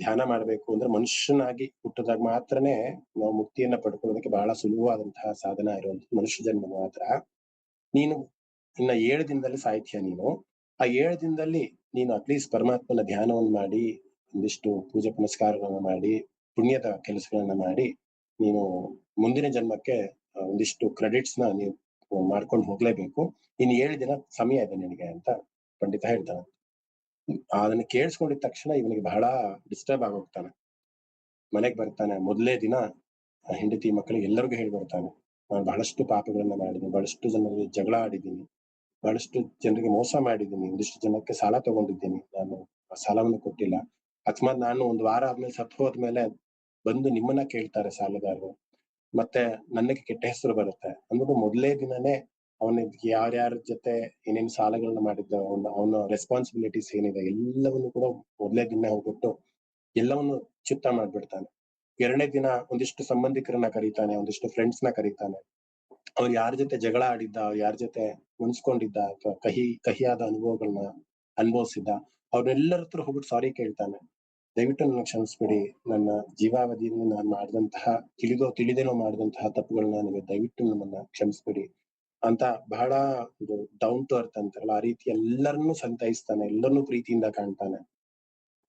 S1: ಧ್ಯಾನ ಮಾಡ್ಬೇಕು ಅಂದ್ರೆ ಮನುಷ್ಯನಾಗಿ ಹುಟ್ಟಿದಾಗ ಮಾತ್ರನೇ ನಾವು ಮುಕ್ತಿಯನ್ನ ಪಡ್ಕೊಳ್ಳೋದಕ್ಕೆ ಬಹಳ ಸುಲಭವಾದಂತಹ ಸಾಧನ ಇರುವಂತದ್ದು ಮನುಷ್ಯ ಜನ್ಮ ಮಾತ್ರ. ನೀನು ಇನ್ನ 7 ದಿನದಲ್ಲಿ ಸಾಯ್ತೀಯ ನೀನು. ಆ 7 ದಿನದಲ್ಲಿ ನೀನು ಅಟ್ಲೀಸ್ಟ್ ಪರಮಾತ್ಮನ ಧ್ಯಾನವನ್ನ ಮಾಡಿ, ಒಂದಿಷ್ಟು ಪೂಜೆ ಪುನಸ್ಕಾರಗಳನ್ನ ಮಾಡಿ, ಪುಣ್ಯದ ಕೆಲಸಗಳನ್ನ ಮಾಡಿ, ನೀನು ಮುಂದಿನ ಜನ್ಮಕ್ಕೆ ಒಂದಿಷ್ಟು ಕ್ರೆಡಿಟ್ಸ್‌ನ ನೀವು ಮಾಡ್ಕೊಂಡು ಹೋಗ್ಲೇಬೇಕು. ಇನ್ನು 7 ದಿನ ಸಮಯ ಇದೆ ನಿನಗೆ ಅಂತ ಪಂಡಿತ ಹೇಳ್ತಾನೆ. ಅದನ್ನ ಕೇಳಿಸ್ಕೊಂಡಿದ ತಕ್ಷಣ ಇವನಿಗೆ ಬಹಳ ಡಿಸ್ಟರ್ಬ್ ಆಗೋಗ್ತಾನೆ. ಮನೆಗ್ ಬರ್ತಾನೆ. ಮೊದಲನೇ ದಿನ ಹೆಂಡತಿ ಮಕ್ಕಳಿಗೆ ಎಲ್ಲರಿಗೂ ಹೇಳಿ ಬರ್ತಾನೆ. ನಾನು ಬಹಳಷ್ಟು ಪಾಪಗಳನ್ನ ಮಾಡಿದ್ದೀನಿ, ಬಹಳಷ್ಟು ಜನರಿಗೆ ಜಗಳ ಆಡಿದ್ದೀನಿ, ಬಹಳಷ್ಟು ಜನರಿಗೆ ಮೋಸ ಮಾಡಿದ್ದೀನಿ, ಒಂದಿಷ್ಟು ಜನಕ್ಕೆ ಸಾಲ ತಗೊಂಡಿದ್ದೀನಿ. ನಾನು ಆ ಸಾಲವನ್ನು ಕೊಟ್ಟಿಲ್ಲ. ಅಕಸ್ಮಾತ್ ನಾನು ಒಂದು ವಾರ ಆದ್ಮೇಲೆ ಸತ್ತು ಹೋದ್ಮೇಲೆ ಬಂದು ನಿಮ್ಮನ್ನ ಕೇಳ್ತಾರೆ ಸಾಲಗಾರರು. ಮತ್ತೆ ನನಗೆ ಕೆಟ್ಟ ಹೆಸರು ಬರುತ್ತೆ ಅಂದ್ಬಿಟ್ಟು ಮೊದಲೇ ದಿನನೇ ಅವನಿಗೆ ಯಾರ್ಯಾರ ಜೊತೆ ಏನೇನ್ ಸಾಲಗಳನ್ನ ಮಾಡಿದ್ದ, ಅವನ ರೆಸ್ಪಾನ್ಸಿಬಿಲಿಟೀಸ್ ಏನಿದೆ ಎಲ್ಲವನ್ನು ಕೂಡ ಮೊದಲೇ ದಿನ ಹೋಗ್ಬಿಟ್ಟು ಎಲ್ಲವನ್ನು ಚಿತ್ತ ಮಾಡ್ಬಿಡ್ತಾನೆ. 2ನೇ ದಿನ ಒಂದಿಷ್ಟು ಸಂಬಂಧಿಕರನ್ನ ಕರೀತಾನೆ, ಒಂದಿಷ್ಟು ಫ್ರೆಂಡ್ಸ್ ನ ಕರೀತಾನೆ. ಅವ್ರು ಯಾರ ಜೊತೆ ಜಗಳ ಆಡಿದ್ದ, ಯಾರ ಜೊತೆ ಮುನ್ಸ್ಕೊಂಡಿದ್ದ, ಅಥವಾ ಕಹಿಯಾದ ಅನುಭವಗಳನ್ನ ಅನುಭವಿಸಿದ್ದ, ಅವ್ರೆಲ್ಲರ ಹತ್ರ ಹೋಗ್ಬಿಟ್ಟು ಸಾರಿ ಕೇಳ್ತಾನೆ. ದಯವಿಟ್ಟು ನನ್ನ ಕ್ಷಮಿಸ್ಬಿಡಿ. ನನ್ನ ಜೀವಾವಧಿಯಲ್ಲಿ ನಾನು ಮಾಡಿದಂತಹ ತಿಳಿದೇನೋ ಮಾಡಿದಂತಹ ತಪ್ಪುಗಳನ್ನ ನನಗೆ ದಯವಿಟ್ಟು ನಮ್ಮನ್ನ ಕ್ಷಮಿಸ್ಬಿಡಿ ಅಂತ ಬಹಳ ಇದು ಡೌನ್ ಟು ಅರ್ತ್ ಅಂತಾರಲ್ಲ ಆ ರೀತಿ ಎಲ್ಲರನ್ನೂ ಸಂತೈಸ್ತಾನೆ, ಎಲ್ಲರನ್ನೂ ಪ್ರೀತಿಯಿಂದ ಕಾಣ್ತಾನೆ.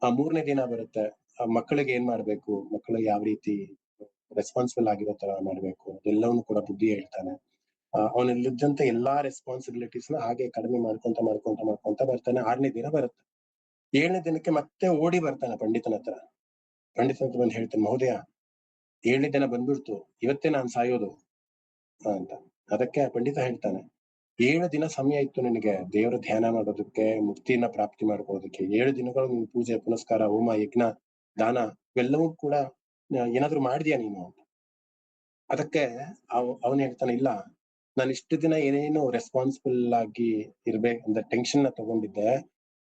S1: ಆ 3ನೇ ದಿನ ಬರುತ್ತೆ. ಆ ಮಕ್ಕಳಿಗೆ ಏನ್ ಮಾಡ್ಬೇಕು, ಮಕ್ಕಳಿಗೆ ಯಾವ ರೀತಿ ರೆಸ್ಪಾನ್ಸಿಬಲ್ ಆಗಿರೋ ತರ ಮಾಡ್ಬೇಕು ಎಲ್ಲವನ್ನೂ ಕೂಡ ಬುದ್ಧಿ ಹೇಳ್ತಾನೆ. ಅವನಲ್ಲಿದ್ದಂತ ಎಲ್ಲಾ ರೆಸ್ಪಾನ್ಸಿಬಿಲಿಟೀಸ್‌ನ ಹಾಗೆ ಕಡಿಮೆ ಮಾಡ್ಕೊಂತ ಬರ್ತಾನೆ. 6ನೇ ದಿನ ಬರುತ್ತೆ. 7ನೇ ದಿನಕ್ಕೆ ಮತ್ತೆ ಓಡಿ ಬರ್ತಾನೆ ಪಂಡಿತನ ಹತ್ರ. ಪಂಡಿತನ ಹತ್ರ ಬಂದು ಹೇಳ್ತಾನೆ, ಮಹೋದಯ 7ನೇ ದಿನ ಬಂದ್ಬಿಡ್ತು, ಇವತ್ತೇ ನಾನ್ ಸಾಯೋದು ಅಂತ. ಅದಕ್ಕೆ ಆ ಪಂಡಿತ ಹೇಳ್ತಾನೆ, 7 ದಿನ ಸಮಯ ಇತ್ತು ನಿನಗೆ ದೇವರ ಧ್ಯಾನ ಮಾಡೋದಕ್ಕೆ, ಮುಕ್ತಿಯನ್ನ ಪ್ರಾಪ್ತಿ ಮಾಡ್ಕೊಳ್ಳೋದಕ್ಕೆ. 7 ದಿನಗಳು ನೀನು ಪೂಜೆ ಪುನಸ್ಕಾರ, ಹೋಮ, ಯಜ್ಞ, ದಾನ ಇವೆಲ್ಲವೂ ಕೂಡ ಏನಾದ್ರು ಮಾಡಿದ್ಯಾ ನೀನು ಅಂತ. ಅದಕ್ಕೆ ಅವನು ಹೇಳ್ತಾನೆ, ಇಲ್ಲ ನಾನು ಇಷ್ಟು ದಿನ ಏನೇನು ರೆಸ್ಪಾನ್ಸಿಬಲ್ ಆಗಿ ಅಂದ್ರೆ ಟೆನ್ಷನ್ ನ ತಗೊಂಡಿದ್ದೆ,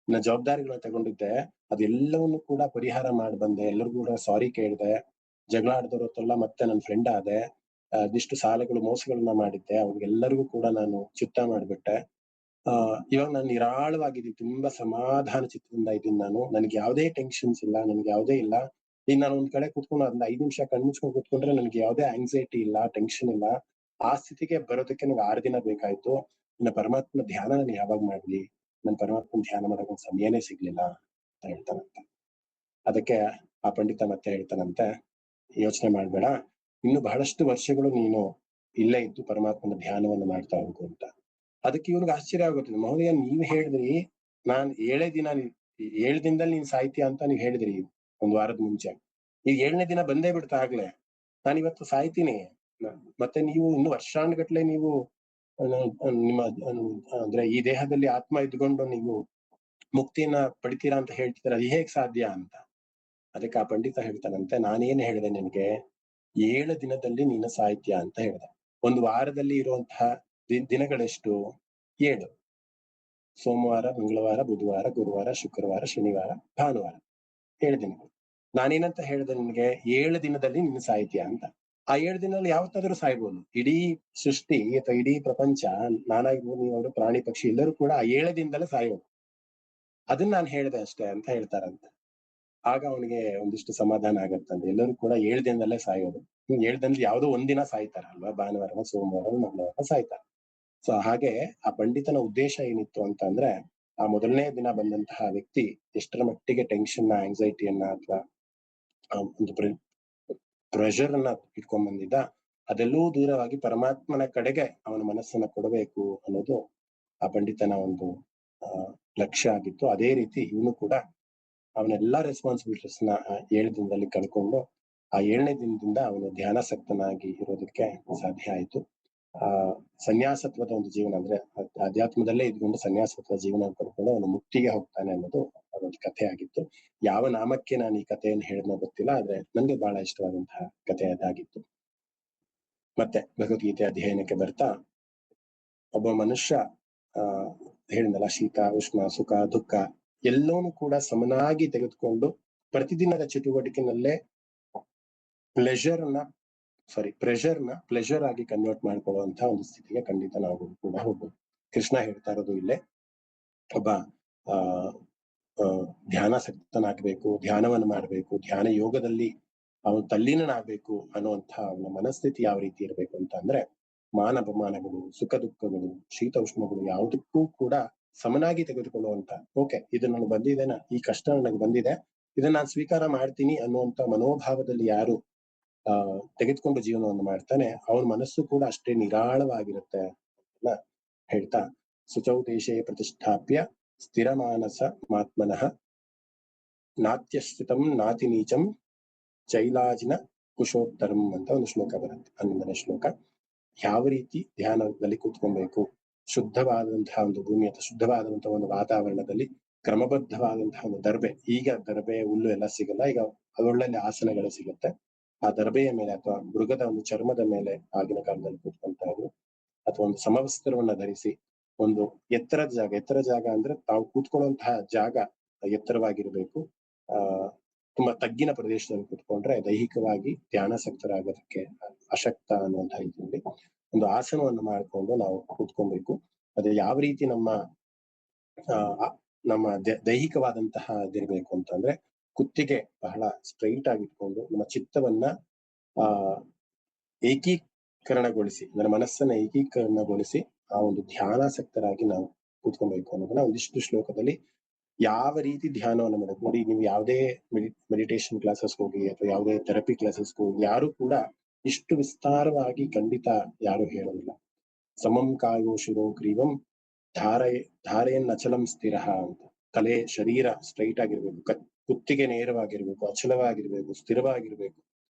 S1: ನನ್ನ ಜವಾಬ್ದಾರಿಗಳನ್ನ ತಗೊಂಡಿದ್ದೆ, ಅದೆಲ್ಲವನ್ನು ಕೂಡ ಪರಿಹಾರ ಮಾಡಿ ಬಂದೆ. ಎಲ್ಲರಿಗೂ ಕೂಡ ಸಾರಿ ಕೇಳ್ದೆ, ಜಗಳ ಆಡ್ದವ್ರ ಹತ್ರೆಲ್ಲ ಮತ್ತೆ ನನ್ನ ಫ್ರೆಂಡ್ ಆದೆ. ಅದಿಷ್ಟು ಸಾಲಗಳು ಮೋಸಗಳನ್ನ ಮಾಡಿದ್ದೆ, ಅವ್ರಿಗೆಲ್ಲರಿಗೂ ಕೂಡ ನಾನು ಚಿತ್ತ ಮಾಡ್ಬಿಟ್ಟೆ. ಇವಾಗ ನಾನು ನಿರಾಳವಾಗಿದ್ದೀನಿ, ತುಂಬಾ ಸಮಾಧಾನ ಚಿತ್ತದಿಂದ ಇದ್ದೀನಿ ನಾನು. ನನಗೆ ಯಾವುದೇ ಟೆನ್ಷನ್ಸ್ ಇಲ್ಲ, ನನ್ಗೆ ಯಾವುದೇ ಇಲ್ಲ. ಈಗ ನಾನು ಒಂದ್ ಕಡೆ ಕುತ್ಕೊಂಡು ಒಂದ್ 5 ನಿಮಿಷ ಕಣ್ಮುಚ್ಕೊಂಡು ಕೂತ್ಕೊಂಡ್ರೆ ನನಗೆ ಯಾವುದೇ ಆಂಗ್ಸೈಟಿ ಇಲ್ಲ, ಟೆನ್ಷನ್ ಇಲ್ಲ. ಆ ಸ್ಥಿತಿಗೆ ಬರೋದಕ್ಕೆ ನಂಗೆ 6 ದಿನ ಬೇಕಾಯ್ತು. ಇನ್ನ ಪರಮಾತ್ಮನ ಧ್ಯಾನ ನಾನು ಯಾವಾಗ ಮಾಡ್ಲಿ? ನನ್ ಪರಮಾತ್ಮನ ಧ್ಯಾನ ಮಾಡಕ್ ಒಂದ್ ಸಮಯನೇ ಸಿಗ್ಲಿಲ್ಲ ಅಂತ ಹೇಳ್ತಾನಂತೆ. ಅದಕ್ಕೆ ಆ ಪಂಡಿತ ಮತ್ತೆ ಹೇಳ್ತಾನಂತೆ, ಯೋಚನೆ ಮಾಡ್ಬೇಡ, ಇನ್ನು ಬಹಳಷ್ಟು ವರ್ಷಗಳು ನೀನು ಇಲ್ಲೇ ಇದ್ದು ಪರಮಾತ್ಮನ ಧ್ಯಾನವನ್ನು ಮಾಡ್ತಾ ಹೋಗು ಅಂತ. ಅದಕ್ಕೆ ಇವನಿಗೆ ಆಶ್ಚರ್ಯ ಆಗುತ್ತೆ. ಮಹೋದಯ ನೀವ್ ಹೇಳಿದ್ರಿ, ನಾನ್ 7 ದಿನ 7 ದಿನದಲ್ಲಿ ನೀನ್ ಸಾಯ್ತೀಯ ಅಂತ ನೀವ್ ಹೇಳಿದ್ರಿ ಒಂದ್ ವಾರದ ಮುಂಚೆ. ಈಗ 7ನೇ ದಿನ ಬಂದೇ ಬಿಡ್ತಾ ಆಗ್ಲೇ. ನಾನಿವತ್ತು ಸಾಯ್ತೀನಿ. ಮತ್ತೆ ನೀವು ಇನ್ನು ವರ್ಷಾನುಗಟ್ಲೆ ನೀವು ನಿಮ್ಮ ಅಂದ್ರೆ ಈ ದೇಹದಲ್ಲಿ ಆತ್ಮ ಇದ್ಕೊಂಡು ನೀವು ಮುಕ್ತಿಯನ್ನ ಪಡಿತೀರಾ ಅಂತ ಹೇಳ್ತಿದ್ದೀರ, ಅದು ಹೇಗ್ ಸಾಧ್ಯ ಅಂತ. ಅದಕ್ಕೆ ಆ ಪಂಡಿತ ಹೇಳ್ತಾನಂತೆ, ನಾನೇನ್ ಹೇಳಿದೆ ನಿನ್ಗೆ? 7 ದಿನದಲ್ಲಿ ನೀನು ಸಾಯ್ತೀಯ ಅಂತ ಹೇಳ್ದೆ. ಒಂದು ವಾರದಲ್ಲಿ ಇರುವಂತಹ ದಿನಗಳೆಷ್ಟು? 7. ಸೋಮವಾರ, ಮಂಗಳವಾರ, ಬುಧವಾರ, ಗುರುವಾರ, ಶುಕ್ರವಾರ, ಶನಿವಾರ, ಭಾನುವಾರ. 7 ದಿನಗಳು. ನಾನೇನಂತ ಹೇಳ್ದೆ ನಿನ್ಗೆ? 7 ದಿನದಲ್ಲಿ ನೀನು ಸಾಯ್ತೀಯ ಅಂತ. ಆ 7 ದಿನದಲ್ಲಿ ಯಾವತ್ತಾದ್ರೂ ಸಾಯ್ಬೋದು. ಇಡೀ ಸೃಷ್ಟಿ ಅಥವಾ ಇಡೀ ಪ್ರಪಂಚ, ನಾನಾಗಿರ್ಬೋದು, ನೀವಾದ್ರು, ಪ್ರಾಣಿ ಪಕ್ಷಿ ಎಲ್ಲರೂ ಕೂಡ ಆ 7 ದಿನದಲ್ಲೇ ಸಾಯೋದು. ಅದನ್ನ ನಾನ್ ಹೇಳ್ದೆ ಅಷ್ಟೇ ಅಂತ ಹೇಳ್ತಾರಂತೆ. ಆಗ ಅವನಿಗೆ ಒಂದಿಷ್ಟು ಸಮಾಧಾನ ಆಗತ್ತಂತೆ. ಎಲ್ಲರೂ ಕೂಡ 7 ದಿನದಲ್ಲೇ ಸಾಯೋದು. 7 ದಿನದಲ್ಲಿ ಯಾವುದೋ ಒಂದಿನ ಸಾಯ್ತಾರಲ್ವಾ? ಭಾನುವಾರನೋ, ಸೋಮವಾರನೋ, ಮಂಗಳವಾರ ಸಾಯ್ತಾರೆ. ಸೊ ಹಾಗೆ ಆ ಪಂಡಿತನ ಉದ್ದೇಶ ಏನಿತ್ತು ಅಂತ ಅಂದ್ರೆ, ಆ ಮೊದಲನೇ ದಿನ ಬಂದಂತಹ ವ್ಯಕ್ತಿ ಎಷ್ಟರ ಮಟ್ಟಿಗೆ ಟೆನ್ಷನ್, ಆಂಗ್ಸೈಟಿಯನ್ನ ಅಥವಾ ಒಂದು ಪ್ರೆಷರ್ ಅನ್ನ ಇಟ್ಕೊಂಡ್ ಬಂದಿದ್ದ, ಅದೆಲ್ಲವೂ ದೂರವಾಗಿ ಪರಮಾತ್ಮನ ಕಡೆಗೆ ಅವನ ಮನಸ್ಸನ್ನ ಕೊಡಬೇಕು ಅನ್ನೋದು ಆ ಪಂಡಿತನ ಒಂದು ಆ ಲಕ್ಷ್ಯ ಆಗಿತ್ತು. ಅದೇ ರೀತಿ ಇವನು ಕೂಡ ಅವನೆಲ್ಲಾ ರೆಸ್ಪಾನ್ಸಿಬಿಲಿಟೀಸ್‌ನ 7 ದಿನದಲ್ಲಿ ಕಳ್ಕೊಂಡು, ಆ 7ನೇ ದಿನದಿಂದ ಅವನು ಧ್ಯಾನಾಸಕ್ತನಾಗಿ ಇರೋದಕ್ಕೆ ಸಾಧ್ಯ ಆಯ್ತು. ಆ ಸನ್ಯಾಸತ್ವದ ಒಂದು ಜೀವನ, ಅಂದ್ರೆ ಅಧ್ಯಾತ್ಮದಲ್ಲೇ ಇದ್ಕೊಂಡು ಸನ್ಯಾಸತ್ವ ಜೀವನ ಪಡ್ಕೊಂಡು ಅವನು ಮುಕ್ತಿಗೆ ಹೋಗ್ತಾನೆ ಅನ್ನೋದು ಅದೊಂದು ಕಥೆ ಆಗಿತ್ತು. ಯಾವ ನಾಮಕ್ಕೆ ನಾನು ಈ ಕಥೆಯನ್ನು ಹೇಳಿದ್ನೋ ಗೊತ್ತಿಲ್ಲ, ಆದ್ರೆ ನನ್ಗೆ ಬಹಳ ಇಷ್ಟವಾದಂತಹ ಕಥೆ ಅದಾಗಿತ್ತು. ಮತ್ತೆ ಭಗವದ್ಗೀತೆ ಅಧ್ಯಯನಕ್ಕೆ ಬರ್ತಾ ಒಬ್ಬ ಮನುಷ್ಯ ಆ ಹೇಳಿದ್ನಲ್ಲ, ಶೀತ ಉಷ್ಣ ಸುಖ ದುಃಖ ಎಲ್ಲವನ್ನೂ ಕೂಡ ಸಮನಾಗಿ ತೆಗೆದುಕೊಂಡು ಪ್ರತಿದಿನದ ಚಟುವಟಿಕೆನಲ್ಲೇ ಪ್ರೆಷರ್ ನ ಪ್ಲೆಷರ್ ಆಗಿ ಕನ್ವರ್ಟ್ ಮಾಡ್ಕೊಳ್ಳುವಂತಹ ಒಂದು ಸ್ಥಿತಿಗೆ ಖಂಡಿತ ನಾವು ಕೂಡ ಹೋಗ್ಬೋದು. ಕೃಷ್ಣ ಹೇಳ್ತಾ ಇರೋದು ಇಲ್ಲೇ ಒಬ್ಬ ಆ ಧ್ಯಾನಾಸಕ್ತನಾಗಬೇಕು, ಧ್ಯಾನವನ್ನು ಮಾಡಬೇಕು, ಧ್ಯಾನ ಯೋಗದಲ್ಲಿ ಅವನು ತಲ್ಲೀನನಾಗಬೇಕು ಅನ್ನುವಂತಹ ಅವನ ಮನಸ್ಥಿತಿ ಯಾವ ರೀತಿ ಇರಬೇಕು ಅಂತ ಅಂದ್ರೆ, ಮಾನ ಅಪಮಾನಗಳು, ಸುಖ ದುಃಖಗಳು, ಶೀತ ಉಷ್ಣಗಳು ಯಾವುದಕ್ಕೂ ಕೂಡ ಸಮನಾಗಿ ತೆಗೆದುಕೊಳ್ಳುವಂತ, ಓಕೆ ಇದು ನನಗೆ ಬಂದಿದೆನಾ, ಈ ಕಷ್ಟ ನನಗೆ ಬಂದಿದೆ, ಇದನ್ನ ನಾನು ಸ್ವೀಕಾರ ಮಾಡ್ತೀನಿ ಅನ್ನುವಂತ ಮನೋಭಾವದಲ್ಲಿ ಯಾರು ತೆಗೆದುಕೊಂಡು ಜೀವನವನ್ನು ಮಾಡ್ತಾನೆ, ಅವನ ಮನಸ್ಸು ಕೂಡ ಅಷ್ಟೇ ನಿರಾಳವಾಗಿರುತ್ತೆ ಅಂತ ಹೇಳ್ತಾ, ಶುಚೌ ದೇಶೇ ಪ್ರತಿಷ್ಠಾಪ್ಯ ಸ್ಥಿರ ಮಾನಸ ಮಾತ್ಮನಃ ನಾತ್ಯಶ್ಚಿತಂ ನಾತಿ ನೀಚಂ ಚೈಲಾಜಿನ ಕುಶೋತ್ತರಂ ಅಂತ ಒಂದು ಶ್ಲೋಕ ಬರುತ್ತೆ. 11ನೇ ಶ್ಲೋಕ. ಯಾವ ರೀತಿ ಧ್ಯಾನದಲ್ಲಿ ಕೂತ್ಕೊಬೇಕು, ಶುದ್ಧವಾದಂತಹ ಒಂದು ಭೂಮಿ ಅಥವಾ ಶುದ್ಧವಾದಂತಹ ಒಂದು ವಾತಾವರಣದಲ್ಲಿ ಕ್ರಮಬದ್ಧವಾದಂತಹ ಒಂದು ದರ್ಬೆ, ಈಗ ದರ್ಬೆ ಹುಲ್ಲು ಎಲ್ಲ ಸಿಗಲ್ಲ, ಈಗ ಒಳ್ಳೊಳ್ಳೆ ಆಸನಗಳು ಸಿಗುತ್ತೆ, ಆ ದರ್ಬೆಯ ಮೇಲೆ ಅಥವಾ ಮೃಗದ ಒಂದು ಚರ್ಮದ ಮೇಲೆ ಆಗಿನ ಕಾಲದಲ್ಲಿ ಕೂತ್ಕೊಂತ ಇದ್ರು, ಅಥವಾ ಒಂದು ಸಮವಸ್ತ್ರವನ್ನ ಧರಿಸಿ ಒಂದು ಎತ್ತರ ಜಾಗ ಅಂದ್ರೆ ತಾವು ಕೂತ್ಕೊಳ್ಳುವಂತಹ ಜಾಗ ಎತ್ತರವಾಗಿರ್ಬೇಕು. ತುಂಬಾ ತಗ್ಗಿನ ಪ್ರದೇಶದಲ್ಲಿ ಕೂತ್ಕೊಂಡ್ರೆ ದೈಹಿಕವಾಗಿ ಧ್ಯಾನಾಸಕ್ತರಾಗೋದಕ್ಕೆ ಅಶಕ್ತ ಅನ್ನುವಂತಹ ರೀತಿಯಲ್ಲಿ ಒಂದು ಆಸನವನ್ನು ಮಾಡಿಕೊಂಡು ನಾವು ಕೂತ್ಕೊಬೇಕು. ಅದು ಯಾವ ರೀತಿ ನಮ್ಮ ದೈಹಿಕವಾದಂತಹ ಇದಿರ್ಬೇಕು ಅಂತಂದ್ರೆ, ಕುತ್ತಿಗೆ ಬಹಳ ಸ್ಟ್ರೈಟ್ ಆಗಿಟ್ಕೊಂಡು ನಮ್ಮ ಚಿತ್ತವನ್ನ ಏಕೀಕರಣಗೊಳಿಸಿ, ನನ್ನ ಮನಸ್ಸನ್ನ ಏಕೀಕರಣಗೊಳಿಸಿ ಆ ಒಂದು ಧ್ಯಾನಾಸಕ್ತರಾಗಿ ನಾವು ಕೂತ್ಕೊಬೇಕು ಅನ್ನೋದನ್ನ ಒಂದಿಷ್ಟು ಶ್ಲೋಕದಲ್ಲಿ ಯಾವ ರೀತಿ ಧ್ಯಾನವನ್ನು ಮಾಡೋದು ನೋಡಿ. ನೀವು ಯಾವುದೇ ಮೆಡಿಟೇಷನ್ ಕ್ಲಾಸಸ್ ಹೋಗಿ ಅಥವಾ ಯಾವುದೇ ಥೆರಪಿ ಕ್ಲಾಸಸ್ ಹೋಗಿ ಯಾರು ಕೂಡ ಇಷ್ಟು ವಿಸ್ತಾರವಾಗಿ ಖಂಡಿತ ಯಾರು ಹೇಳೋದಿಲ್ಲ. ಸಮಂ ಕಾಯೋ ಶಿರೋ ಗ್ರೀವಂ ಧಾರೆಯನ್ನ ಅಚಲಂ ಸ್ಥಿರ ಅಂತ. ತಲೆ ಶರೀರ ಸ್ಟ್ರೈಟ್ ಆಗಿರ್ಬೇಕು, ಕುತ್ತಿಗೆ ನೇರವಾಗಿರ್ಬೇಕು, ಅಚಲವಾಗಿರ್ಬೇಕು, ಸ್ಥಿರವಾಗಿರ್ಬೇಕು.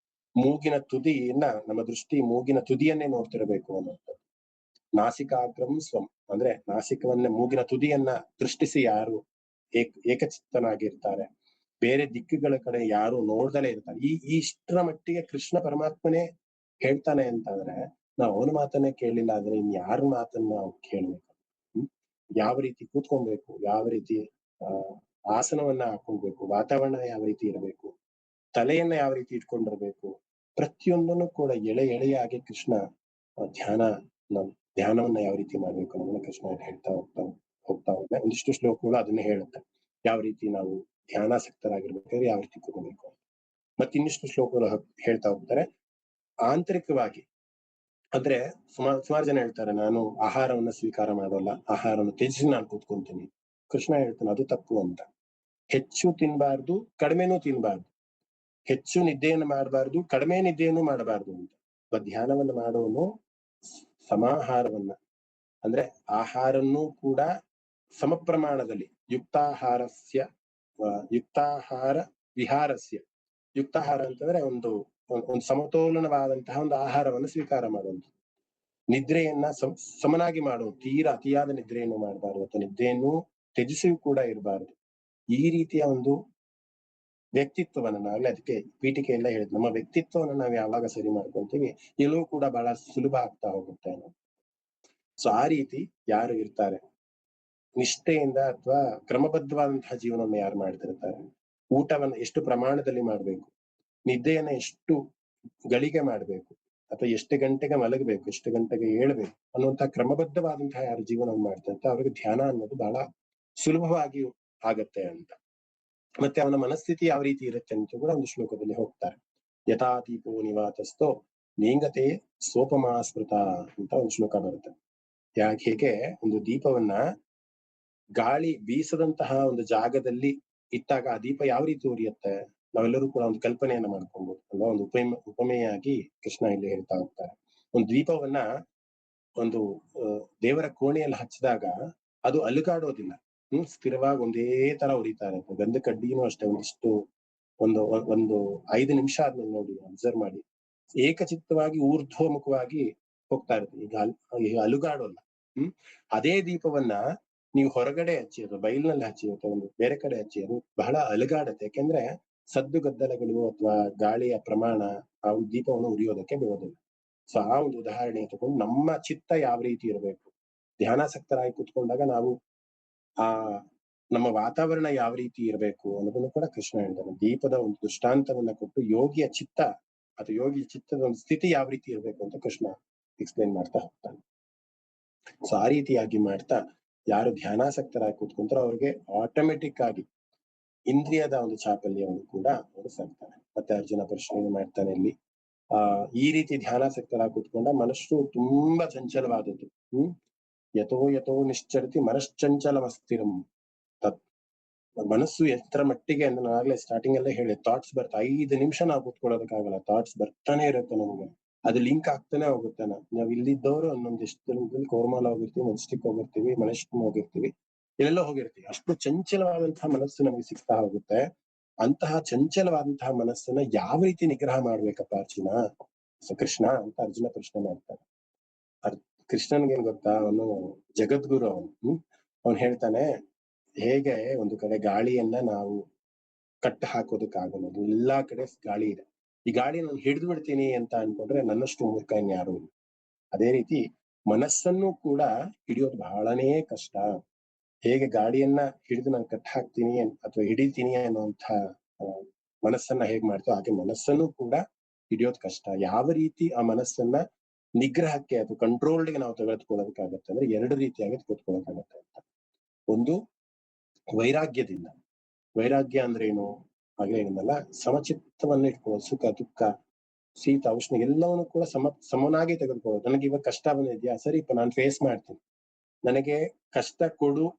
S1: ಮೂಗಿನ ತುದಿಯನ್ನ, ನಮ್ಮ ದೃಷ್ಟಿ ಮೂಗಿನ ತುದಿಯನ್ನೇ ನೋಡ್ತಿರ್ಬೇಕು ಅನ್ನೋದು. ನಾಸಿಕಾಗ್ರಂ ಸ್ವಂ ಅಂದ್ರೆ ನಾಸಿಕವನ್ನೇ, ಮೂಗಿನ ತುದಿಯನ್ನ ದೃಷ್ಟಿಸಿ ಯಾರು ಏಕಚಿತ್ತನಾಗಿರ್ತಾರೆ, ಬೇರೆ ದಿಕ್ಕುಗಳ ಕಡೆ ಯಾರು ನೋಡ್ದಲೇ ಇರ್ತಾರೆ. ಇಷ್ಟರ ಮಟ್ಟಿಗೆ ಕೃಷ್ಣ ಪರಮಾತ್ಮನೇ ಹೇಳ್ತಾನೆ ಅಂತಂದ್ರೆ, ನಾವು ಅವನ ಮಾತನ್ನೇ ಕೇಳಲಿಲ್ಲ ಅಂದ್ರೆ ಇನ್ ಯಾರ ಮಾತನ್ನ ನಾವು ಕೇಳ್ಬೇಕು? ಯಾವ ರೀತಿ ಕೂತ್ಕೊಬೇಕು, ಯಾವ ರೀತಿ ಆಸನವನ್ನ ಹಾಕೊಳ್ಬೇಕು, ವಾತಾವರಣ ಯಾವ ರೀತಿ ಇರಬೇಕು, ತಲೆಯನ್ನ ಯಾವ ರೀತಿ ಇಟ್ಕೊಂಡಿರ್ಬೇಕು, ಪ್ರತಿಯೊಂದನ್ನು ಕೂಡ ಎಳೆಯಾಗಿ ಕೃಷ್ಣ ಧ್ಯಾನವನ್ನ ಯಾವ ರೀತಿ ಮಾಡ್ಬೇಕು ಅನ್ನೋದನ್ನ ಕೃಷ್ಣ ಹೇಳ್ತಾ ಹೋಗ್ತಾ ಹೋಗ್ತಾ ಒಂದಿಷ್ಟು ಶ್ಲೋಕಗಳು ಅದನ್ನೇ ಹೇಳುತ್ತೆ. ಯಾವ ರೀತಿ ನಾವು ಧ್ಯಾನಾಸಕ್ತರಾಗಿರ್ಬೇಕಾದ್ರೆ ಯಾವ ರೀತಿ ಕೂತ್ಕೋಬೇಕು. ಮತ್ತೆ ಇನ್ನಿಷ್ಟು ಶ್ಲೋಕಗಳು ಹೇಳ್ತಾ ಹೋಗ್ತಾರೆ. ಆಂತರಿಕವಾಗಿ ಅಂದ್ರೆ ಸುಮಾರು ಜನ ಹೇಳ್ತಾರೆ, ನಾನು ಆಹಾರವನ್ನ ಸ್ವೀಕಾರ ಮಾಡೋಲ್ಲ, ಆಹಾರವನ್ನು ತ್ಯಜಿಸಿ ನಾನು ಕೂತ್ಕೊಂತೀನಿ. ಕೃಷ್ಣ ಹೇಳ್ತಾನೆ ಅದು ತಪ್ಪು ಅಂತ. ಹೆಚ್ಚು ತಿನ್ಬಾರ್ದು, ಕಡಿಮೆನೂ ತಿನ್ಬಾರ್ದು, ಹೆಚ್ಚು ನಿದ್ದೆಯನ್ನು ಮಾಡಬಾರ್ದು, ಕಡಿಮೆ ನಿದ್ದೆಯನ್ನು ಮಾಡಬಾರ್ದು ಅಂತ. ಧ್ಯಾನವನ್ನು ಮಾಡೋನು ಸಮಾಹಾರವನ್ನ ಅಂದ್ರೆ ಆಹಾರನ್ನೂ ಕೂಡ ಸಮ ಪ್ರಮಾಣದಲ್ಲಿ, ಯುಕ್ತಾಹಾರ ವಿಹಾರಸ್ಯ. ಯುಕ್ತಾಹಾರ ಅಂತಂದ್ರೆ ಒಂದು ಸಮತೋಲನವಾದಂತಹ ಒಂದು ಆಹಾರವನ್ನು ಸ್ವೀಕಾರ ಮಾಡುವಂಥದ್ದು. ನಿದ್ರೆಯನ್ನ ಸಮನಾಗಿ ಮಾಡುವುದು, ತೀರಾ ಅತಿಯಾದ ನಿದ್ರೆಯನ್ನು ಮಾಡಬಾರ್ದು ಅಥವಾ ನಿದ್ದೆಯನ್ನು ತ್ಯಜಿಸಿಯೂ ಕೂಡ ಇರಬಾರದು. ಈ ರೀತಿಯ ಒಂದು ವ್ಯಕ್ತಿತ್ವವನ್ನು ನಾವೇ, ಅದಕ್ಕೆ ಪೀಠಿಕೆ ಎಲ್ಲ ಹೇಳಿದ್, ನಮ್ಮ ವ್ಯಕ್ತಿತ್ವವನ್ನು ನಾವು ಯಾವಾಗ ಸರಿ ಮಾಡ್ಕೊಂತೀವಿ ಎಲ್ಲವೂ ಕೂಡ ಬಹಳ ಸುಲಭ ಆಗ್ತಾ ಹೋಗುತ್ತೆ. ಸೊ ಆ ರೀತಿ ಯಾರು ಇರ್ತಾರೆ, ನಿಷ್ಠೆಯಿಂದ ಅಥವಾ ಕ್ರಮಬದ್ಧವಾದಂತಹ ಜೀವನವನ್ನು ಯಾರು ಮಾಡ್ತಿರ್ತಾರೆ, ಊಟವನ್ನ ಎಷ್ಟು ಪ್ರಮಾಣದಲ್ಲಿ ಮಾಡ್ಬೇಕು, ನಿದ್ದೆಯನ್ನ ಎಷ್ಟು ಗಳಿಗೆ ಮಾಡ್ಬೇಕು, ಅಥವಾ ಎಷ್ಟು ಗಂಟೆಗೆ ಮಲಗಬೇಕು, ಎಷ್ಟು ಗಂಟೆಗೆ ಏಳ್ಬೇಕು ಅನ್ನುವಂತಹ ಕ್ರಮಬದ್ಧವಾದಂತಹ ಯಾರು ಜೀವನವನ್ನು ಮಾಡ್ತಿರ್ತಾರೆ ಅವ್ರಿಗೆ ಧ್ಯಾನ ಅನ್ನೋದು ಬಹಳ ಸುಲಭವಾಗಿ ಆಗತ್ತೆ ಅಂತ. ಮತ್ತೆ ಅವನ ಮನಸ್ಥಿತಿ ಯಾವ ರೀತಿ ಇರುತ್ತೆ ಅಂತ ಕೂಡ ಒಂದು ಶ್ಲೋಕದಲ್ಲಿ ಹೋಗ್ತಾರೆ. ಯಥಾ ದೀಪೋ ನಿವಾತಸ್ಥೋ ನೇಂಗತೆ ಸೋಪಮಾ ಸ್ಮೃತ ಅಂತ ಒಂದು ಶ್ಲೋಕ ಬರುತ್ತೆ. ಹೇಗೆ ಒಂದು ದೀಪವನ್ನ ಗಾಳಿ ಬೀಸದಂತಹ ಒಂದು ಜಾಗದಲ್ಲಿ ಇಟ್ಟಾಗ ಆ ದೀಪ ಯಾವ ರೀತಿ ಉರಿಯುತ್ತೆ, ನಾವೆಲ್ಲರೂ ಕೂಡ ಒಂದು ಕಲ್ಪನೆಯನ್ನ ಮಾಡ್ಕೊಬಹುದು ಅಲ್ವಾ. ಒಂದು ಉಪಮೆಯಾಗಿ ಕೃಷ್ಣ ಇಲ್ಲಿ ಹೇಳ್ತಾ ಹೋಗ್ತಾರೆ. ಒಂದು ದೀಪವನ್ನ ಒಂದು ದೇವರ ಕೋಣೆಯಲ್ಲಿ ಹಚ್ಚಿದಾಗ ಅದು ಅಲುಗಾಡೋದಿಲ್ಲ, ಸ್ಥಿರವಾಗಿ ಒಂದೇ ತರ ಉರಿತಾ ಇರುತ್ತೆ. ಗಂಧ ಕಡ್ಡಿನೂ ಅಷ್ಟೇ, ಒಂದು 5 ನಿಮಿಷ ಆದ್ಮೇಲೆ ನೋಡಿ, ಅಬ್ಸರ್ವ್ ಮಾಡಿ, ಏಕಚಿತ್ತವಾಗಿ ಊರ್ಧ್ವಮುಖವಾಗಿ ಹೋಗ್ತಾ ಇರುತ್ತೆ. ಈಗ ಅಲುಗಾಡೋಲ್ಲ. ಹ್ಮ್ ಅದೇ ದೀಪವನ್ನ ನೀವು ಹೊರಗಡೆ ಹಚ್ಚಿ, ಅದು ಬೈಲ್ನಲ್ಲಿ ಹಚ್ಚಿ ಅಥವಾ ಒಂದು ಬೇರೆ ಕಡೆ ಹಚ್ಚಿ, ಅದು ಬಹಳ ಅಲುಗಾಡುತ್ತೆ. ಯಾಕೆಂದ್ರೆ ಸದ್ದು ಗದ್ದಲಗಳು ಅಥವಾ ಗಾಳಿಯ ಪ್ರಮಾಣ ಆ ಒಂದು ದೀಪವನ್ನು ಉರಿಯೋದಕ್ಕೆ ಬಿಡೋದಿಲ್ಲ. ಸೊ ಆ ಒಂದು ಉದಾಹರಣೆ ತಗೊಂಡು ನಮ್ಮ ಚಿತ್ತ ಯಾವ ರೀತಿ ಇರಬೇಕು, ಧ್ಯಾನಾಸಕ್ತರಾಗಿ ಕೂತ್ಕೊಂಡಾಗ ನಾವು ಆ ನಮ್ಮ ವಾತಾವರಣ ಯಾವ ರೀತಿ ಇರಬೇಕು ಅನ್ನೋದನ್ನು ಕೂಡ ಕೃಷ್ಣ ಹೇಳ್ತಾನೆ. ದೀಪದ ಒಂದು ದೃಷ್ಟಾಂತವನ್ನ ಕೊಟ್ಟು ಯೋಗಿಯ ಚಿತ್ತ ಅಥವಾ ಯೋಗಿಯ ಚಿತ್ತದ ಒಂದು ಸ್ಥಿತಿ ಯಾವ ರೀತಿ ಇರಬೇಕು ಅಂತ ಕೃಷ್ಣ ಎಕ್ಸ್ಪ್ಲೇನ್ ಮಾಡ್ತಾ ಹೋಗ್ತಾನೆ. ಸೊ ಆ ರೀತಿಯಾಗಿ ಮಾಡ್ತಾ ಯಾರು ಧ್ಯಾನಾಸಕ್ತರಾಗಿ ಕೂತ್ಕೊಂತಾರೋ ಅವ್ರಿಗೆ ಆಟೋಮೆಟಿಕ್ ಆಗಿ ಇಂದ್ರಿಯದ ಒಂದು ಚಾಪಲ್ಯವನ್ನು ಕೂಡ ಅವರು ಸಾಕ್ತಾನೆ. ಮತ್ತೆ ಅರ್ಜುನ ಪ್ರಶ್ನೆ ಮಾಡ್ತಾನೆ ಇಲ್ಲಿ, ಈ ರೀತಿ ಧ್ಯಾನಾಸಕ್ತರಾಗಿ ಕೂತ್ಕೊಂಡ ಮನಸ್ಸು ತುಂಬಾ ಚಂಚಲವಾದದ್ದು. ಯಥೋ ಯಥೋ ನಿಶ್ಚರತಿ ಮನಶ್ಚಂಚಲಮಸ್ಥಿರಂ. ಮನಸ್ಸು ಎಷ್ಟರ ಮಟ್ಟಿಗೆ ಅಂದ್ರೆ ನಾನು ಆಗ್ಲೇ ಸ್ಟಾರ್ಟಿಂಗ್ ಅಲ್ಲೇ ಹೇಳಿ, ಥಾಟ್ಸ್ ಬರ್ತಾ 5 ನಿಮಿಷ ನಾವು ಕೂತ್ಕೊಳ್ಳೋದಕ್ಕಾಗಲ್ಲ. ಥಾಟ್ಸ್ ಬರ್ತಾನೆ ಇರುತ್ತೆ ನಮ್ಗೆ, ಅದು ಲಿಂಕ್ ಆಗ್ತಾನೆ ಹೋಗುತ್ತೆ. ನಾವ್ ಇಲ್ಲಿದ್ದವರು ಇನ್ನೊಂದಿಷ್ಟು ದಿನದಲ್ಲಿ ಕೋರ್ಮಾಲ್ ಹೋಗಿರ್ತೀವಿ, ಮೆಜೆಸ್ಟಿಕ್ ಹೋಗಿರ್ತೀವಿ, ಮಲೇಶ್ವರಂ ಹೋಗಿರ್ತೀವಿ, ಎಲ್ಲೆಲ್ಲೋ ಹೋಗಿರ್ತೀವಿ. ಅಷ್ಟು ಚಂಚಲವಾದಂತಹ ಮನಸ್ಸು ನಮಗೆ ಸಿಗ್ತಾ ಹೋಗುತ್ತೆ. ಅಂತಹ ಚಂಚಲವಾದಂತಹ ಮನಸ್ಸನ್ನ ಯಾವ ರೀತಿ ನಿಗ್ರಹ ಮಾಡ್ಬೇಕಪ್ಪ ಅರ್ಜುನ, ಸೊ ಕೃಷ್ಣ ಅಂತ ಅರ್ಜುನ ಪ್ರಶ್ನೆ ಮಾಡ್ತಾನೆ. ಕೃಷ್ಣನ್ಗೇನ್ ಗೊತ್ತಾ, ಅವನು ಜಗದ್ಗುರು. ಅವನು ಹೇಳ್ತಾನೆ, ಹೇಗೆ ಒಂದು ಕಡೆ ಗಾಳಿಯನ್ನ ನಾವು ಕಟ್ಟು ಹಾಕೋದಕ್ಕಾಗಲ್ಲ, ಎಲ್ಲಾ ಕಡೆ ಗಾಳಿ ಇದೆ. ಈ ಗಾಳಿ ನಾನು ಹಿಡಿದು ಬಿಡ್ತೀನಿ ಅಂತ ಅನ್ಕೊಂಡ್ರೆ ನನ್ನಷ್ಟು ಮೂರ್ಖ ಇನ್ಯಾರು ಇಲ್ಲ. ಅದೇ ರೀತಿ ಮನಸ್ಸನ್ನು ಕೂಡ ಹಿಡಿಯೋದು ಬಹಳನೇ ಕಷ್ಟ. ಹೇಗೆ ಗಾಡಿಯನ್ನ ಹಿಡಿದು ನಾನು ಕಟ್ ಹಾಕ್ತೀನಿ ಅಥವಾ ಹಿಡಿತೀನಿ ಅನ್ನುವಂಥ ಮನಸ್ಸನ್ನ ಹೇಗ್ ಮಾಡ್ತೀವೋ ಹಾಗೆ ಮನಸ್ಸನ್ನು ಕೂಡ ಹಿಡಿಯೋದು ಕಷ್ಟ. ಯಾವ ರೀತಿ ಆ ಮನಸ್ಸನ್ನ ನಿಗ್ರಹಕ್ಕೆ ಅಥವಾ ಕಂಟ್ರೋಲ್ಗೆ ನಾವು ತೆಗೆದುಕೊಳ್ಳೋದಕ್ಕಾಗತ್ತೆ ಅಂದ್ರೆ 2 ರೀತಿಯಾಗಿ ತೆಗೆದುಕೊಳ್ಳೋಕ್ಕಾಗತ್ತೆ ಅಂತ. ಒಂದು ವೈರಾಗ್ಯದಿಂದ. ವೈರಾಗ್ಯ ಅಂದ್ರೆ ಏನು, ಹಾಗೆ ಏನಲ್ಲ, ಸಮಚಿತ್ತವನ್ನ ಇಟ್ಕೊಳ್ಳೋದು. ಸುಖ ದುಃಖ ಶೀತ ಉಷ್ಣ ಎಲ್ಲವನ್ನು ಕೂಡ ಸಮನಾಗಿ ತೆಗೆದುಕೊಳ್ಳೋದು. ನನಗೆ ಇವಾಗ ಕಷ್ಟ ಬಂದಿದ್ಯಾ, ಸರಿಪ್ಪ ನಾನು ಫೇಸ್ ಮಾಡ್ತೀನಿ. ನನಗೆ ಕಷ್ಟ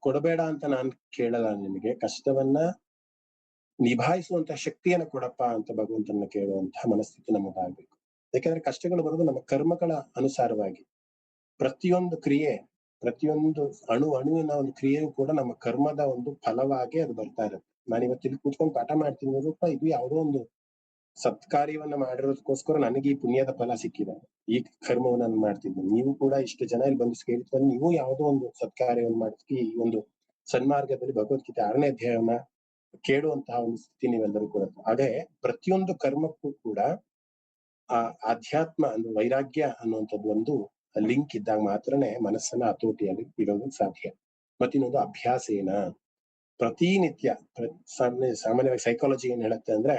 S1: ಕೊಡಬೇಡ ಅಂತ ನಾನು ಕೇಳಲ್ಲ. ನಿನಗೆ ಕಷ್ಟವನ್ನ ನಿಭಾಯಿಸುವಂತಹ ಶಕ್ತಿಯನ್ನ ಕೊಡಪ್ಪ ಅಂತ ಭಗವಂತನ ಕೇಳುವಂತಹ ಮನಸ್ಥಿತಿ ನಮ್ಮದಾಗ್ಬೇಕು. ಯಾಕಂದ್ರೆ ಕಷ್ಟಗಳು ಬರೋದು ನಮ್ಮ ಕರ್ಮಗಳ ಅನುಸಾರವಾಗಿ. ಪ್ರತಿಯೊಂದು ಕ್ರಿಯೆ, ಪ್ರತಿಯೊಂದು ಅಣುವಿನ ಒಂದು ಕ್ರಿಯೆಯೂ ಕೂಡ ನಮ್ಮ ಕರ್ಮದ ಒಂದು ಫಲವಾಗಿ ಅದು ಬರ್ತಾ ಇರುತ್ತೆ. ನಾನು ಇವತ್ತು ಇಲ್ಲಿ ಕೂತ್ಕೊಂಡು ಪಾಠ ಮಾಡ್ತೀನಿ ರೂಪ, ಇದು ಯಾವುದೋ ಒಂದು ಸತ್ಕಾರ್ಯವನ್ನ ಮಾಡಿರೋದಕ್ಕೋಸ್ಕರ ನನಗೆ ಈ ಪುಣ್ಯದ ಫಲ ಸಿಕ್ಕಿದೆ, ಈ ಕರ್ಮವನ್ನು ನಾನು ಮಾಡ್ತಿದ್ದೀನಿ. ನೀವು ಕೂಡ ಇಷ್ಟು ಜನ ಇಲ್ಲಿ ಬಂದು ಕೇಳ್ತಾರೆ, ನೀವು ಯಾವುದೋ ಒಂದು ಸತ್ಕಾರ್ಯವನ್ನು ಮಾಡ್ತೀವಿ, ಈ ಒಂದು ಸನ್ಮಾರ್ಗದಲ್ಲಿ ಭಗವದ್ಗೀತೆ 6ನೇ ಅಧ್ಯಾಯವನ್ನ ಕೇಳುವಂತಹ ಒಂದು ಸ್ಥಿತಿ ನೀವೆಲ್ಲರೂ ಕೂಡ. ಹಾಗೆ ಪ್ರತಿಯೊಂದು ಕರ್ಮಕ್ಕೂ ಕೂಡ ಆ ಆಧ್ಯಾತ್ಮ ಅಂದ್ರೆ ವೈರಾಗ್ಯ ಅನ್ನುವಂಥದ್ದು ಒಂದು ಲಿಂಕ್ ಇದ್ದಾಗ ಮಾತ್ರನೇ ಮನಸ್ಸನ್ನ ಹತೋಟಿಯಲ್ಲಿ ಇಡೋದಕ್ಕೆ ಸಾಧ್ಯ. ಮತ್ತಿನ್ನೊಂದು ಅಭ್ಯಾಸ ಪ್ರತಿನಿತ್ಯ ಸಾಮಾನ್ಯವಾಗಿ ಸೈಕಾಲಜಿ ಏನ್ ಹೇಳುತ್ತೆ ಅಂದ್ರೆ,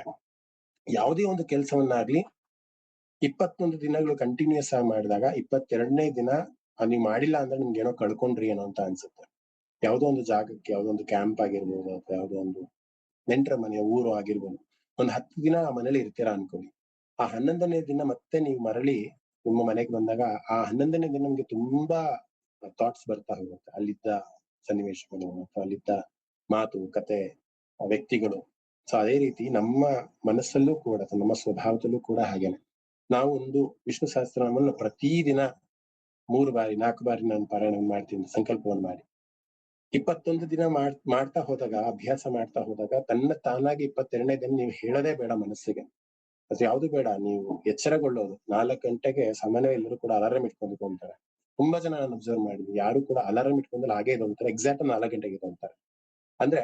S1: ಯಾವುದೇ ಒಂದು ಕೆಲಸವನ್ನಾಗ್ಲಿ 21 ದಿನಗಳು ಕಂಟಿನ್ಯೂಸ್ ಆಗಿ ಮಾಡಿದಾಗ 22ನೇ ದಿನ ನೀವು ಮಾಡಿಲ್ಲ ಅಂದ್ರೆ ನಿಮ್ಗೆ ಏನೋ ಕಳ್ಕೊಂಡ್ರಿ ಏನೋ ಅಂತ ಅನ್ಸುತ್ತೆ. ಯಾವುದೋ ಒಂದು ಜಾಗಕ್ಕೆ, ಯಾವುದೋ ಒಂದು ಕ್ಯಾಂಪ್ ಆಗಿರ್ಬೋದು ಅಥವಾ ಯಾವುದೋ ಒಂದು ನೆಂಟರ ಮನೆಯ ಊರು ಆಗಿರ್ಬೋದು, ಒಂದು 10 ದಿನ ಆ ಮನೇಲಿ ಇರ್ತೀರಾ ಅನ್ಕೊಳ್ಳಿ. ಆ 11ನೇ ದಿನ ಮತ್ತೆ ನೀವು ಮರಳಿ ನಿಮ್ಮ ಮನೆಗೆ ಬಂದಾಗ ಆ 11ನೇ ದಿನ ನಮ್ಗೆ ತುಂಬಾ ಥಾಟ್ಸ್ ಬರ್ತಾ ಹೋಗುತ್ತೆ. ಅಲ್ಲಿದ್ದ ಸನ್ನಿವೇಶಗಳು ಅಥವಾ ಅಲ್ಲಿದ್ದ ಮಾತು ಕತೆ ವ್ಯಕ್ತಿಗಳು. ಸೊ ಅದೇ ರೀತಿ ನಮ್ಮ ಮನಸ್ಸಲ್ಲೂ ಕೂಡ, ನಮ್ಮ ಸ್ವಭಾವದಲ್ಲೂ ಕೂಡ ಹಾಗೇನೆ. ನಾವು ಒಂದು ವಿಷ್ಣು ಸಹಸ್ರನಾಮವನ್ನು ಪ್ರತಿದಿನ 3 ಬಾರಿ 4 ಬಾರಿ ನಾನು ಪಾರಾಯಣ ಮಾಡ್ತೀನಿ ಸಂಕಲ್ಪವನ್ನು ಮಾಡಿ 21 ದಿನ ಮಾಡ್ತಾ ಹೋದಾಗ, ಅಭ್ಯಾಸ ಮಾಡ್ತಾ ಹೋದಾಗ ತನ್ನ ತಾನಾಗಿ 22ನೇ ದಿನ ನೀವು ಹೇಳದೇ ಬೇಡ ಮನಸ್ಸಿಗೆ. ಅದು ಯಾವ್ದು ಬೇಡ, ನೀವು ಎಚ್ಚರಗೊಳ್ಳೋದು. 4 ಗಂಟೆಗೆ ಸಾಮಾನ್ಯವಾಗಿ ಎಲ್ಲರೂ ಕೂಡ ಅಲಾರಾಮ್ ಇಟ್ಕೊಂಡ್ತಾರೆ. ತುಂಬಾ ಜನ ನಾನು ಅಬ್ಸರ್ವ್ ಮಾಡಿದ್ವಿ, ಯಾರು ಕೂಡ ಅಲಾರಾಮ್ ಇಟ್ಕೊಂಡಲ್ಲಿ ಹಾಗೆ ಇದಂತಾರೆ, ಎಕ್ಸಾಕ್ಟ್ 4 ಗಂಟೆಗೆ ಇದಂತಾರೆ. ಅಂದ್ರೆ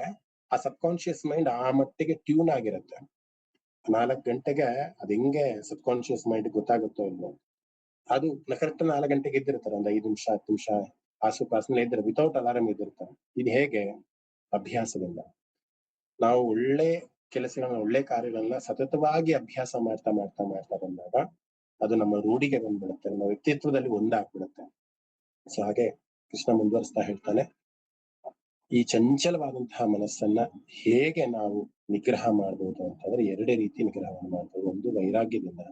S1: ಆ ಸಬ್ ಕಾನ್ಶಿಯಸ್ ಮೈಂಡ್ ಆ ಮಟ್ಟಿಗೆ ಟ್ಯೂನ್ ಆಗಿರುತ್ತೆ. 4 ಗಂಟೆಗೆ ಅದ್ ಹೆಂಗೆ ಸಬ್ ಕಾನ್ಶಿಯಸ್ ಮೈಂಡ್ ಗೊತ್ತಾಗುತ್ತೋ ಇಲ್ವೋ, ಅದು ಕರೆಕ್ಟ್ 4 ಗಂಟೆಗೆ ಇದ್ದಿರ್ತಾರೆ. ಒಂದು 5 ನಿಮಿಷ 10 ನಿಮಿಷ ಆಸುಪಾಸಿನಲ್ಲಿ ಇದ್ರೆ ವಿತೌಟ್ ಅಲಾರಾಮ್ ಇದ್ದಿರ್ತಾರೆ. ಇದು ಹೇಗೆ? ಅಭ್ಯಾಸದಿಂದ. ನಾವು ಒಳ್ಳೆ ಕೆಲಸಗಳನ್ನ, ಒಳ್ಳೆ ಕಾರ್ಯಗಳನ್ನ ಸತತವಾಗಿ ಅಭ್ಯಾಸ ಮಾಡ್ತಾ ಮಾಡ್ತಾ ಮಾಡ್ತಾ ಬಂದಾಗ ಅದು ನಮ್ಮ ರೂಢಿಗೆ ಬಂದ್ಬಿಡುತ್ತೆ, ನಮ್ಮ ವ್ಯಕ್ತಿತ್ವದಲ್ಲಿ ಒಂದಾಗ್ಬಿಡುತ್ತೆ. ಸೊ ಹಾಗೆ ಕೃಷ್ಣ ಮುಂದುವರಿಸ್ತಾ ಹೇಳ್ತಾನೆ, ಈ ಚಂಚಲವಾದಂತಹ ಮನಸ್ಸನ್ನ ಹೇಗೆ ನಾವು ನಿಗ್ರಹ ಮಾಡ್ಬೋದು ಅಂತಂದ್ರೆ 2 ರೀತಿ ನಿಗ್ರಹವನ್ನು ಮಾಡ್ಬೋದು. ಒಂದು ವೈರಾಗ್ಯದಿಂದ,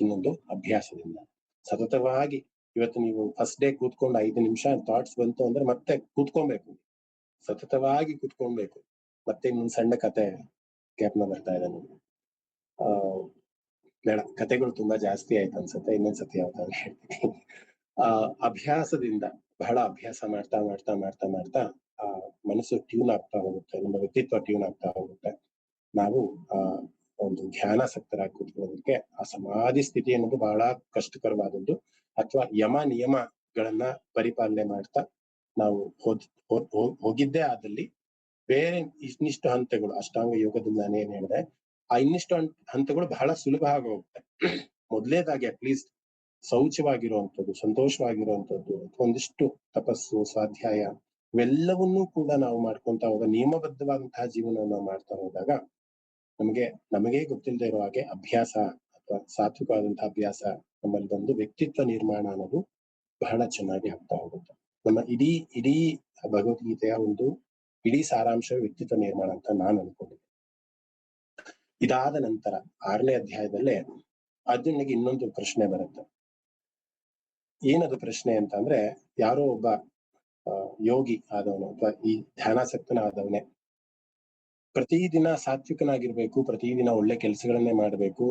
S1: ಇನ್ನೊಂದು ಅಭ್ಯಾಸದಿಂದ. ಸತತವಾಗಿ ಇವತ್ತು ನೀವು ಫಸ್ಟ್ ಡೇ ಕೂತ್ಕೊಂಡು 5 ನಿಮಿಷ ಥಾಟ್ಸ್ ಬಂತು ಅಂದ್ರೆ ಮತ್ತೆ ಕೂತ್ಕೊಬೇಕು, ಸತತವಾಗಿ ಕೂತ್ಕೊಬೇಕು. ಮತ್ತೆ ಇನ್ನೊಂದು ಸಣ್ಣ ಕತೆ ಜ್ಞಾಪನ ಬರ್ತಾ ಇದೆ ನನಗೆ. ಬೇಡ, ಕತೆಗಳು ತುಂಬಾ ಜಾಸ್ತಿ ಆಯ್ತು ಅನ್ಸುತ್ತೆ, ಇನ್ನೊಂದ್ಸತಿ ಯಾವ್ದಾದ್ರು ಹೇಳ್ತೀನಿ. ಅಭ್ಯಾಸದಿಂದ, ಬಹಳ ಅಭ್ಯಾಸ ಮಾಡ್ತಾ ಮಾಡ್ತಾ ಮಾಡ್ತಾ ಮಾಡ್ತಾ ಆ ಮನಸ್ಸು ಟ್ಯೂನ್ ಆಗ್ತಾ ಹೋಗುತ್ತೆ, ನಮ್ಮ ವ್ಯಕ್ತಿತ್ವ ಟ್ಯೂನ್ ಆಗ್ತಾ ಹೋಗುತ್ತೆ. ನಾವು ಒಂದು ಧ್ಯಾನಾಸಕ್ತರಾಗಿ ಕೂತ್ಕೊಳ್ಳೋದಕ್ಕೆ, ಆ ಸಮಾಧಿ ಸ್ಥಿತಿ ಅನ್ನೋದು ಬಹಳ ಕಷ್ಟಕರವಾದದ್ದು. ಅಥವಾ ಯಮ ನಿಯಮಗಳನ್ನ ಪರಿಪಾಲನೆ ಮಾಡ್ತಾ ನಾವು ಹೋಗಿದ್ದೇ ಆದಲ್ಲಿ ಬೇರೆ ಇನ್ನಿಷ್ಟು ಹಂತಗಳು ಅಷ್ಟಾಂಗ ಯೋಗದಿಂದ ನಾನು ಏನ್ ಹೇಳಿದೆ ಆ ಇನ್ನಿಷ್ಟು ಹಂತಗಳು ಬಹಳ ಸುಲಭ ಆಗಿ ಹೋಗುತ್ತೆ. ಮೊದಲೇದಾಗಿ ಅಟ್ಲೀಸ್ಟ್ ಶೌಚವಾಗಿರುವಂತದ್ದು, ಸಂತೋಷವಾಗಿರುವಂತದ್ದು, ಒಂದಿಷ್ಟು ತಪಸ್ಸು, ಸ್ವಾಧ್ಯಾಯ ಇವೆಲ್ಲವನ್ನೂ ಕೂಡ ನಾವು ಮಾಡ್ಕೊಂತ ಹೋದ ನಿಯಮಬದ್ಧವಾದಂತಹ ಜೀವನವನ್ನು ಮಾಡ್ತಾ ಹೋದಾಗ ನಮಗೆ ಗೊತ್ತಿಲ್ಲದೆ ಇರೋ ಹಾಗೆ ಅಭ್ಯಾಸ ಅಥವಾ ಸಾತ್ವಿಕವಾದಂತಹ ಅಭ್ಯಾಸ ನಮ್ಮಲ್ಲಿ ಬಂದು ವ್ಯಕ್ತಿತ್ವ ನಿರ್ಮಾಣ ಅನ್ನೋದು ಬಹಳ ಚೆನ್ನಾಗಿ ಆಗ್ತಾ ಹೋಗುತ್ತೆ. ನಮ್ಮ ಇಡೀ ಭಗವದ್ಗೀತೆಯ ಒಂದು ಇಡೀ ಸಾರಾಂಶ ವ್ಯಕ್ತಿತ್ವ ನಿರ್ಮಾಣ ಅಂತ ನಾನು ಅನ್ಕೊಂಡಿದ್ದೆ. ಇದಾದ ನಂತರ 6ನೇ ಅಧ್ಯಾಯದಲ್ಲೇ ಅರ್ಜುನಿಗೆ ಇನ್ನೊಂದು ಪ್ರಶ್ನೆ ಬರುತ್ತೆ. ಏನದು ಪ್ರಶ್ನೆ ಅಂತ ಅಂದ್ರೆ, ಯಾರೋ ಒಬ್ಬ ಯೋಗಿ ಆದವನು ಅಥವಾ ಈ ಧ್ಯಾನಾಸಕ್ತನಾದವನೇ ಪ್ರತಿದಿನ ಸಾತ್ವಿಕನಾಗಿರ್ಬೇಕು, ಪ್ರತಿದಿನ ಒಳ್ಳೆ ಕೆಲಸಗಳನ್ನೇ ಮಾಡ್ಬೇಕು,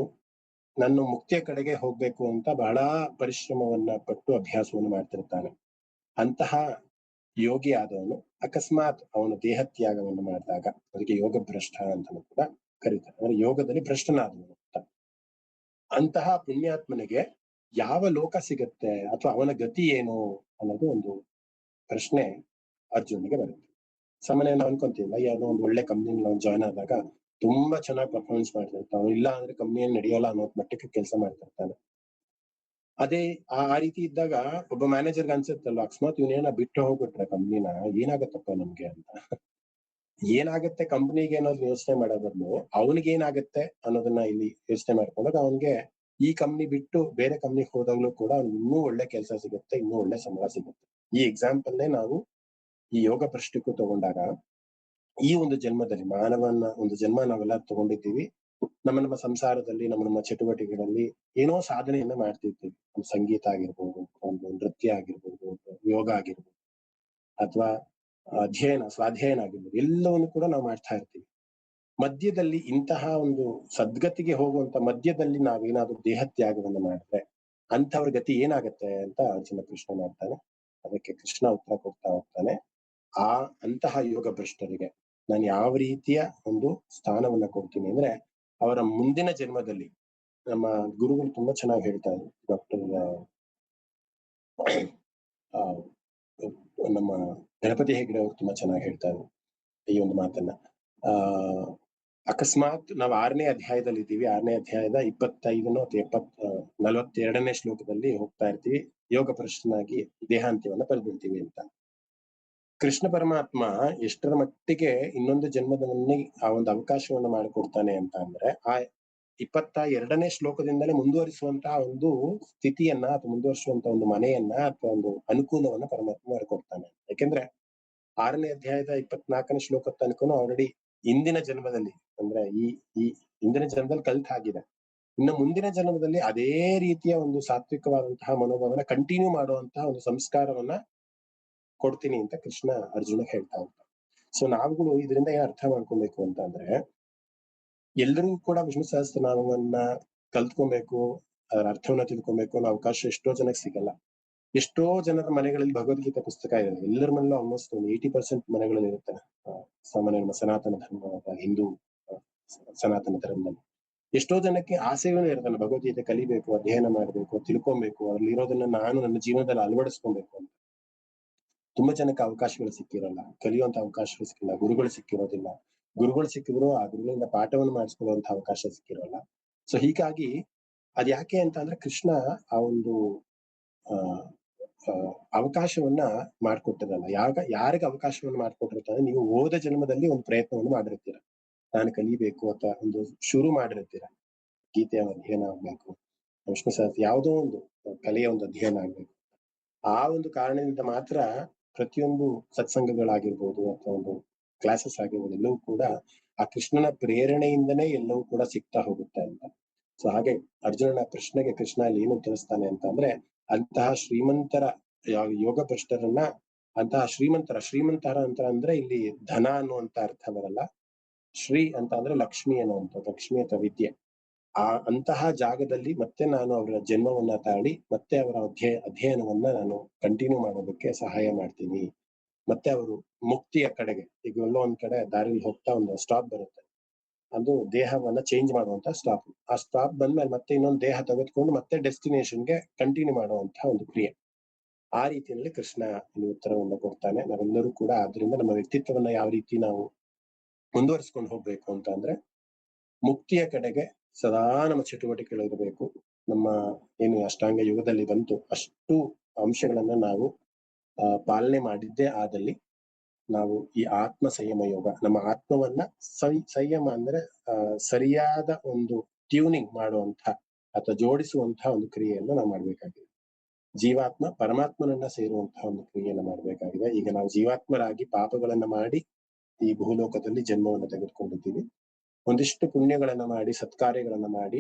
S1: ನನ್ನ ಮುಕ್ತಿಯ ಕಡೆಗೆ ಹೋಗ್ಬೇಕು ಅಂತ ಬಹಳ ಪರಿಶ್ರಮವನ್ನ ಪಟ್ಟು ಅಭ್ಯಾಸವನ್ನು ಮಾಡ್ತಿರ್ತಾನೆ. ಅಂತಹ ಯೋಗಿ ಆದವನು ಅಕಸ್ಮಾತ್ ಅವನು ದೇಹತ್ಯಾಗವನ್ನು ಮಾಡಿದಾಗ ಅದಕ್ಕೆ ಯೋಗ ಭ್ರಷ್ಟ ಅಂತಲೂ ಕೂಡ ಕರೀತಾರೆ. ಅಂದ್ರೆ ಯೋಗದಲ್ಲಿ ಭ್ರಷ್ಟನಾದವನು ಅಂತ. ಅಂತಹ ಪುಣ್ಯಾತ್ಮನಿಗೆ ಯಾವ ಲೋಕ ಸಿಗತ್ತೆ ಅಥವಾ ಅವನ ಗತಿ ಏನು ಅನ್ನೋದು ಒಂದು ಪ್ರಶ್ನೆ ಅರ್ಜುನಿಗೆ ಬರುತ್ತೆ. ಸಾಮಾನ್ಯ ನಾವು ಅನ್ಕೊಂತೀವಿ ಯಾವುದೋ ಒಂದು ಒಳ್ಳೆ ಕಂಪ್ನಿಲಿ ನಾವು ಜಾಯ್ನ್ ಆದಾಗ ತುಂಬಾ ಚೆನ್ನಾಗಿ ಪರ್ಫಾರ್ಮೆನ್ಸ್ ಮಾಡ್ತಿರ್ತಾವೆ, ಇಲ್ಲ ಅಂದ್ರೆ ಕಂಪ್ನಿಯಲ್ಲಿ ನಡೆಯೋಲ್ಲ ಅನ್ನೋ ಮಟ್ಟಕ್ಕೆ ಕೆಲಸ ಮಾಡ್ತಿರ್ತಾನೆ. ಅದೇ ಆ ರೀತಿ ಇದ್ದಾಗ ಒಬ್ಬ ಮ್ಯಾನೇಜರ್ಗೆ ಅನ್ಸುತ್ತಲ್ಲ, ಅಕಸ್ಮಾತ್ ಇವನೇನ ಬಿಟ್ಟು ಹೋಗ್ಬಿಟ್ರೆ ಕಂಪ್ನಿನ ಏನಾಗತ್ತಪ್ಪ ನಮ್ಗೆ ಅಂತ. ಏನಾಗತ್ತೆ ಕಂಪ್ನಿಗೆ ಅನ್ನೋದು ಯೋಚನೆ ಮಾಡೋ ಬದಲು ಅವನಿಗೆ ಏನಾಗತ್ತೆ ಅನ್ನೋದನ್ನ ಇಲ್ಲಿ ಯೋಚನೆ ಮಾಡ್ಕೊಂಡಾಗ ಅವನ್ಗೆ ಈ ಕಂಪ್ನಿ ಬಿಟ್ಟು ಬೇರೆ ಕಂಪ್ನಿಗೆ ಹೋದಾಗ್ಲೂ ಕೂಡ ಅವ್ನಿಗೆ ಇನ್ನೂ ಒಳ್ಳೆ ಕೆಲಸ ಸಿಗುತ್ತೆ, ಇನ್ನೂ ಒಳ್ಳೆ ಸಂಬಳ ಸಿಗುತ್ತೆ. ಈ ಎಕ್ಸಾಂಪಲ್ನೇ ನಾವು ಈ ಯೋಗ ಭ್ರಷ್ಟಕ್ಕೂ ತಗೊಂಡಾಗ ಈ ಒಂದು ಜನ್ಮದಲ್ಲಿ ಮಾನವನ ಒಂದು ಜನ್ಮ ನಾವೆಲ್ಲ ತಗೊಂಡಿದ್ದೀವಿ. ನಮ್ಮ ಸಂಸಾರದಲ್ಲಿ ನಮ್ಮ ಚಟುವಟಿಕೆಗಳಲ್ಲಿ ಏನೋ ಸಾಧನೆಯನ್ನ ಮಾಡ್ತಿರ್ತೀವಿ. ಒಂದು ಸಂಗೀತ ಆಗಿರ್ಬೋದು, ಒಂದು ನೃತ್ಯ ಆಗಿರ್ಬೋದು, ಯೋಗ ಆಗಿರ್ಬೋದು, ಅಥವಾ ಸ್ವಾಧ್ಯಯನ ಆಗಿರ್ಬೋದು, ಎಲ್ಲವನ್ನು ಕೂಡ ನಾವು ಮಾಡ್ತಾ ಇರ್ತೀವಿ. ಮಧ್ಯದಲ್ಲಿ ಇಂತಹ ಒಂದು ಸದ್ಗತಿಗೆ ಹೋಗುವಂತ ಮಧ್ಯದಲ್ಲಿ ನಾವೇನಾದ್ರೂ ದೇಹತ್ಯಾಗವನ್ನು ಮಾಡಿದ್ರೆ ಅಂಥವ್ರ ಗತಿ ಏನಾಗತ್ತೆ ಅಂತ ಅರ್ಜುನ ಪ್ರಶ್ನೆ ಮಾಡ್ತಾನೆ. ಅದಕ್ಕೆ ಕೃಷ್ಣ ಉತ್ತರ ಕೊಡ್ತಾ ಹೋಗ್ತಾನೆ. ಅಂತಹ ಯೋಗ ಭ್ರಷ್ಟರಿಗೆ ನಾನು ಯಾವ ರೀತಿಯ ಒಂದು ಸ್ಥಾನವನ್ನ ಕೊಡ್ತೀನಿ ಅಂದ್ರೆ, ಅವರ ಮುಂದಿನ ಜನ್ಮದಲ್ಲಿ ನಮ್ಮ ಗುರುಗಳು ತುಂಬಾ ಚೆನ್ನಾಗಿ ಹೇಳ್ತಾ ಇದ್ರು. ಡಾಕ್ಟರ್ ನಮ್ಮ ಗಣಪತಿ ಹೆಗ್ಡೆ ಅವರು ತುಂಬಾ ಚೆನ್ನಾಗಿ ಹೇಳ್ತಾ ಇದ್ರು ಈ ಒಂದು ಮಾತನ್ನ. ಅಕಸ್ಮಾತ್ ನಾವು 6ನೇ ಅಧ್ಯಾಯದಲ್ಲಿ ಇದ್ದೀವಿ. 6ನೇ ಅಧ್ಯಾಯದ 25 ಅಥವಾ 42ನೇ ಶ್ಲೋಕದಲ್ಲಿ ಹೋಗ್ತಾ ಇರ್ತೀವಿ. ಯೋಗ ಭ್ರಷ್ಟನಾಗಿ ದೇಹಾಂತ್ಯವನ್ನ ಪಡೆದ್ಬಿಡ್ತೀವಿ ಅಂತ. ಕೃಷ್ಣ ಪರಮಾತ್ಮ ಎಷ್ಟರ ಮಟ್ಟಿಗೆ ಇನ್ನೊಂದು ಜನ್ಮದಲ್ಲಿ ಆ ಒಂದು ಅವಕಾಶವನ್ನ ಮಾಡಿಕೊಡ್ತಾನೆ ಅಂತ ಅಂದ್ರೆ, ಆ 22ನೇ ಶ್ಲೋಕದಿಂದಲೇ ಮುಂದುವರಿಸುವಂತಹ ಒಂದು ಸ್ಥಿತಿಯನ್ನ ಅಥವಾ ಮುಂದುವರಿಸುವಂತ ಒಂದು ಮನೆಯನ್ನ ಅಥವಾ ಒಂದು ಅನುಕೂಲವನ್ನ ಪರಮಾತ್ಮ ಮಾಡಿಕೊಡ್ತಾನೆ. ಯಾಕೆಂದ್ರೆ 6ನೇ ಅಧ್ಯಾಯದ 24ನೇ ಶ್ಲೋಕ ತನಕನೂ ಆಲ್ರೆಡಿ ಇಂದಿನ ಜನ್ಮದಲ್ಲಿ ಅಂದ್ರೆ ಈ ಇಂದಿನ ಜನ್ಮದಲ್ಲಿ ಕಲ್ತಾಗಿದೆ. ಇನ್ನು ಮುಂದಿನ ಜನ್ಮದಲ್ಲಿ ಅದೇ ರೀತಿಯ ಒಂದು ಸಾತ್ವಿಕವಾದಂತಹ ಮನೋಭಾವನ ಕಂಟಿನ್ಯೂ ಮಾಡುವಂತಹ ಒಂದು ಸಂಸ್ಕಾರವನ್ನ ಕೊಡ್ತೀನಿ ಅಂತ ಕೃಷ್ಣ ಅರ್ಜುನ ಹೇಳ್ತಾ ಹೋಗ್ತಾನೆ. ಸೊ ನಾವುಗಳು ಇದರಿಂದ ಏನ್ ಅರ್ಥ ಮಾಡ್ಕೊಬೇಕು ಅಂತ ಅಂದ್ರೆ, ಎಲ್ಲರಿಗೂ ಕೂಡ ವಿಷ್ಣು ಸಹಸ್ರನಾಮವನ್ನ ಕಲ್ತ್ಕೊಬೇಕು, ಅದರ ಅರ್ಥವನ್ನ ತಿಳ್ಕೊಬೇಕು ಅನ್ನೋ ಅವಕಾಶ ಎಷ್ಟೋ ಜನಕ್ಕೆ ಸಿಗಲ್ಲ. ಎಷ್ಟೋ ಜನರ ಮನೆಗಳಲ್ಲಿ ಭಗವದ್ಗೀತೆ ಪುಸ್ತಕ ಇದೆ. ಎಲ್ಲರ ಮನೇಲೂ ಆಲ್ಮೋಸ್ಟ್ ಒಂದು 80% ಮನೆಗಳಲ್ಲಿ ಇರುತ್ತೆ. ಸಾಮಾನ್ಯ ನಮ್ಮ ಸನಾತನ ಧರ್ಮ, ಹಿಂದೂ ಸನಾತನ ಧರ್ಮದಲ್ಲಿ ಎಷ್ಟೋ ಜನಕ್ಕೆ ಆಸೆಗಳು ಇರ್ತಾನೆ, ಭಗವದ್ಗೀತೆ ಕಲಿಬೇಕು, ಅಧ್ಯಯನ ಮಾಡ್ಬೇಕು, ತಿಳ್ಕೊಬೇಕು, ಅಲ್ಲಿ ಇರೋದನ್ನ ನಾನು ನನ್ನ ಜೀವನದಲ್ಲಿ ಅಳವಡಿಸ್ಕೊಬೇಕು ಅಂತ. ತುಂಬಾ ಜನಕ್ಕೆ ಅವಕಾಶಗಳು ಸಿಕ್ಕಿರಲ್ಲ, ಕಲಿಯುವಂತ ಅವಕಾಶಗಳು ಸಿಕ್ಕಿಲ್ಲ, ಗುರುಗಳು ಸಿಕ್ಕಿರೋದಿಲ್ಲ. ಗುರುಗಳು ಸಿಕ್ಕಿದ್ರು ಆ ಗುರುಗಳಿಂದ ಪಾಠವನ್ನು ಮಾಡಿಸ್ಕೊಳ್ಳುವಂತ ಅವಕಾಶ ಸಿಕ್ಕಿರೋಲ್ಲ. ಸೊ ಹೀಗಾಗಿ ಅದ್ ಯಾಕೆ ಅಂತ ಅಂದ್ರೆ, ಕೃಷ್ಣ ಆ ಒಂದು ಅವಕಾಶವನ್ನ ಮಾಡ್ಕೊಟ್ಟಿರಲ್ಲ. ಯಾರಿಗೆ ಅವಕಾಶವನ್ನ ಮಾಡ್ಕೊಟ್ಟಿರ್ತಾರೆ, ನೀವು ಹೋದ ಜನ್ಮದಲ್ಲಿ ಒಂದು ಪ್ರಯತ್ನವನ್ನು ಮಾಡಿರ್ತೀರ, ನಾನು ಕಲಿಬೇಕು ಅಥವಾ ಒಂದು ಶುರು ಮಾಡಿರ್ತೀರ, ಗೀತೆಯ ಅಧ್ಯಯನ ಆಗ್ಬೇಕು, ವಿಷ್ಣು ಸಹಸ್ರ ಯಾವುದೋ ಒಂದು ಕಲೆಯ ಒಂದು ಅಧ್ಯಯನ ಆಗ್ಬೇಕು. ಆ ಒಂದು ಕಾರಣದಿಂದ ಮಾತ್ರ ಪ್ರತಿಯೊಂದು ಸತ್ಸಂಗಗಳಾಗಿರ್ಬೋದು ಅಥವಾ ಒಂದು ಕ್ಲಾಸಸ್ ಆಗಿರ್ಬೋದು ಎಲ್ಲವೂ ಕೂಡ ಆ ಕೃಷ್ಣನ ಪ್ರೇರಣೆಯಿಂದನೇ ಎಲ್ಲವೂ ಕೂಡ ಸಿಗ್ತಾ ಹೋಗುತ್ತೆ ಅಂತ. ಸೊ ಹಾಗೆ ಅರ್ಜುನನ ಪ್ರಶ್ನೆಗೆ ಕೃಷ್ಣ ಅಲ್ಲಿ ಏನು ಉತ್ತರಿಸ್ತಾನೆ ಅಂತ ಅಂದ್ರೆ, ಅಂತಹ ಶ್ರೀಮಂತರ ಯೋಗ ಭ್ರಷ್ಟರನ್ನ, ಅಂತಹ ಶ್ರೀಮಂತರ ಅಂತ ಅಂದ್ರೆ ಇಲ್ಲಿ ಧನ ಅನ್ನುವಂತ ಅರ್ಥ ಬರಲ್ಲ. ಶ್ರೀ ಅಂತ ಅಂದ್ರೆ ಲಕ್ಷ್ಮಿ ಅನ್ನುವಂಥದ್ದು, ಲಕ್ಷ್ಮಿ ಅಥವಾ ವಿದ್ಯೆ. ಅಂತಹ ಜಾಗದಲ್ಲಿ ಮತ್ತೆ ನಾನು ಅವರ ಜನ್ಮವನ್ನ ತಾಳಿ ಮತ್ತೆ ಅವರ ಅಧ್ಯಯನವನ್ನ ನಾನು ಕಂಟಿನ್ಯೂ ಮಾಡೋದಕ್ಕೆ ಸಹಾಯ ಮಾಡ್ತೀನಿ. ಮತ್ತೆ ಅವರು ಮುಕ್ತಿಯ ಕಡೆಗೆ, ಈಗ ಎಲ್ಲೋ ಒಂದ್ ಕಡೆ ದಾರಿಲಿ ಹೋಗ್ತಾ ಒಂದು ಸ್ಟಾಪ್ ಬರುತ್ತೆ, ಅದು ದೇಹವನ್ನ ಚೇಂಜ್ ಮಾಡುವಂತ ಸ್ಟಾಪ್. ಆ ಸ್ಟಾಪ್ ಬಂದ್ಮೇಲೆ ಮತ್ತೆ ಇನ್ನೊಂದು ದೇಹ ತೆಗೆದುಕೊಂಡು ಮತ್ತೆ ಡೆಸ್ಟಿನೇಷನ್ಗೆ ಕಂಟಿನ್ಯೂ ಮಾಡುವಂತಹ ಒಂದು ಕ್ರಿಯೆ. ಆ ರೀತಿಯಲ್ಲಿ ಕೃಷ್ಣ ಇಲ್ಲಿ ಉತ್ತರವನ್ನ ಕೊಡ್ತಾನೆ. ನಾವೆಲ್ಲರೂ ಕೂಡ ಆದ್ರಿಂದ ನಮ್ಮ ವ್ಯಕ್ತಿತ್ವವನ್ನ ಯಾವ ರೀತಿ ನಾವು ಮುಂದುವರಿಸ್ಕೊಂಡು ಹೋಗ್ಬೇಕು ಅಂತ ಅಂದ್ರೆ, ಮುಕ್ತಿಯ ಕಡೆಗೆ ಸದಾ ನಮ್ಮ ಚಟುವಟಿಕೆಗಳಿರಬೇಕು. ನಮ್ಮ ಏನು ಅಷ್ಟಾಂಗ ಯುಗದಲ್ಲಿ ಬಂತು ಅಷ್ಟು ಅಂಶಗಳನ್ನ ನಾವು ಪಾಲನೆ ಮಾಡಿದ್ದೇ ಆದಲ್ಲಿ ನಾವು ಈ ಆತ್ಮ ಸಂಯಮ ಯೋಗ, ನಮ್ಮ ಆತ್ಮವನ್ನ ಸಂಯಮ ಅಂದ್ರೆ ಸರಿಯಾದ ಒಂದು ಟ್ಯೂನಿಂಗ್ ಮಾಡುವಂತ ಅಥವಾ ಜೋಡಿಸುವಂತಹ ಒಂದು ಕ್ರಿಯೆಯನ್ನು ನಾವು ಮಾಡ್ಬೇಕಾಗಿದೆ. ಜೀವಾತ್ಮ ಪರಮಾತ್ಮನನ್ನ ಸೇರುವಂತಹ ಒಂದು ಕ್ರಿಯೆಯನ್ನು ಮಾಡ್ಬೇಕಾಗಿದೆ. ಈಗ ನಾವು ಜೀವಾತ್ಮರಾಗಿ ಪಾಪಗಳನ್ನ ಮಾಡಿ ಈ ಭೂಲೋಕದಲ್ಲಿ ಜನ್ಮವನ್ನು ತೆಗೆದುಕೊಂಡಿದ್ದೀವಿ. ಒಂದಿಷ್ಟು ಪುಣ್ಯಗಳನ್ನ ಮಾಡಿ ಸತ್ಕಾರ್ಯಗಳನ್ನ ಮಾಡಿ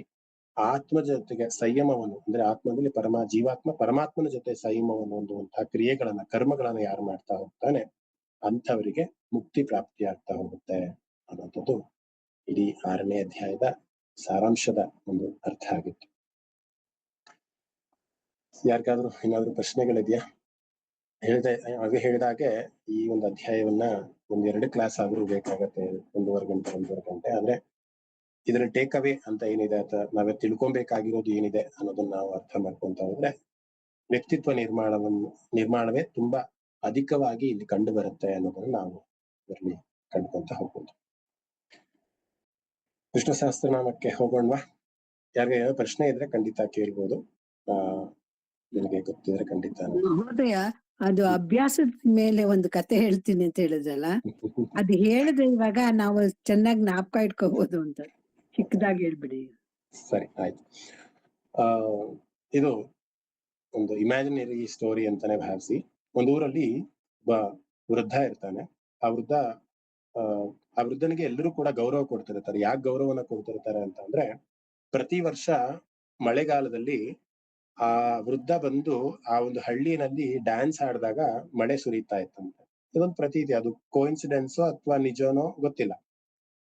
S1: ಆತ್ಮ ಜೊತೆಗೆ ಸಂಯಮವನ್ನು ಅಂದ್ರೆ ಆತ್ಮದಲ್ಲಿ ಜೀವಾತ್ಮ ಪರಮಾತ್ಮನ ಜೊತೆ ಸಂಯಮವನ್ನು ಹೊಂದುವಂತಹ ಕ್ರಿಯೆಗಳನ್ನ ಕರ್ಮಗಳನ್ನ ಯಾರು ಮಾಡ್ತಾ ಹೋಗ್ತಾನೆ ಅಂಥವರಿಗೆ ಮುಕ್ತಿ ಪ್ರಾಪ್ತಿ ಆಗ್ತಾ ಹೋಗುತ್ತೆ ಅನ್ನೋಂಥದ್ದು ಇಡೀ 6ನೇ ಅಧ್ಯಾಯದ ಸಾರಾಂಶದ ಒಂದು ಅರ್ಥ ಆಗಿತ್ತು. ಯಾರಿಗಾದ್ರೂ ಏನಾದ್ರು ಪ್ರಶ್ನೆಗಳಿದೆಯಾ? ಹೇಳಿದಾಗೆ ಈ ಒಂದು ಅಧ್ಯಾಯವನ್ನ 1-2 ಕ್ಲಾಸ್ ಆದ್ರೂ ಬೇಕಾಗತ್ತೆ, 1.5 ಗಂಟೆ. ಆದ್ರೆ ಇದರ ಟೇಕ್ ಅವೇ ಅಂತ ಏನಿದೆ ಅಥವಾ ನಾವೇ ತಿಳ್ಕೊಬೇಕಾಗಿರೋದು ಏನಿದೆ ಅನ್ನೋದನ್ನ ನಾವು ಅರ್ಥ ಮಾಡ್ಕೊಂತ ಹೋದ್ರೆ ವ್ಯಕ್ತಿತ್ವ ನಿರ್ಮಾಣವೇ ತುಂಬಾ ಅಧಿಕವಾಗಿ ಇಲ್ಲಿ ಕಂಡು ಬರುತ್ತೆ ಅನ್ನೋದನ್ನ ನಾವು ಇದರಲ್ಲಿ ಕಂಡುಕೊಂತ ಹೋಗ್ಬೋದು. ವಿಷ್ಣು ಸಹಸ್ರನಾಮಕ್ಕೆ ಹೋಗೋಣವಾ? ಯಾರಿಗೆ ಏನೋ ಪ್ರಶ್ನೆ ಇದ್ರೆ ಖಂಡಿತ ಕೇಳ್ಬೋದು. ನಿಮಗೆ ಗೊತ್ತಿದ್ರೆ ಖಂಡಿತ.
S2: ಮಹೋದಯ, ಅದು ಅಭ್ಯಾಸದ ಮೇಲೆ ಒಂದು ಕತೆ ಹೇಳ್ತೀನಿ ಅಂತ ಹೇಳಿದ್ರಲ್ಲ, ಅದು ಹೇಳಿದ್ರೆ ಇವಾಗ ನಾವು ಚೆನ್ನಾಗಿ ಜ್ಞಾಪಕ ಇಟ್ಕೋಬಹುದು ಅಂತ. ಚಿಕ್ಕದಾಗಿ ಹೇಳ್ಬಿಡಿ.
S1: ಸರಿ, ಆಯ್ತು. ಇದು ಒಂದು ಇಮ್ಯಾಜಿನರಿ ಸ್ಟೋರಿ ಅಂತಾನೆ ಭಾವಿಸಿ. ಒಂದು ಊರಲ್ಲಿ ಒಬ್ಬ ವೃದ್ಧ ಇರ್ತಾನೆ. ಆ ವೃದ್ಧನಿಗೆ ಎಲ್ಲರೂ ಕೂಡ ಗೌರವ ಕೊಡ್ತಿರ್ತಾರೆ. ಯಾಕೆ ಗೌರವನ ಕೊಡ್ತಿರ್ತಾರೆ ಅಂತ ಅಂದ್ರೆ, ಪ್ರತಿ ವರ್ಷ ಮಳೆಗಾಲದಲ್ಲಿ ಆ ವೃದ್ಧ ಬಂದು ಆ ಒಂದು ಹಳ್ಳಿನಲ್ಲಿ ಡ್ಯಾನ್ಸ್ ಆಡಿದಾಗ ಮಳೆ ಸುರಿತಾ ಇತ್ತಂತೆ. ಇದೊಂದು ಪ್ರತೀತಿ. ಅದು ಕೋಇನ್ಸಿಡೆನ್ಸೋ ಅಥವಾ ನಿಜನೋ ಗೊತ್ತಿಲ್ಲ.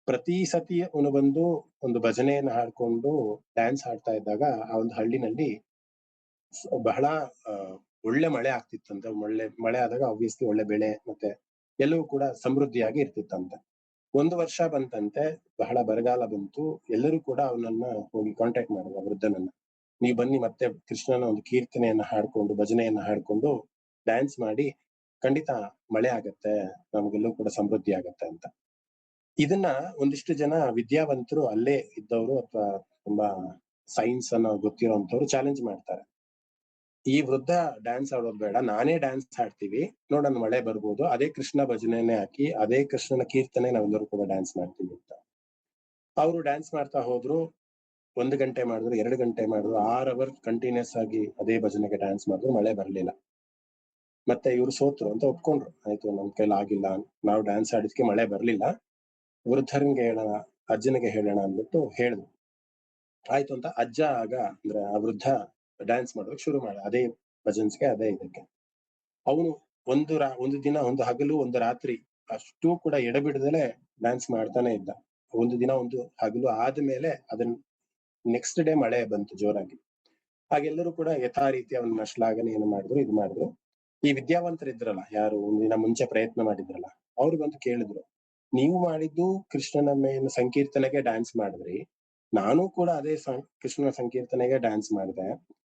S1: ಪ್ರತಿ ಸತಿ ಅವನು ಬಂದು ಒಂದು ಭಜನೆಯನ್ನು ಹಾಡ್ಕೊಂಡು ಡ್ಯಾನ್ಸ್ ಆಡ್ತಾ ಇದ್ದಾಗ ಆ ಒಂದು ಹಳ್ಳಿನಲ್ಲಿ ಬಹಳ ಒಳ್ಳೆ ಮಳೆ ಆಗ್ತಿತ್ತಂತೆ. ಮಳೆ ಆದಾಗ ಆಬ್ವಿಯಸ್ಲಿ ಒಳ್ಳೆ ಬೆಳೆ ಮತ್ತೆ ಎಲ್ಲವೂ ಕೂಡ ಸಮೃದ್ಧಿಯಾಗಿ ಇರ್ತಿತ್ತಂತೆ. ಒಂದು ವರ್ಷ ಬಂತಂತೆ, ಬಹಳ ಬರಗಾಲ ಬಂತು. ಎಲ್ಲರೂ ಕೂಡ ಅವನನ್ನ ಹೋಗಿ ಕಾಂಟ್ಯಾಕ್ಟ್ ಮಾಡಿದ್ರು ವೃದ್ಧನನ್ನ. ನೀವು ಬನ್ನಿ ಮತ್ತೆ ಕೃಷ್ಣನ ಒಂದು ಕೀರ್ತನೆಯನ್ನ ಹಾಡ್ಕೊಂಡು ಭಜನೆಯನ್ನ ಹಾಡ್ಕೊಂಡು ಡ್ಯಾನ್ಸ್ ಮಾಡಿ, ಖಂಡಿತ ಮಳೆ ಆಗತ್ತೆ, ನಮಗೆಲ್ಲೂ ಕೂಡ ಸಮೃದ್ಧಿ ಆಗತ್ತೆ ಅಂತ. ಇದನ್ನ ಒಂದಿಷ್ಟು ಜನ ವಿದ್ಯಾವಂತರು ಅಲ್ಲೇ ಇದ್ದವರು ಅಥವಾ ತುಂಬಾ ಸೈನ್ಸ್ ಅನ್ನೋ ಗೊತ್ತಿರೋಂಥವ್ರು ಚಾಲೆಂಜ್ ಮಾಡ್ತಾರೆ. ಈ ವೃದ್ಧ ಡ್ಯಾನ್ಸ್ ಆಡೋದು ಬೇಡ, ನಾನೇ ಡ್ಯಾನ್ಸ್ ಆಡ್ತೀವಿ, ನೋಡೋಣ ಮಳೆ ಬರ್ಬೋದು, ಅದೇ ಕೃಷ್ಣ ಭಜನೆನೆ ಹಾಕಿ ಅದೇ ಕೃಷ್ಣನ ಕೀರ್ತನೆ ನಾವೆಲ್ಲರೂ ಕೂಡ ಡ್ಯಾನ್ಸ್ ಮಾಡ್ತೀವಿ ಅಂತ. ಅವರು ಡ್ಯಾನ್ಸ್ ಮಾಡ್ತಾ ಹೋದ್ರು. 1 ಗಂಟೆ ಮಾಡಿದ್ರು, 2 ಗಂಟೆ ಮಾಡಿದ್ರು, 6 ಅವರ್ ಕಂಟಿನ್ಯೂಸ್ ಆಗಿ ಅದೇ ಭಜನೆಗೆ ಡ್ಯಾನ್ಸ್ ಮಾಡಿದ್ರು, ಮಳೆ ಬರ್ಲಿಲ್ಲ. ಮತ್ತೆ ಇವ್ರು ಸೋತ್ರು ಅಂತ ಒಪ್ಕೊಂಡ್ರು. ಆಯ್ತು, ನಮ್ ಕೈಲಿ ಆಗಿಲ್ಲ, ನಾವು ಡ್ಯಾನ್ಸ್ ಆಡಿದ್ಕೆ ಮಳೆ ಬರ್ಲಿಲ್ಲ, ವೃದ್ಧರಿಗೆ ಹೇಳೋಣ, ಅಜ್ಜನಿಗೆ ಹೇಳೋಣ ಅಂದ್ಬಿಟ್ಟು ಹೇಳಿದ್ರು. ಆಯ್ತು ಅಂತ ಅಜ್ಜ ಆಗ ಅಂದ್ರೆ ಆ ವೃದ್ಧ ಡ್ಯಾನ್ಸ್ ಮಾಡೋದಕ್ಕೆ ಶುರು ಮಾಡ, ಅದೇ ಭಜನ್ಸ್ಗೆ ಅದೇ ಇದಕ್ಕೆ. ಅವನು ಒಂದು ದಿನ, ಒಂದು ಹಗಲು, ಒಂದು ರಾತ್ರಿ ಅಷ್ಟೂ ಕೂಡ ಎಡಬಿಡದಲೆ ಡ್ಯಾನ್ಸ್ ಮಾಡ್ತಾನೆ ಇದ್ದ. ಒಂದು ದಿನ, ಒಂದು ಹಗಲು ಆದ್ಮೇಲೆ ಅದನ್ನ ನೆಕ್ಸ್ಟ್ ಡೇ ಮಳೆ ಬಂತು ಜೋರಾಗಿ. ಹಾಗೆಲ್ಲರೂ ಕೂಡ ಯಥಾ ರೀತಿ ಅವನ್ನ ಶ್ಲಾಘನೆ ಏನು ಮಾಡಿದ್ರು, ಇದು ಮಾಡಿದ್ರು. ಈ ವಿದ್ಯಾವಂತರಿದ್ರಲ್ಲ, ಯಾರು ಒಂದು ದಿನ ಮುಂಚೆ ಪ್ರಯತ್ನ ಮಾಡಿದ್ರಲ್ಲ, ಅವ್ರು ಬಂದು ಕೇಳಿದ್ರು, ನೀವು ಮಾಡಿದ್ದು ಕೃಷ್ಣನ ಮೇಲಿನ ಸಂಕೀರ್ತನೆಗೆ ಡ್ಯಾನ್ಸ್ ಮಾಡಿದ್ರಿ, ನಾನು ಕೂಡ ಅದೇ ಕೃಷ್ಣನ ಸಂಕೀರ್ತನೆಗೆ ಡ್ಯಾನ್ಸ್ ಮಾಡಿದೆ,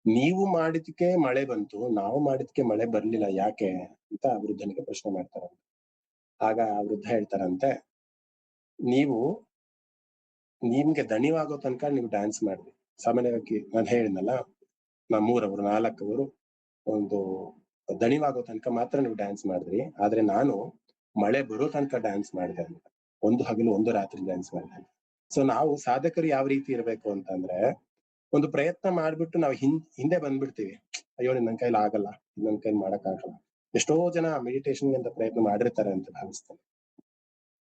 S1: ನೀವು ಮಾಡಿದ್ಕೆ ಮಳೆ ಬಂತು, ನಾವು ಮಾಡಿದ್ಕೆ ಮಳೆ ಬರ್ಲಿಲ್ಲ, ಯಾಕೆ ಅಂತ ವೃದ್ಧನಿಗೆ ಪ್ರಶ್ನೆ ಮಾಡ್ತಾರಂತೆ. ಆಗ ಆ ವೃದ್ಧ ಹೇಳ್ತಾರಂತೆ, ನಿಮ್ಗೆ ದಣಿವಾಗೋ ತನಕ ನೀವು ಡ್ಯಾನ್ಸ್ ಮಾಡಿದ್ರಿ. ಸಾಮಾನ್ಯವಾಗಿ ನಾನು ಹೇಳಿದ್ನಲ್ಲ, 3 ಅವರು 4 ಅವರು ಒಂದು ದಣಿವಾಗೋ ತನಕ ಮಾತ್ರ ನೀವು ಡ್ಯಾನ್ಸ್ ಮಾಡಿದ್ರಿ, ಆದ್ರೆ ನಾನು ಮಳೆ ಬರೋ ತನಕ ಡ್ಯಾನ್ಸ್ ಮಾಡಿದೆ ಅಂತ. ಒಂದು ಹಗಲು ಒಂದು ರಾತ್ರಿ ಡ್ಯಾನ್ಸ್ ಮಾಡಿದೆ. ಸೊ ನಾವು ಸಾಧಕರು ಯಾವ ರೀತಿ ಇರ್ಬೇಕು ಅಂತಂದ್ರೆ, ಒಂದು ಪ್ರಯತ್ನ ಮಾಡ್ಬಿಟ್ಟು ನಾವು ಹಿಂದೆ ಬಂದ್ಬಿಡ್ತೀವಿ. ಅಯ್ಯೋ, ನನ್ ಕೈಲಿ ಆಗಲ್ಲ, ನನ್ ಕೈಲಿ ಮಾಡಕ್ ಆಗಲ್ಲ. ಎಷ್ಟೋ ಜನ ಮೆಡಿಟೇಷನ್ ಅಂತ ಪ್ರಯತ್ನ ಮಾಡಿರ್ತಾರೆ ಅಂತ ಭಾವಿಸ್ತೇನೆ.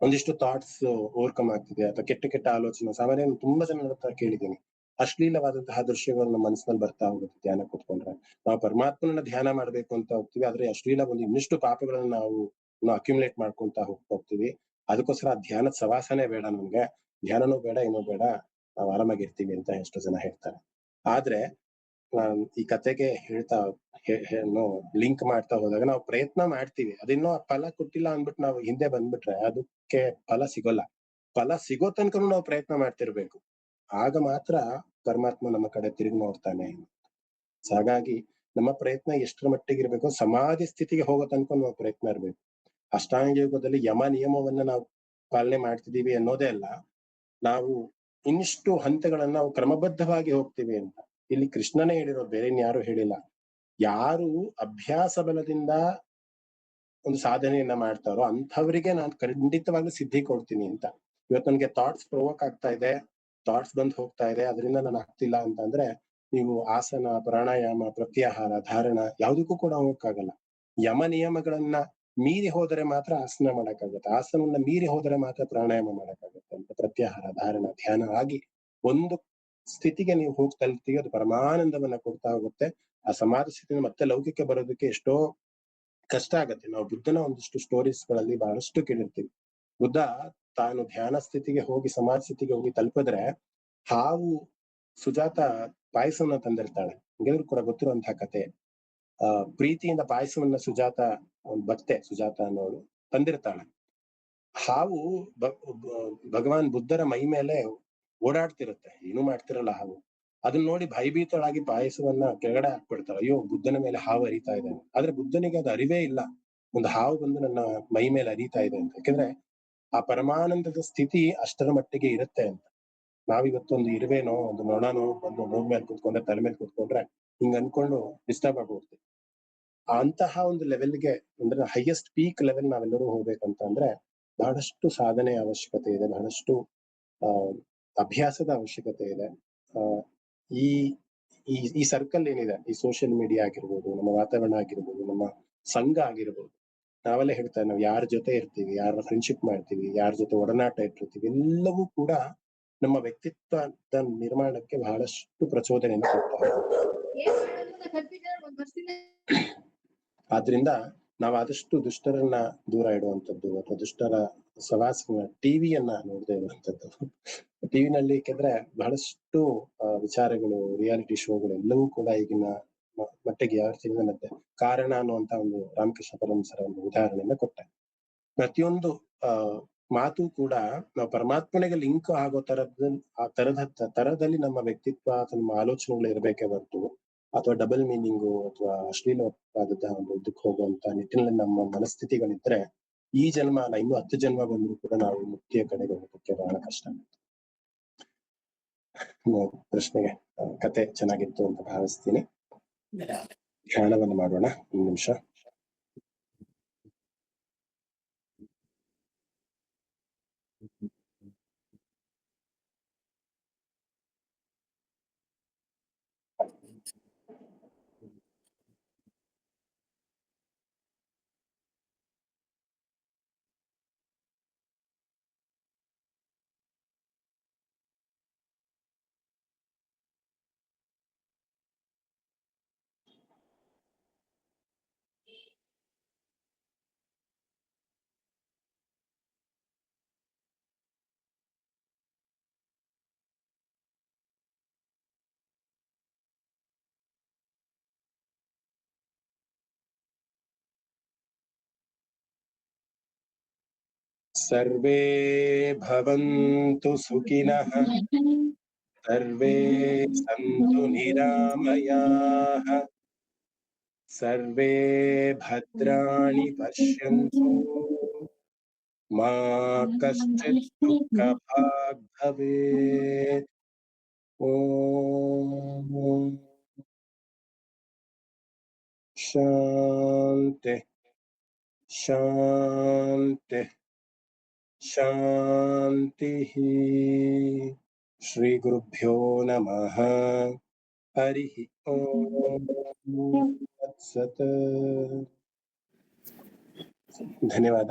S1: ಒಂದಿಷ್ಟು ಥಾಟ್ಸ್ ಓವರ್ಕಮ್ ಆಗ್ತಿದೆ ಅಥವಾ ಕೆಟ್ಟ ಆಲೋಚನೆ ಸಾಮಾನ್ಯ ತುಂಬಾ ಜನ ಹತ್ರ ಕೇಳಿದ್ದೀನಿ. ಅಶ್ಲೀಲವಾದಂತಹ ದೃಶ್ಯಗಳು ನಮ್ಮ ಮನಸ್ಸಿನಲ್ಲಿ ಬರ್ತಾ ಹೋಗುತ್ತೆ ಧ್ಯಾನ ಕೂತ್ಕೊಂಡ್ರೆ. ನಾವು ಪರಮಾತ್ಮನ ಧ್ಯಾನ ಮಾಡ್ಬೇಕು ಅಂತ ಹೋಗ್ತೀವಿ, ಆದ್ರೆ ಅಶ್ಲೀಲ ಒಂದು ಇನ್ನಿಷ್ಟು ಪಾಪಗಳನ್ನ ನಾವು ಅಕ್ಯುಮುಲೇಟ್ ಮಾಡ್ಕೊಂತ ಹೋಗ್ತೀವಿ. ಅದಕ್ಕೋಸ್ಕರ ಧ್ಯಾನದ ಸವಾಸನೆ ಬೇಡ ನಮ್ಗೆ, ಧ್ಯಾನನೂ ಬೇಡ, ಏನೂ ಬೇಡ, ನಾವು ಆರಾಮಾಗಿರ್ತೀವಿ ಅಂತ ಎಷ್ಟೋ ಜನ ಹೇಳ್ತಾರೆ. ಆದ್ರೆ ಈ ಕತೆಗೆ ಲಿಂಕ್ ಮಾಡ್ತಾ ಹೋದಾಗ ನಾವು ಪ್ರಯತ್ನ ಮಾಡ್ತೀವಿ, ಅದಿನ್ನೂ ಫಲ ಕೊಟ್ಟಿಲ್ಲ ಅಂದ್ಬಿಟ್ಟು ನಾವು ಹಿಂದೆ ಬಂದ್ಬಿಟ್ರೆ ಅದಕ್ಕೆ ಫಲ ಸಿಗೋಲ್ಲ. ಫಲ ಸಿಗೋ ತನಕನೂ ನಾವು ಪ್ರಯತ್ನ ಮಾಡ್ತಿರ್ಬೇಕು. ಆಗ ಮಾತ್ರ ಪರಮಾತ್ಮ ನಮ್ಮ ಕಡೆ ತಿರುಗಿ ನೋಡ್ತಾನೆ. ಸೊ ಹಾಗಾಗಿ ನಮ್ಮ ಪ್ರಯತ್ನ ಎಷ್ಟರ ಮಟ್ಟಿಗೆ ಇರ್ಬೇಕು, ಸಮಾಧಿ ಸ್ಥಿತಿಗೆ ಹೋಗೋ ತನಕ ನಾವು ಪ್ರಯತ್ನ ಇರ್ಬೇಕು. ಅಷ್ಟಾಂಗ ಯೋಗದಲ್ಲಿ ಯಮ ನಿಯಮವನ್ನ ನಾವು ಪಾಲನೆ ಮಾಡ್ತಿದೀವಿ ಅನ್ನೋದೇ ಅಲ್ಲ, ನಾವು ಇನ್ನಿಷ್ಟು ಹಂತಗಳನ್ನ ನಾವು ಕ್ರಮಬದ್ಧವಾಗಿ ಹೋಗ್ತೀವಿ ಅಂತ. ಇಲ್ಲಿ ಕೃಷ್ಣನೇ ಹೇಳಿರೋದು, ಬೇರೆ ಇನ್ಯಾರು ಹೇಳಿಲ್ಲ. ಯಾರು ಅಭ್ಯಾಸ ಬಲದಿಂದ ಒಂದು ಸಾಧನೆಯನ್ನ ಮಾಡ್ತಾರೋ ಅಂಥವರಿಗೆ ನಾನು ಖಂಡಿತವಾಗ್ಲೂ ಸಿದ್ಧಿ ಕೊಡ್ತೀನಿ ಅಂತ. ಇವತ್ತು ನನ್ಗೆ ಥಾಟ್ಸ್ ಪ್ರೊವೋಕ್ ಆಗ್ತಾ ಇದೆ, ಥಾಟ್ಸ್ ಬಂದ್ ಹೋಗ್ತಾ ಇದೆ, ಅದರಿಂದ ನಾನು ಆಗ್ತಿಲ್ಲ ಅಂತಂದ್ರೆ ನೀವು ಆಸನ, ಪ್ರಾಣಾಯಾಮ, ಪ್ರತ್ಯಾಹಾರ, ಧಾರಣ ಯಾವ್ದಕ್ಕೂ ಕೂಡ ಹೋಗಕ್ಕಾಗಲ್ಲ. ಯಮ ನಿಯಮಗಳನ್ನ ಮೀರಿ ಹೋದರೆ ಮಾತ್ರ ಆಸನ ಮಾಡಕ್ಕಾಗತ್ತೆ, ಆಸನವನ್ನ ಮೀರಿ ಹೋದರೆ ಮಾತ್ರ ಪ್ರಾಣಾಯಾಮ ಮಾಡಕ್ಕಾಗತ್ತೆ ಅಂತ. ಪ್ರತ್ಯಾಹಾರ, ಧಾರಣ, ಧ್ಯಾನ ಆಗಿ ಒಂದು ಸ್ಥಿತಿಗೆ ನೀವು ಹೋಗಿ ತಲುಪ್ತೀವಿ, ಅದು ಪರಮಾನಂದವನ್ನ ಕೊಡ್ತಾ ಹೋಗುತ್ತೆ. ಆ ಸಮಾಧಿ ಸ್ಥಿತಿಯಿಂದ ಮತ್ತೆ ಲೌಕಿಕ ಬರೋದಕ್ಕೆ ಎಷ್ಟೋ ಕಷ್ಟ ಆಗತ್ತೆ. ನಾವು ಬುದ್ಧನ ಒಂದಿಷ್ಟು ಸ್ಟೋರೀಸ್ ಗಳಲ್ಲಿ ಬಹಳಷ್ಟು ಕೇಳಿರ್ತೀವಿ. ಬುದ್ಧ ತಾನು ಧ್ಯಾನ ಸ್ಥಿತಿಗೆ ಹೋಗಿ ಸಮಾಧಿ ಸ್ಥಿತಿಗೆ ಹೋಗಿ ತಲುಪಿದ್ರೆ ಹಾವು ಸುಜಾತ ಪಾಯಸವನ್ನ ತಂದಿರ್ತಾಳೆ. ನಿಮ್ಗೆಲ್ಲರೂ ಕೂಡ ಗೊತ್ತಿರುವಂತಹ ಕತೆ. ಪ್ರೀತಿಯಿಂದ ಪಾಯಸವನ್ನ ಸುಜಾತ, ಭಕ್ತೆ ಸುಜಾತ ಅನ್ನೋಳು ತಂದಿರ್ತಾಳೆ. ಹಾವು ಭಗವಾನ್ ಬುದ್ಧರ ಮೈ ಮೇಲೆ ಓಡಾಡ್ತಿರುತ್ತೆ, ಏನೂ ಮಾಡ್ತಿರಲ್ಲ ಹಾವು. ಅದನ್ನ ನೋಡಿ ಭಯಭೀತಳಾಗಿ ಪಾಯಸವನ್ನ ಕೆಳಗಡೆ ಹಾಕ್ಬಿಡ್ತಾಳೆ. ಅಯ್ಯೋ, ಬುದ್ಧನ ಮೇಲೆ ಹಾವು ಹರಿತಾ ಇದೆ. ಆದ್ರೆ ಬುದ್ಧನಿಗೆ ಅದು ಅರಿವೇ ಇಲ್ಲ, ಒಂದು ಹಾವು ಬಂದು ನನ್ನ ಮೈ ಮೇಲೆ ಹರಿತಾ ಇದೆ ಅಂತ. ಯಾಕಂದ್ರೆ ಆ ಪರಮಾನಂದದ ಸ್ಥಿತಿ ಅಷ್ಟರ ಮಟ್ಟಿಗೆ ಇರುತ್ತೆ ಅಂತ. ನಾವಿವತ್ತೊಂದು ಇರುವೆನೋ, ಒಂದು ನೊಣನೋ ಬಂದು ಮೂಗ್ ಮೇಲೆ ಕುತ್ಕೊಂಡ್ರೆ, ತಲೆ ಮೇಲೆ ಕುತ್ಕೊಂಡ್ರೆ ಹಿಂಗ್ ಅನ್ಕೊಂಡು ಡಿಸ್ಟರ್ಬ್ ಆಗೋಗ್ತೀವಿ. ಅಂತಹ ಒಂದು ಲೆವೆಲ್ಗೆ, ಅಂದ್ರೆ ಹೈಯೆಸ್ಟ್ ಪೀಕ್ ಲೆವೆಲ್ ನಾವೆಲ್ಲರೂ ಹೋಗ್ಬೇಕಂತ ಅಂದ್ರೆ ಬಹಳಷ್ಟು ಸಾಧನೆಯ ಅವಶ್ಯಕತೆ ಇದೆ, ಬಹಳಷ್ಟು ಅಭ್ಯಾಸದ ಅವಶ್ಯಕತೆ ಇದೆ. ಈ ಈ ಈ ಸರ್ಕಲ್ ಏನಿದೆ, ಈ ಸೋಷಿಯಲ್ ಮೀಡಿಯಾ ಆಗಿರ್ಬೋದು, ನಮ್ಮ ವಾತಾವರಣ ಆಗಿರ್ಬೋದು, ನಮ್ಮ ಸಂಘ ಆಗಿರ್ಬೋದು, ನಾವೆಲ್ಲ ಹೇಳ್ತಾ ನಾವು ಯಾರ ಜೊತೆ ಇರ್ತೀವಿ, ಯಾರ ಫ್ರೆಂಡ್ಶಿಪ್ ಮಾಡ್ತೀವಿ, ಯಾರ ಜೊತೆ ಒಡನಾಟ ಇಟ್ಟಿರ್ತೀವಿ, ಎಲ್ಲವೂ ಕೂಡ ನಮ್ಮ ವ್ಯಕ್ತಿತ್ವದ ನಿರ್ಮಾಣಕ್ಕೆ ಬಹಳಷ್ಟು ಪ್ರಚೋದನೆಯನ್ನು ಕೊಡ್ತಾ ಆದ್ರಿಂದ ನಾವು ಆದಷ್ಟು ದುಷ್ಟರನ್ನ ದೂರ ಇಡುವಂಥದ್ದು ಅಥವಾ ದುಷ್ಟರ ಸವಾಸನ, ಟಿವಿಯನ್ನ ನೋಡದೆ ಇರುವಂಥದ್ದು. ಟಿವಿನಲ್ಲಿ ಯಾಕೆಂದ್ರೆ ಬಹಳಷ್ಟು ವಿಚಾರಗಳು, ರಿಯಾಲಿಟಿ ಶೋಗಳು ಎಲ್ಲವೂ ಕೂಡ ಈಗಿನ ಮಟ್ಟಿಗೆ ಯಾವ ರೀತಿ ಮತ್ತೆ ಕಾರಣ ಅನ್ನುವಂತ ಒಂದು ರಾಮಕೃಷ್ಣ ಪರಮಹಂಸರ ಒಂದು ಉದಾಹರಣೆಯನ್ನ ಕೊಟ್ಟೆ. ಪ್ರತಿಯೊಂದು ಮಾತು ಕೂಡ ನಾವು ಪರಮಾತ್ಮನಿಗೆ ಲಿಂಕ್ ಆಗೋ ಆ ತರದಲ್ಲಿ ನಮ್ಮ ವ್ಯಕ್ತಿತ್ವ ಅಥವಾ ನಮ್ಮ ಆಲೋಚನೆಗಳು ಇರಬೇಕೇ ಹೊರತು ಅಥವಾ ಡಬಲ್ ಮೀನಿಂಗು ಅಥವಾ ಅಶ್ಲೀಲವಾದ ಒಂದು ಇದಕ್ಕೆ ಹೋಗುವಂತ ನಿಟ್ಟಿನಲ್ಲಿ ನಮ್ಮ ಮನಸ್ಥಿತಿಗಳಿದ್ರೆ ಈ ಜನ್ಮ ಅಲ್ಲ, ಇನ್ನು 10 ಜನ್ಮ ಬಂದ್ರು ಕೂಡ ನಾವು ಮುಕ್ತಿಯ ಕಡೆಗೆ ಹೋಗೋದಕ್ಕೆ ಬಹಳ ಕಷ್ಟ ಆಗುತ್ತೆ. ಪ್ರಶ್ನೆಗೆ ಕತೆ ಚೆನ್ನಾಗಿತ್ತು ಅಂತ ಭಾವಿಸ್ತೀನಿ. ಧ್ಯಾನವನ್ನು ಮಾಡೋಣ 1 ನಿಮಿಷ. ಸರ್ವೇ ಭವಂತು ಸುಖಿನಃ, ಸರ್ವೇ ಸಂತು ನಿರಾಮಯಾಃ, ಸರ್ವೇ ಭದ್ರಾಣಿ ಪಶ್ಯಂತು, ಮಾ ಕಶ್ಚಿತ್ ದುಃಖಭಾಗ್ ಭವೇತ್. ಓಂ ಶಾಂತಿ ಶಾಂತಿ ಶಾಂತಿ. ಶ್ರೀ ಗುರುಭ್ಯೋ ನಮಃ. ಹರಿ ಓಂ ತತ್ಸತ್. ಧನ್ಯವಾದ.